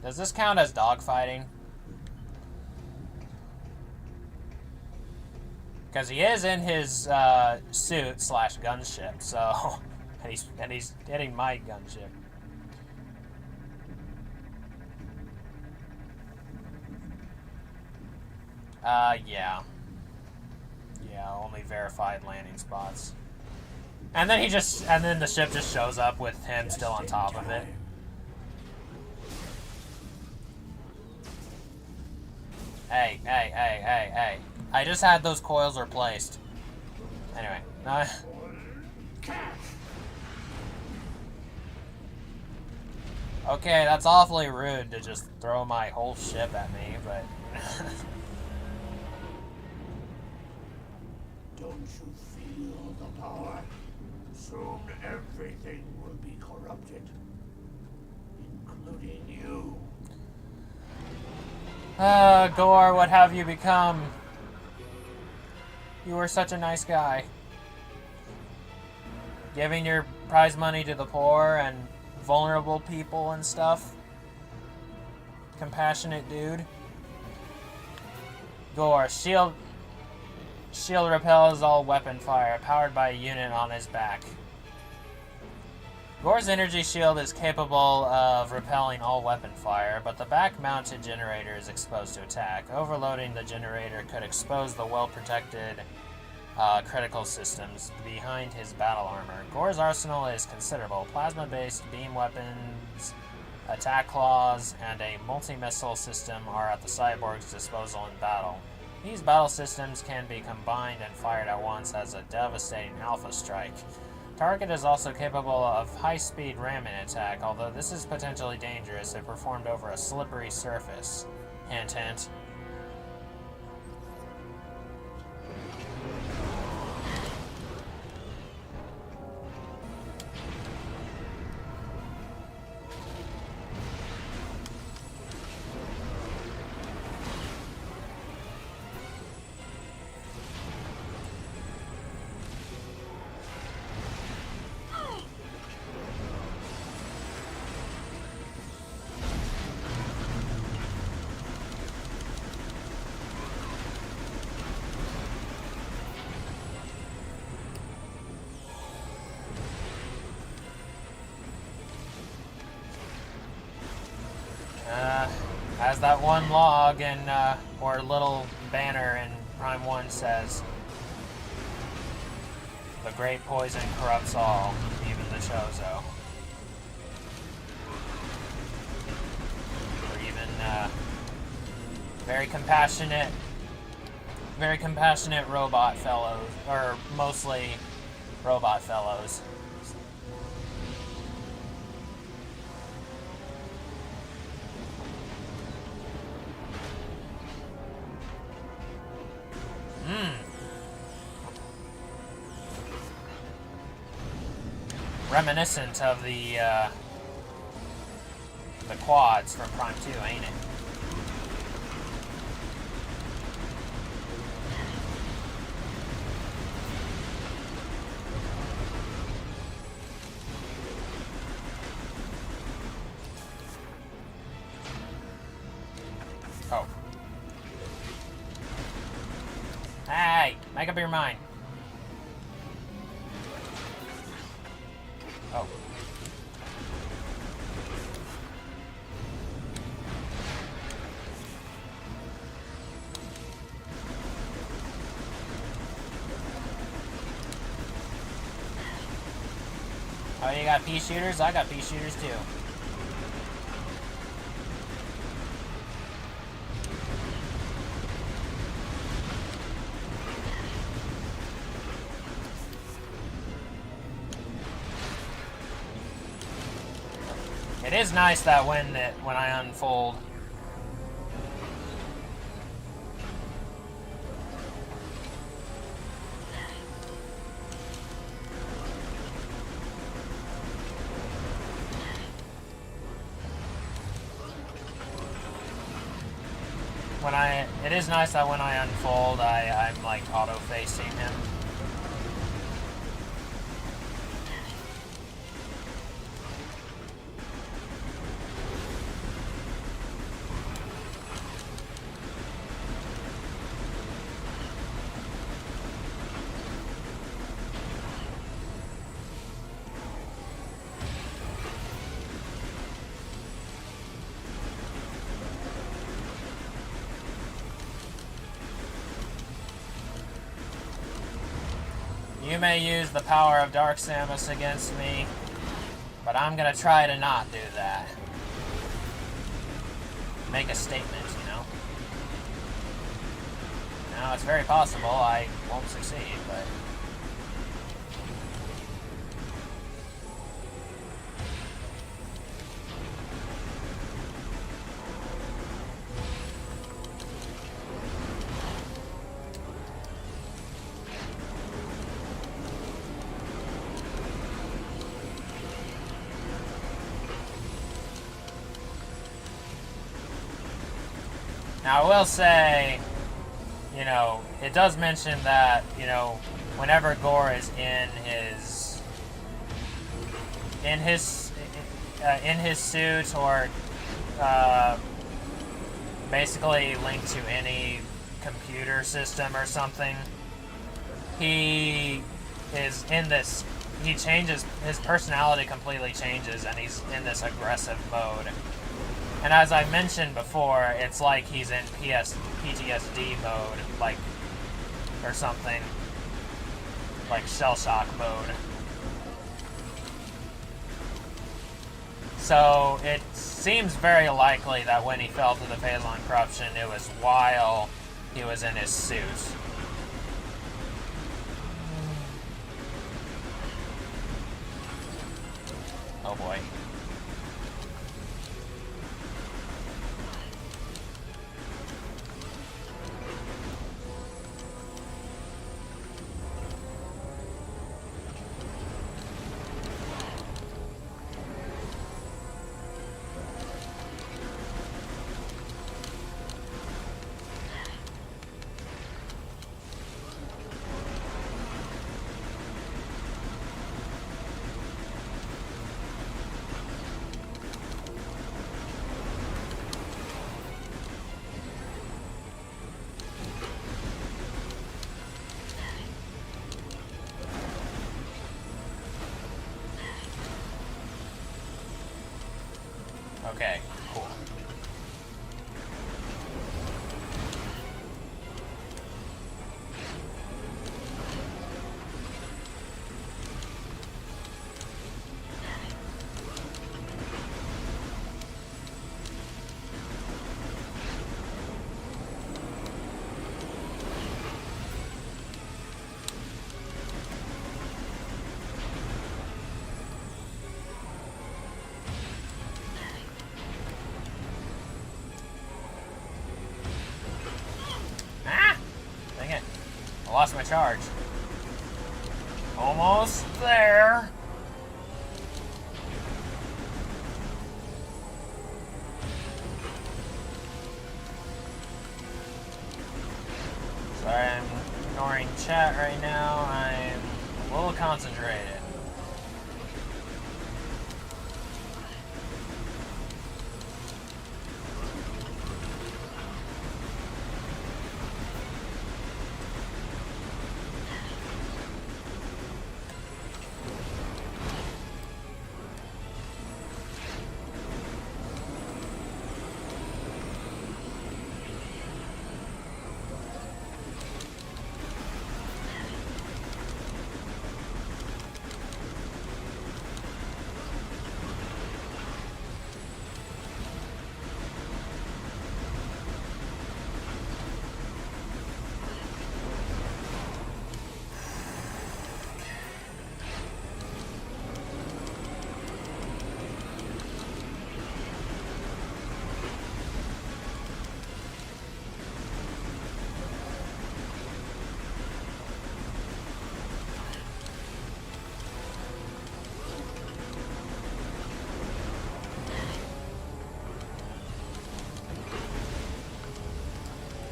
Does this count as dogfighting? Because he is in his suit / gunship, so and he's hitting my gunship. Yeah. Yeah, only verified landing spots. And then the ship just shows up with him still on top of it. Hey. I just had those coils replaced. Anyway. Okay, that's awfully rude to just throw my whole ship at me, but... Don't you feel the power? Soon everything will be corrupted, including you. Gore, what have you become? You were such a nice guy. Giving your prize money to the poor and vulnerable people and stuff. Compassionate dude. Gore, shield repels all weapon fire, powered by a unit on his back. Gore's energy shield is capable of repelling all weapon fire, but the back-mounted generator is exposed to attack. Overloading the generator could expose the well-protected critical systems behind his battle armor. Gore's arsenal is considerable. Plasma-based beam weapons, attack claws, and a multi-missile system are at the cyborg's disposal in battle. These battle systems can be combined and fired at once as a devastating alpha strike. Target is also capable of high-speed ramming attack, although this is potentially dangerous if performed over a slippery surface. Hint, hint. As that one log and or little banner in Prime 1 says, the great poison corrupts all, even the Chozo. Or even very compassionate Very compassionate robot fellows, or mostly robot fellows. Reminiscent of the quads from Prime 2, ain't it? Oh. Hey, make up your mind. Oh. Oh, you got pea shooters? I got pea shooters too. It is nice that when I unfold, it is nice that when I unfold, I'm like auto-facing him. You may use the power of Dark Samus against me, but I'm gonna try to not do that. Make a statement, you know? Now, it's very possible I won't succeed, but... Now, I will say, you know, it does mention that, you know, whenever Gore is in his suit or basically linked to any computer system or something, he is in this. He changes, his personality completely changes, and he's in this aggressive mode. And as I mentioned before, it's like he's in PTSD mode, like, or something, like shell shock mode. So it seems very likely that when he fell to the Phazon corruption, it was while he was in his suit. Oh boy. Okay, cool. lost my charge. Almost there. Sorry, I'm ignoring chat right now. I'm a little concentrated.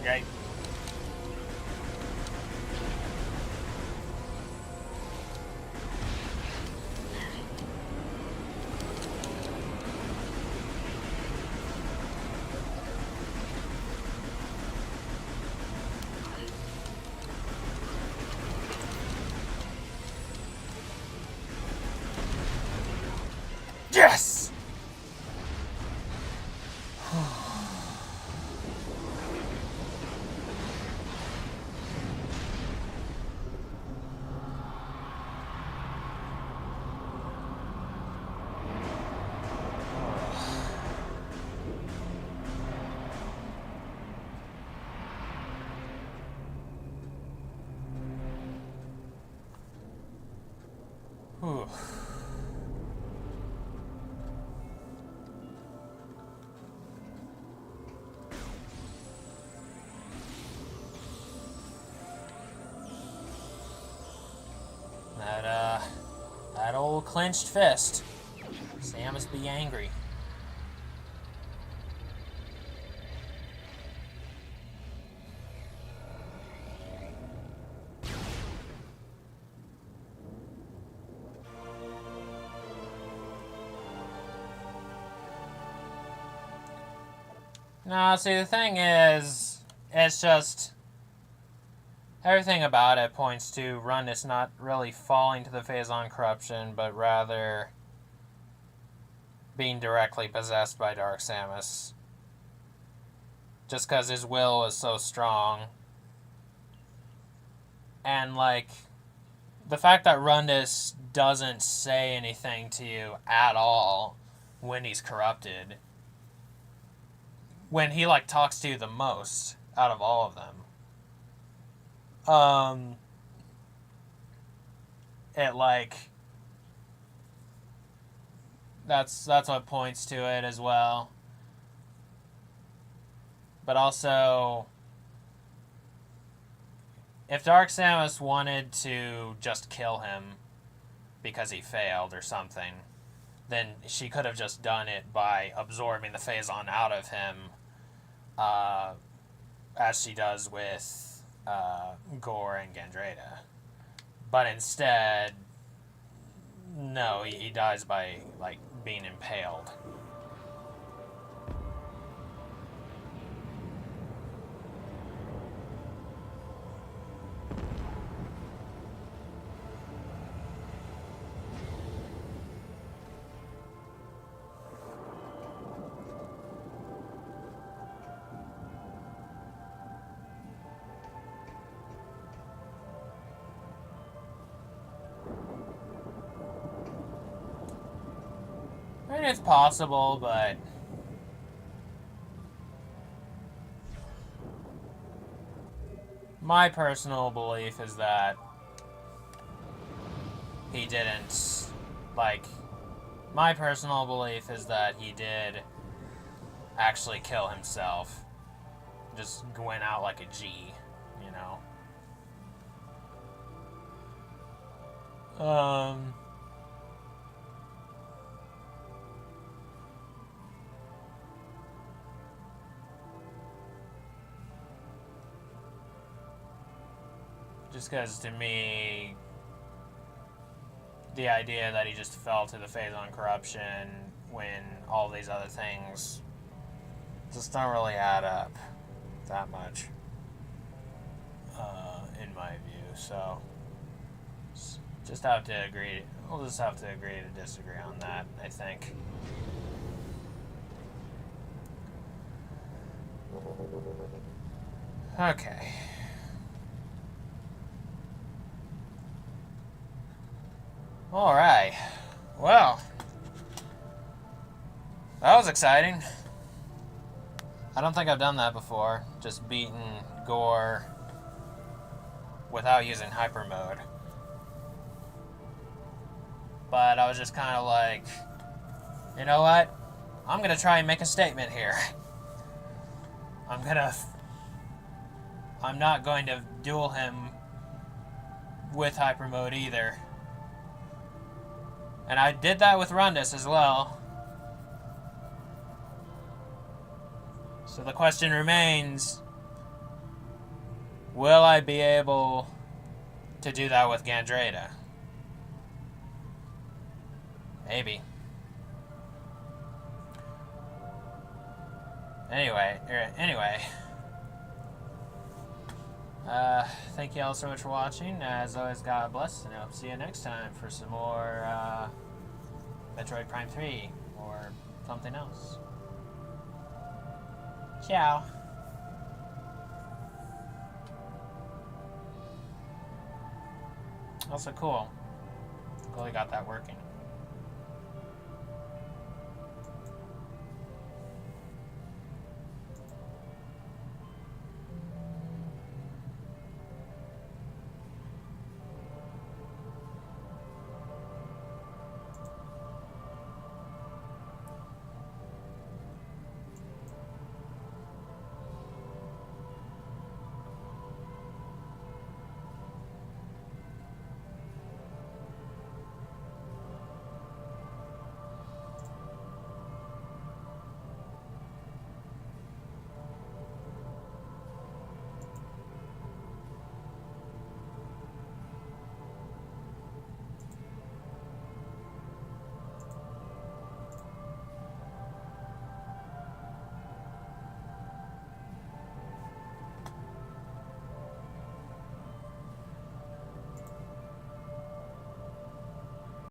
Okay. Yes! Whew. That old clenched fist. Samus be angry. No, see, the thing is, it's just... everything about it points to Rundus not really falling to the Phazon corruption, but rather being directly possessed by Dark Samus. Just because his will is so strong. And, like, the fact that Rundus doesn't say anything to you at all when he's corrupted, when he, like, talks to you the most out of all of them, it, like, that's what points to it as well. But also, if Dark Samus wanted to just kill him because he failed or something, then she could have just done it by absorbing the Phazon out of him, as she does with Gore and Gandreda. But instead, no, he dies by, like, being impaled. I mean, it's possible, but my personal belief is that he didn't, like, my personal belief is that he did actually kill himself. Just went out like a G, you know? Um... Just because, to me, the idea that he just fell to the Phazon corruption when all these other things just don't really add up that much, in my view. So, just have to agree. We'll just have to agree to disagree on that, I think. Okay. Alright. Well, that was exciting. I don't think I've done that before. Just beaten Gore without using hyper mode. But I was just kind of like, you know what? I'm going to try and make a statement here. I'm not going to duel him with hyper mode either. And I did that with Rundus as well. So the question remains, will I be able to do that with Gandrada? Maybe. Anyway. Thank you all so much for watching. As always, God bless, and I hope to see you next time for some more Metroid Prime 3 or something else. Ciao. Also cool. Glad I got that working.